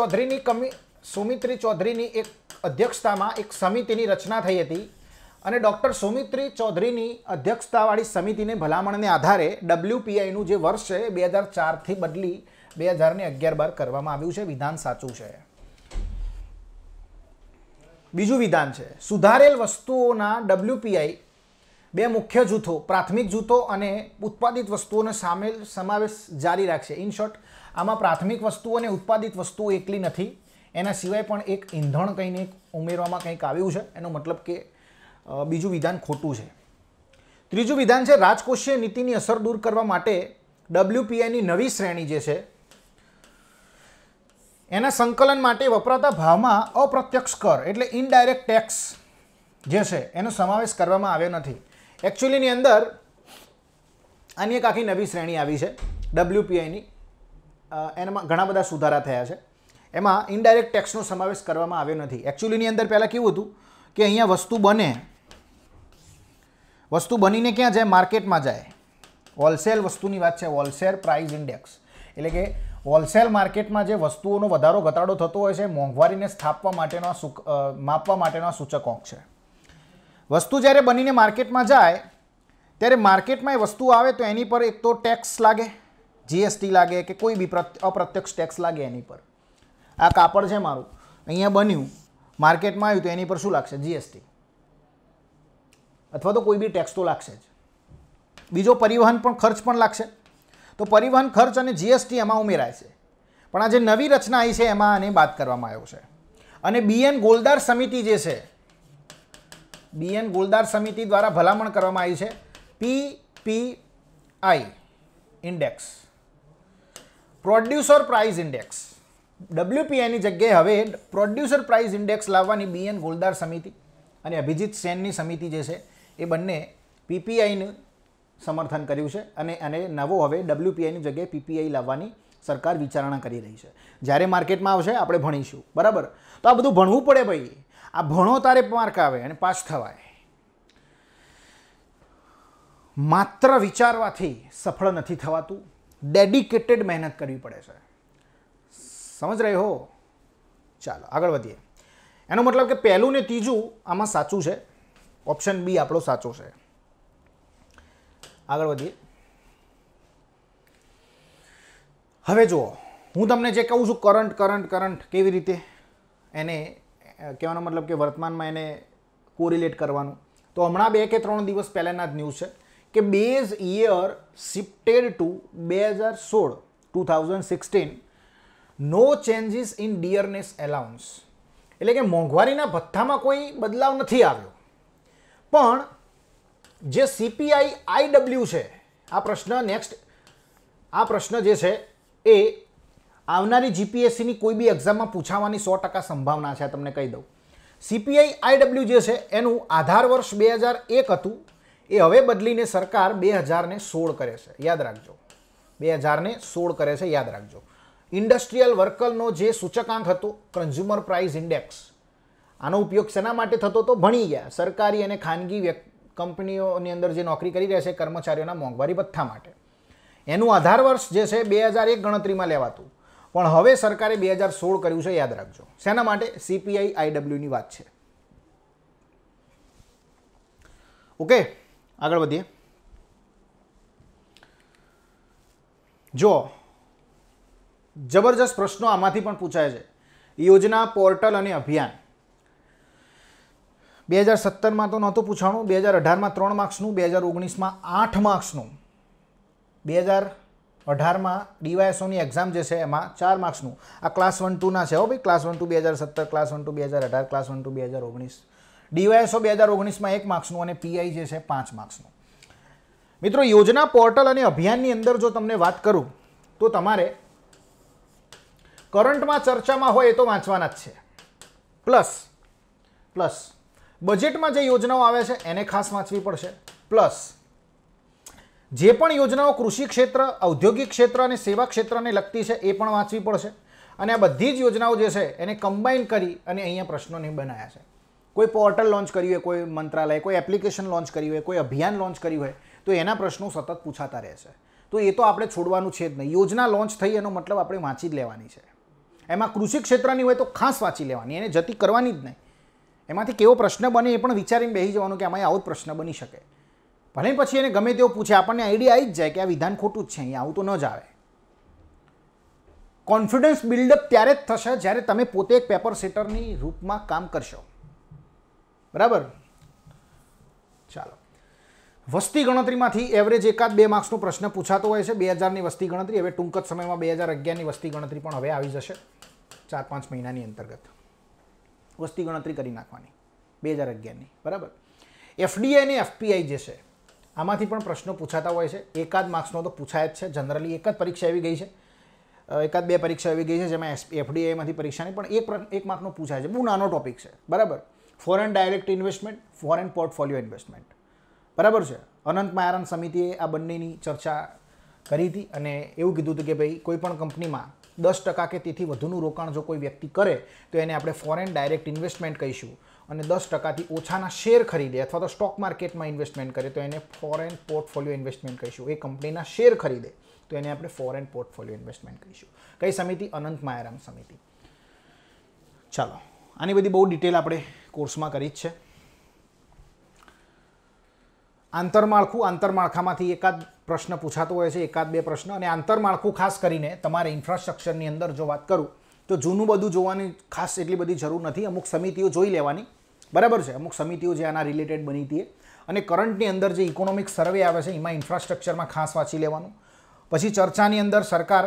Speaker 1: ચૌધરીની એક અધ્યક્ષતામાં એક સમિતિની રચના થઈ હતી અને ડૉક્ટર સૌમિત્રી ચૌધરીની અધ્યક્ષતાવાળી સમિતિને ભલામણને આધારે WPIનું જે વર્ષ છે 2004થી બદલી 2011-12 કરવામાં આવ્યું છે. વિધાન સાચું છે. બીજું વિધાન છે સુધારેલ વસ્તુઓના WPI બે મુખ્ય જૂથો, પ્રાથમિક જૂથો અને ઉત્પાદિત વસ્તુઓનો સમાવેશ જારી રાખશે. ઇન શોર્ટ, આમાં પ્રાથમિક વસ્તુઓ અને ઉત્પાદિત વસ્તુઓ એકલી નથી, એના સિવાય પણ એક ઈંધણ કંઈને ઉમેરવામાં કંઈક આવ્યું છે. એનો મતલબ કે બીજું વિધાન ખોટું છે. ત્રીજું વિધાન છે રાજકોષીય નીતિની અસર દૂર કરવા માટે WPIની નવી શ્રેણી જે છે એના સંકલન માટે વપરાતા ભાવમાં અપ્રત્યક્ષ કર એટલે ઇનડાયરેક્ટ ટેક્સ જે છે એનો સમાવેશ કરવામાં આવ્યો નથી. એકચ્યુઅલીની અંદર આની એક આખી નવી શ્રેણી આવી છે WPIની, એનામાં ઘણા બધા સુધારા થયા છે. એમાં ઇનડાયરેક્ટ ટેક્સનો સમાવેશ કરવામાં આવ્યો નથી. એકચ્યુઅલીની અંદર પહેલાં કેવું હતું કે અહીંયા વસ્તુ બનીને ક્યાં જાય? માર્કેટમાં જાય. હોલસેલ વસ્તુની વાત છે, હોલસેલ પ્રાઇસ ઇન્ડેક્સ, એટલે કે હોલસેલ માર્કેટમાં જે વસ્તુઓનો વધારો ઘટાડો થતો હોય છે મોંઘવારીને માપવા માટેનો સૂચકાંક છે. વસ્તુ જ્યારે બનીને માર્કેટમાં જાય ત્યારે માર્કેટમાં એ વસ્તુ આવે તો એની પર એક તો ટેક્સ લાગે, GST લાગે કે કોઈ બી અપ્રત્યક્ષ ટેક્સ લાગે એની પર. આ કાપડ છે મારું, અહીંયા બન્યું, માર્કેટમાં આવ્યું તો એની પર શું લાગશે? GST અથવા તો કોઈ બી ટેક્સ તો લાગશે જ. બીજો પરિવહન પણ ખર્ચ પણ લાગશે, તો પરિવહન ખર્ચ અને GST એમાં ઉમેરાય છે. પણ આ જે નવી રચના આવી છે એમાં આને બાદ કરવામાં આવ્યો છે. અને BN ગોલદાર સમિતિ જે છે, BN ગોલદાર સમિતિ દ્વારા ભલામણ કરવામાં આવી છે PPI index, producer price index. WPIની જગ્યાએ હવે પ્રોડ્યુસર પ્રાઇસ ઇન્ડેક્સ લાવવાની BN ગોલદાર સમિતિ અને અભિજીત સેનની સમિતિ જે છે એ બંને PPIનું સમર્થન કર્યું છે અને નવો હવે WPIની જગ્યાએ PPI લાવવાની સરકાર વિચારણા કરી રહી છે. જ્યારે માર્કેટમાં આવશે આપણે ભણીશું, બરાબર? તો આ બધું ભણવું પડે ભાઈ. આ ભણો તારે માર્ક આવે અને પાસ થવાય. માત્ર વિચારવાથી સફળ નથી થવાતું, ડેડિકેટેડ મહેનત કરવી પડે છે. સમજ રહે હો? ચાલો આગળ વધીએ. એનો મતલબ કે પહેલું ને ત્રીજું આમાં સાચું છે. ઓપ્શન બી આપણો સાચો છે. આગળ વધીએ. હવે જુઓ, હું તમને જે કહું છું કરંટ કેવી રીતે એને કહેવાનો મતલબ કે વર્તમાનમાં એને કોરિલેટ કરવાનું, તો હમણાં 2 કે 3 દિવસ પહેલાંના જ ન્યૂઝ છે કે બેઝ યર શિફ્ટેડ ટુ 2016 નો ચેન્જીસ ઇન ડિયરનેસ એલાઉન્સ, એટલે કે મોંઘવારીના ભથ્થામાં કોઈ બદલાવ નથી આવ્યો. પણ જે CPI IW છે, આ પ્રશ્ન જે છે એ આવનારી GPSCની કોઈ બી એક્ઝામમાં પૂછાવાની 100% સંભાવના છે. તમને કહી દઉં, CPI IW જે છે એનું આધાર વર્ષ 2001 હતું, એ હવે બદલીને સરકાર 2016 કરે છે. યાદ રાખજો, 2016 કરે છે, યાદ રાખજો. ઇન્ડસ્ટ્રીયલ વર્કરનો જે સૂચકાંક હતો કન્ઝ્યુમર પ્રાઇસ ઇન્ડેક્સ, આનો ઉપયોગ શેના માટે થતો તો ભણી ગયા. સરકારી અને ખાનગી કંપનીઓની અંદર જે નોકરી કરી રહ્યા છે કર્મચારીઓના મોંઘવારી ભથ્થા માટે. એનું આધાર વર્ષ જે છે 2001 ગણતરીમાં લેવાતું, પણ હવે સરકારે 2016 કર્યું છે. યાદ રાખજો. શેના માટે? CPI IWની વાત છે. ઓકે, આગળ વધીએ. જો જબરજસ્ત પ્રશ્નો આમાંથી પણ પૂછાય છે. યોજના, પોર્ટલ અને અભિયાન 2017માં તો નહોતું પૂછાણું, 2018માં 3 માર્ક્સનું, 2019માં 8 માર્ક્સનું, 2000 18માં ડીવાયએસઓની એક્ઝામ જે છે એમાં 4 માર્ક્સનું આ ક્લાસ 1 2 ના છે હો ભાઈ, ક્લાસ 1 2 2017, ક્લાસ 1 2 2018, ક્લાસ 1 2 2019, ડીવાયએસઓ 2019માં 1 માર્ક્સનું અને પીઆઈ જે છે 5 માર્ક્સનું. મિત્રો યોજના પોર્ટલ અને અભિયાનની અંદર જો તમને વાત કરું તો તમારે કરંટમાં ચર્ચામાં હોય એ તો વાંચવાના જ છે, પ્લસ બજેટમાં જે યોજનાઓ આવે છે એને ખાસ વાંચવી પડશે, પ્લસ જે પણ યોજનાઓ કૃષિ ક્ષેત્ર, ઔદ્યોગિક ક્ષેત્ર અને સેવા ક્ષેત્રને લગતી છે એ પણ વાંચવી પડશે. અને આ બધી જ યોજનાઓ જે છે એને કમ્બાઈન કરી અને અહીંયા પ્રશ્નોને બનાવ્યા છે. કોઈ પોર્ટલ લોન્ચ કર્યું હોય, કોઈ મંત્રાલય, કોઈ એપ્લિકેશન લોન્ચ કર્યું હોય, કોઈ અભિયાન લોન્ચ કર્યું હોય તો એના પ્રશ્નો સતત પૂછાતા રહેશે. તો એ તો આપણે છોડવાનું છે જ નહીં. યોજના લોન્ચ થઈ એનો મતલબ આપણે વાંચી જ લેવાની છે. એમાં કૃષિ ક્ષેત્રની હોય તો ખાસ વાંચી લેવાની, એને જતી કરવાની જ નહીં. એમાંથી કેવો પ્રશ્ન બને એ પણ વિચારીને બેસી જવાનું કે આમાં આવો જ પ્રશ્ન બની શકે. ભલે પછી એને ગમે તેવો પૂછે, આપણને આઈડિયા આવી જ જાય કે આ વિધાન ખોટું જ છે, અહીંયા આવું તો ન જ આવે. કોન્ફિડન્સ બિલ્ડઅપ ત્યારે જ થશે જ્યારે તમે પોતે એક પેપર સેટરની રૂપમાં કામ કરશો. બરાબર? ચાલો, વસ્તી ગણતરીમાંથી એવરેજ 1-2 માર્ક્સનો પ્રશ્ન પૂછાતો હોય છે. 2000ની વસ્તી ગણતરી, હવે ટૂંક જ સમયમાં 2011ની વસ્તી ગણતરી પણ હવે આવી જશે. 4-5 મહિનાની અંતર્ગત વસ્તી ગણતરી કરી નાખવાની 2011ની. બરાબર? એફડીઆઈ અને એફપીઆઈ જે છે આમાંથી પણ પ્રશ્નો પૂછાતા હોય છે. 1-8 માર્ક્સનો તો પૂછાય જ છે. જનરલી એક જ પરીક્ષા આવી ગઈ છે, 1-2 પરીક્ષા આવી ગઈ છે જેમાં એફડીઆઈમાંથી પરીક્ષાની પણ 1 માર્કનો પૂછાય છે. બહુ નાનો ટોપિક છે. બરાબર? Foreign direct investment, foreign portfolio investment. બરાબર છે? અનંત માયારાન સમિતિએ આ બંનેની ચર્ચા કરી હતી અને એવું કીધું હતું કે ભાઈ કોઈ પણ કંપનીમાં 10% કે તેથી વધુનું રોકાણ જો કોઈ વ્યક્તિ કરે તો એને આપણે ફોરેન ડાયરેક્ટ ઇન્વેસ્ટમેન્ટ કહીશું, અને 10%થી ઓછાના શેર ખરીદે અથવા તો સ્ટોક માર્કેટમાં ઇન્વેસ્ટમેન્ટ કરે તો એને ફોરેન પોર્ટફોલિયો ઇન્વેસ્ટમેન્ટ કહીશું. એ કંપનીના શેર ખરીદે તો એને આપણે ફોરેન પોર્ટફોલિયો ઇન્વેસ્ટમેન્ટ કહીશું. કઈ સમિતિ? અનંત માયારામ સમિતિ. ચાલો, આની બધી બહુ ડિટેલ આપણે કોર્સમાં કરી જ છે. આંતરમાળખામાંથી એકાદ પ્રશ્ન પૂછાતો હોય છે, 1-2 પ્રશ્ન. અને આંતરમાળખું ખાસ કરીને તમારે ઇન્ફ્રાસ્ટ્રક્ચરની અંદર જો વાત કરું તો જૂનું બધું જોવાની ખાસ એટલી બધી જરૂર નથી. અમુક સમિતિઓ જોઈ લેવાની. બરાબર છે? અમુક સમિતિઓ જે આના રિલેટેડ બની હતી. અને કરંટની અંદર જે ઇકોનોમિક સર્વે આવે છે એમાં ઇન્ફ્રાસ્ટ્રક્ચરમાં ખાસ વાંચી લેવાનું. પછી ચર્ચાની અંદર સરકાર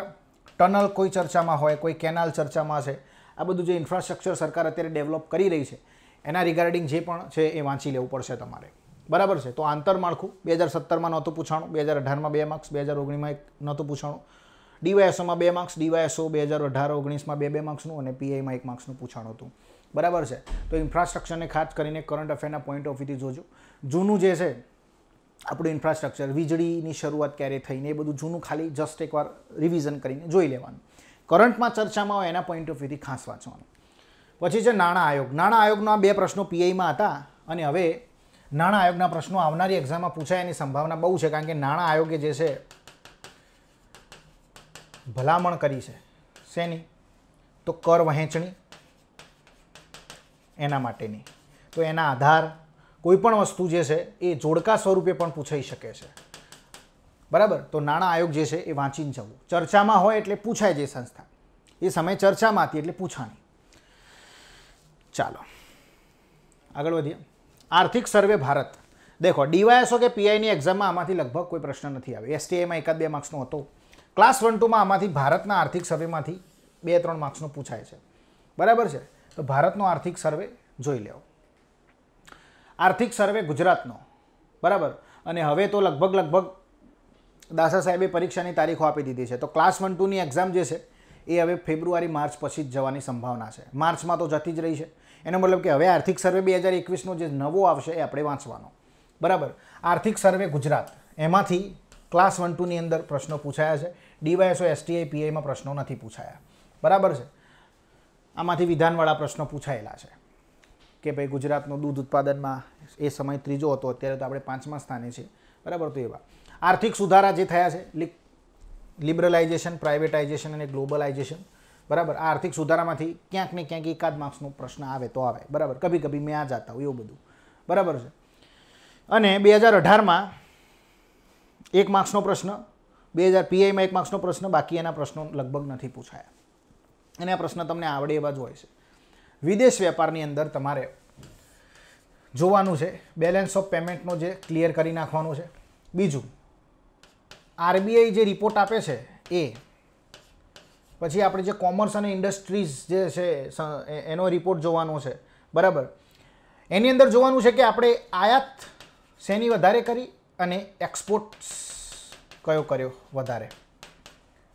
Speaker 1: ટનલ કોઈ ચર્ચામાં હોય, કોઈ કેનાલ ચર્ચામાં છે, આ બધું જે ઇન્ફ્રાસ્ટ્રક્ચર સરકાર અત્યારે ડેવલપ કરી રહી છે એના રિગાર્ડિંગ જે પણ છે એ વાંચી લેવું પડશે તમારે. બરાબર છે? તો આંતરમાળખું 2017માં નહોતું પૂછાણું, 2018માં 2 માર્ક્સ, 2019માં નહોતું પૂછાણું, ડીવાયએસઓમાં 2 માર્ક્સ, ડીવાયએસઓ 2018-19માં 2 માર્ક્સનું અને પીઆઈમાં 1 માર્ક્સનું પૂછાણું હતું. બરાબર છે? તો ઇન્ફ્રાસ્ટ્રક્ચરને ખાસ કરીને કરંટ અફેરના પોઈન્ટ ઓફ વ્યૂથી જોજો. જૂનું જે છે આપણું ઇન્ફ્રાસ્ટ્રક્ચર, વીજળીની શરૂઆત ક્યારે થઈને એ બધું જૂનું ખાલી જસ્ટ એકવાર રિવિઝન કરીને જોઈ લેવાનું. કરંટમાં ચર્ચામાં હોય એના પોઈન્ટ ઓફ વ્યૂથી ખાસ વાંચવાનું. પછી છે નાણાં આયોગ. નાણાં આયોગના 2 પ્રશ્નો પીઆઈમાં હતા અને હવે નાણાં આયોગના પ્રશ્નો આવનારી એક્ઝામમાં પૂછાય એની સંભાવના બહુ છે, કારણ કે નાણાં આયોગે જે છે ભલામણ કરી છે શેની? તો કર વહેંચણી એના માટેની. તો એના આધાર કોઈ પણ વસ્તુ જે છે એ જોડકા સ્વરૂપે પણ પૂછાઈ શકે છે. બરાબર? તો નાણાં આયોગ જે છે એ વાંચીને જવું. ચર્ચામાં હોય એટલે પૂછાય જે સંસ્થા, એ સમય ચર્ચામાં હતી એટલે પૂછાણી. ચાલો આગળ વધીએ. આર્થિક સર્વે ભારત. દેખો, ડીવાયએસઓ કે પીઆઈની એક્ઝામમાં આમાંથી લગભગ કોઈ પ્રશ્ન નથી આવ્યો. એસટીઆઈમાં 1-2 માર્ક્સનો હતો. ક્લાસ 1-2માં આમાંથી ભારતના આર્થિક સર્વેમાંથી 2-3 માર્ક્સનો પૂછાય છે. બરાબર છે? તો ભારતનો આર્થિક સર્વે જોઈ લેવો. આર્થિક સર્વે ગુજરાતનો. બરાબર? અને હવે તો લગભગ દાસા સાહેબે પરીક્ષાની તારીખો આપી દીધી છે. તો ક્લાસ 1-2ની એક્ઝામ જે છે એ હવે ફેબ્રુઆરી-માર્ચ પછી જ જવાની સંભાવના છે. માર્ચમાં તો જતી જ રહી છે. એનો મતલબ કે હવે આર્થિક સર્વે 2021નો જે નવો આવશે એ આપણે વાંચવાનો. બરાબર? આર્થિક સર્વે ગુજરાત, એમાંથી ક્લાસ 1-2ની અંદર પ્રશ્નો પૂછાયા છે. ડીવાયએસઓ, એસટીઆઈ, પીઆઈમાં પ્રશ્નો નથી પૂછાયા. બરાબર છે? આમાંથી વિધાનવાળા પ્રશ્નો પૂછાયેલા છે કે ભાઈ ગુજરાતનું દૂધ ઉત્પાદનમાં એ સમય 3જો હતો, અત્યારે તો આપણે 5મા સ્થાને છીએ. બરાબર? તો એવા આર્થિક સુધારા જે થયા છે, લિબરલાઇઝેશન, પ્રાઇવેટાઇઝેશન અને ગ્લોબલાઇઝેશન. બરાબર? આ આર્થિક સુધારામાંથી ક્યાંક ને ક્યાંક 1-8 માર્ક્સનો પ્રશ્ન આવે તો આવે. બરાબર? કભી મેં આ જાતા હું, એવું બધું. બરાબર છે? અને 2018માં 1 માર્ક્સનો પ્રશ્ન, 2000 પીઆઈમાં 1 માર્ક્સનો પ્રશ્ન, બાકી એના પ્રશ્નો લગભગ નથી પૂછાયા. અને આ પ્રશ્ન તમને આવડે એવા જ હોય છે. વિદેશ વેપારની અંદર તમારે જોવાનું છે બેલેન્સ ઓફ પેમેન્ટનો જે ક્લિયર કરી નાખવાનું છે. બીજું આરબીઆઈ જે રિપોર્ટ આપે છે એ, પછી આપણે જે કોમર્સ અને ઇન્ડસ્ટ્રીઝ જે છે એનો રિપોર્ટ જોવાનો છે, બરાબર. એની અંદર જોવાનું છે કે આપણે આયાત શેની વધારે કરી અને એક્સપોર્ટ કયો કર્યો વધારે.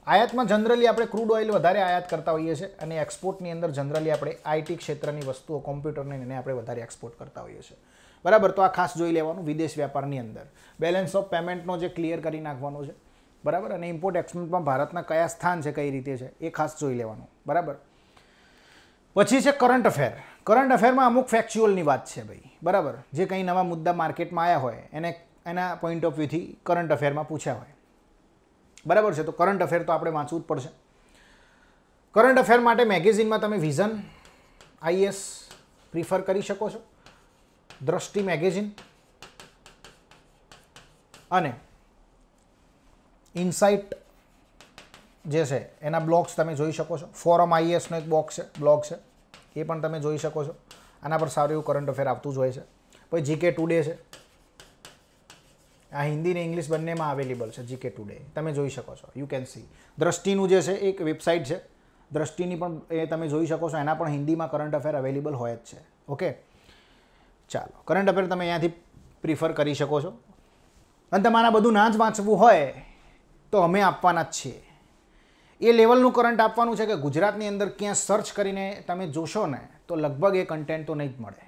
Speaker 1: આયાતમાં જનરલી આપણે ક્રૂડ ઓઇલ વધારે આયાત કરતા હોઈએ છીએ અને એક્સપોર્ટની અંદર જનરલી આપણે આઈટી ક્ષેત્રની વસ્તુઓ, કોમ્પ્યુટરની એને આપણે વધારે એક્સપોર્ટ કરતા હોઈએ છીએ, બરાબર. તો આ ખાસ જોઈ લેવાનું વિદેશ વ્યાપારની અંદર. બેલેન્સ ઓફ પેમેન્ટનો જે ક્લિયર કરી નાખવાનો છે, બરાબર. અને ઇમ્પોર્ટ એક્સપોર્ટમાં ભારતના કયા સ્થાન છે, કઈ રીતે છે, એ ખાસ જોઈ લેવાનું, બરાબર. પછી છે કરંટ અફેર. કરંટ અફેરમાં અમુક ફેક્ચ્યુઅલની વાત છે ભાઈ, બરાબર. જે કંઈ નવા મુદ્દા માર્કેટમાં આવ્યા હોય એને એના પોઈન્ટ ઓફ વ્યૂથી કરંટ અફેરમાં પૂછ્યા હોય, બરાબર છે. તો કરંટ અફેર તો આપણે વાંચવું જ પડશે. કરંટ અફેર માટે મેગેઝિનમાં તમે વિઝન આઈએસ પ્રિફર કરી શકો છો, દ્રષ્ટિ મેગેઝિન અને ઇનસાઇટ જે છે એના બ્લોગ્સ તમે જોઈ શકો છો. ફોરમ આઈએસનો એક બ્લોગ છે, એ પણ તમે જોઈ શકો છો. આના પર સારું એવું કરંટ અફેર આવતું જ હોય છે. પછી જીકે ટુડે છે, આ હિન્દી ને ઇંગ્લિશ બંનેમાં અવેલેબલ છે. જીકે ટુડે તમે જોઈ શકો છો, યુ કેન સી. દ્રષ્ટિનું જે છે એક વેબસાઇટ છે, દ્રષ્ટિની પણ એ તમે જોઈ શકો છો. એના પણ હિન્દીમાં કરંટ અફેર અવેલેબલ હોય જ છે. ઓકે, ચાલો. કરંટ અફેર તમે અહીંયાથી પ્રિફર કરી શકો છો. અને તમારા બધું ના જ વાંચવું હોય તો અમે આપવાના જ છીએ. એ લેવલનું કરંટ આપવાનું છે કે ગુજરાતની અંદર ક્યાં સર્ચ કરીને તમે જોશો ને તો લગભગ એ કન્ટેન્ટ તો નહીં જ મળે.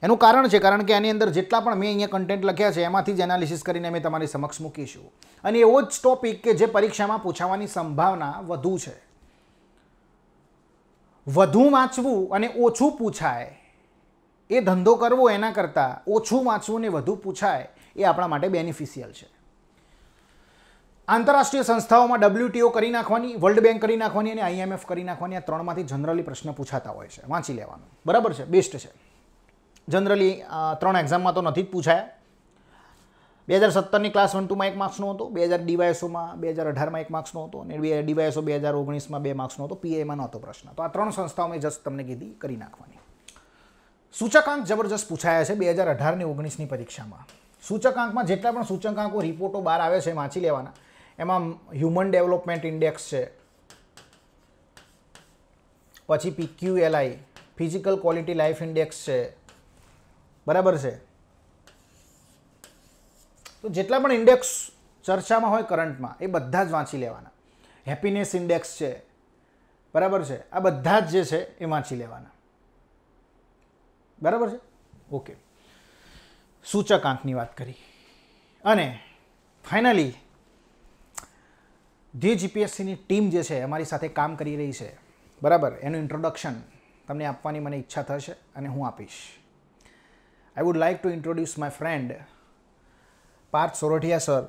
Speaker 1: એનું કારણ છે, કારણ કે આની અંદર જેટલા પણ મેં અહીંયા કન્ટેન્ટ લખ્યા છે એમાંથી જ એનાલિસિસ કરીને અમે તમારી સમક્ષ મૂકીશું. અને એવો જ ટોપિક કે જે પરીક્ષામાં પૂછાવાની સંભાવના વધુ છે. વધુ વાંચવું અને ઓછું પૂછાય એ ધંધો કરવો એના કરતાં ઓછું વાંચવું ને વધુ પૂછાય એ આપણા માટે બેનિફિશિયલ છે. આંતરરાષ્ટ્રીય સંસ્થાઓમાં WTO કરી નાખવાની, વર્લ્ડ બેંક કરી નાખવાની અને IMF કરી નાખવાની, આ ત્રણમાંથી જનરલી પ્રશ્ન પૂછાતા હોય છે. વાંચી લેવાનું, બરાબર છે, બેસ્ટ છે. જનરલી 3 એક્ઝામમાં તો નથી જ પૂછાયા. 2017ની ક્લાસ 1-2માં 1 માર્ક્સનો હતો, 2000 ડીવાયએસઓમાં 2018માં 1 માર્ક્સનો હતો અને ડીવાયએસઓ 2019માં 2 માર્ક્સનો હતો. પીઆઈમાં નહોતો પ્રશ્ન. તો આ 3 સંસ્થાઓ મેં જસ્ટ તમને કીધી કરી નાખવાની. સૂચકાંક જબરજસ્ત પૂછાયા છે 2018 ને 19ની પરીક્ષામાં. સૂચકાંકમાં જેટલા પણ સૂચકાંકો રિપોર્ટો બહાર આવે છે વાંચી લેવાના. એમાં હ્યુમન ડેવલપમેન્ટ ઇન્ડેક્સ છે, પછી PQLI physical quality life index છે, બરાબર છે. તો જેટલા પણ ઇન્ડેક્સ ચર્ચામાં હોય કરંટમાં એ બધા જ વાંચી લેવાના. હેપીનેસ ઇન્ડેક્સ છે, બરાબર છે. આ બધા જ જે છે એ વાંચી લેવાના, બરાબર છે. ઓકે, સૂચકાંકની વાત કરી. અને ફાઇનલી જે જીપીએસસીની ટીમ જે છે અમારી સાથે કામ કરી રહી છે, બરાબર, એનું ઇન્ટ્રોડક્શન તમને આપવાની મને ઈચ્છા થશે અને હું આપીશ. I would like to introduce my friend Parth Sorathiya sir,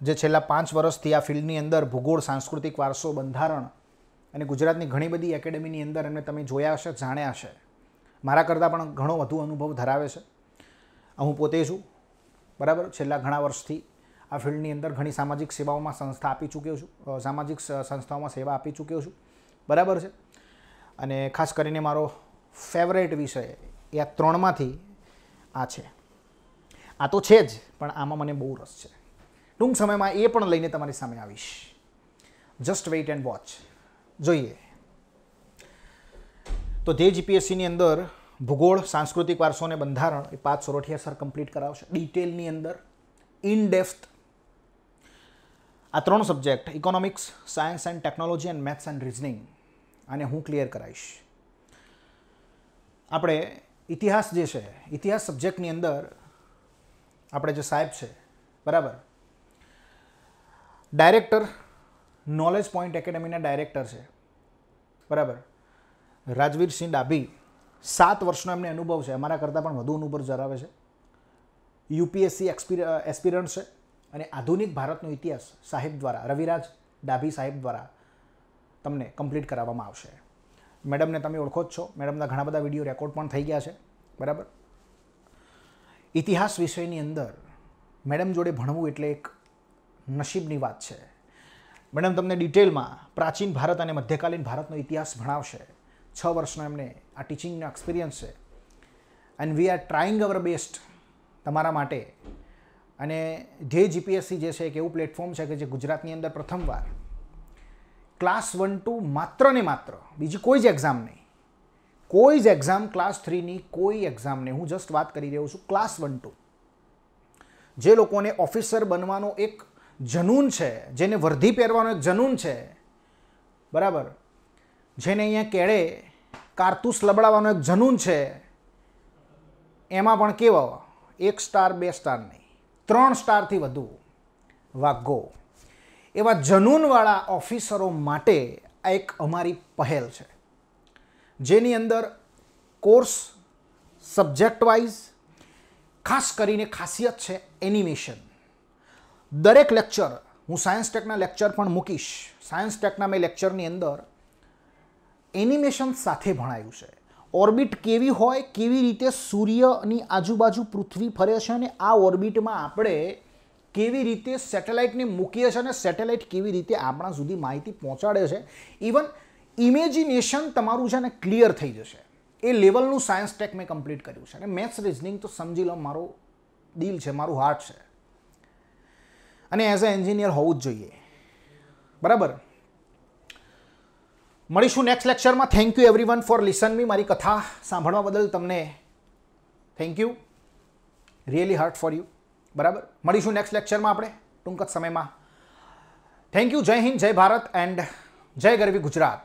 Speaker 1: જે છેલ્લા 5 વર્ષથી આ ફિલ્ડની અંદર ભૂગોળ, સાંસ્કૃતિક વારસો, બંધારણ અને ગુજરાતની ઘણી બધી એકેડેમીની અંદર એમને તમે જોયા હશે, જાણ્યા હશે. મારા કરતાં પણ ઘણો વધુ અનુભવ ધરાવે છે. હું પોતે છું, બરાબર. છેલ્લા ઘણા વર્ષથી આ ફિલ્ડની અંદર ઘણી સામાજિક સેવાઓમાં સંસ્થા આપી ચૂક્યો છું, સામાજિક સંસ્થાઓમાં સેવા આપી ચૂક્યો છું, બરાબર છે. અને ખાસ કરીને મારો ફેવરેટ વિષય એ આ 3માંથી આ છે. આ તો છે જ, પણ આમાં મને બહુ રસ છે. ટૂંક સમયમાં એ પણ લઈને તમારી સામે આવીશ. Just weight and watch. જોઈએ તો જે જીપીએસસીની અંદર ભૂગોળ, સાંસ્કૃતિક વારસો અને બંધારણ એ પાર્થ સોરઠિયા સર કમ્પ્લીટ કરાવશે ડિટેલની અંદર, ઇન ડેપ્થ. આ 3 subject economics, science and technology and maths and reasoning આને હું ક્લિયર કરાવીશ. આપણે ઇતિહાસ જે છે, ઇતિહાસ સબ્જેક્ટની અંદર આપણે જે સાહેબ છે, બરાબર, ડાયરેક્ટર, નોલેજ પોઈન્ટ એકેડેમીના ડાયરેક્ટર છે, બરાબર, રાજવીરસિંહ ડાભી. 7 વર્ષનો એમને અનુભવ છે, અમારા કરતાં પણ વધુ અનુભવ ધરાવે છે. યુપીએસસી એસ્પિરન્ટ છે અને આધુનિક ભારતનો ઇતિહાસ સાહેબ દ્વારા, રવિરાજ ડાભી સાહેબ દ્વારા તમને કમ્પ્લીટ કરાવવામાં આવશે. મેડમને તમે ઓળખો જ છો, મેડમના ઘણા બધા વિડીયો રેકોર્ડ પણ થઈ ગયા છે, બરાબર. ઇતિહાસ વિષયની અંદર મેડમ જોડે ભણવું એટલે એક નસીબની વાત છે. મેડમ તમને ડિટેલમાં પ્રાચીન ભારત અને મધ્યકાલીન ભારતનો ઇતિહાસ ભણાવશે. 6 વર્ષનો એમને આ ટીચિંગનો એક્સપિરિયન્સ છે. And we are trying our best તમારા માટે અને ધ્યેય જીપીએસસી જે છે એક એવું પ્લેટફોર્મ છે કે જે ગુજરાતની અંદર પ્રથમવાર ક્લાસ 1-2 માત્ર ને માત્ર, બીજી કોઈ જ એક્ઝામ નહીં, કોઈ જ એક્ઝામ ક્લાસ 3ની કોઈ એક્ઝામ નહીં, હું જસ્ટ વાત કરી રહ્યો છું ક્લાસ 1-2, જે લોકોને ઓફિસર બનવાનો એક જનૂન છે, જેને વર્ધી પહેરવાનો એક જનૂન છે, બરાબર, જેને અહીંયા કેળે કારતૂસ લબડાવવાનો એક જનૂન છે, એમાં પણ કેવો 1 સ્ટાર 2 સ્ટાર નહીં, 3 સ્ટારથી વધુ વાઘો એવા જનૂનવાળા ઓફિસરો માટે આ એક અમારી પહેલ છે, જેની અંદર કોર્સ સબ્જેક્ટ વાઇઝ ખાસ કરીને ખાસિયત છે એનિમેશન. દરેક લેક્ચર, હું સાયન્સ ટેકના લેક્ચર પણ મૂકીશ, સાયન્સ ટેકના મેં લેક્ચરની અંદર એનિમેશન સાથે ભણાયું છે. ઓર્બિટ કેવી હોય, કેવી રીતે સૂર્યની આજુબાજુ પૃથ્વી ફરે છે અને આ ઓર્બિટમાં આપણે કેવી રીતે સેટેલાઇટને મૂકીએ છીએ અને સેટેલાઇટ કેવી રીતે આપણા સુધી માહિતી પહોંચાડે છે. ઇવન ઇમેજિનેશન તમારું છે ને ક્લિયર થઈ જશે. એ લેવલનું સાયન્સ ટેક મેં કમ્પ્લીટ કર્યું છે અને મેથ્સ રિઝનિંગ તો સમજી લો મારો દિલ છે, મારું હાર્ટ છે, અને એઝ અ એન્જિનિયર હોવું જ જોઈએ, બરાબર. મળીશું નેક્સ્ટ લેક્ચરમાં. Thank you everyone for listen me. મારી કથા સાંભળવા બદલ તમને thank you, really heart for you, બરાબર. મળીશું નેક્સ્ટ લેક્ચરમાં આપણે ટૂંક જ સમયમાં. Thank you. જય હિન્દ, જય ભારત એન્ડ જય ગરવી ગુજરાત.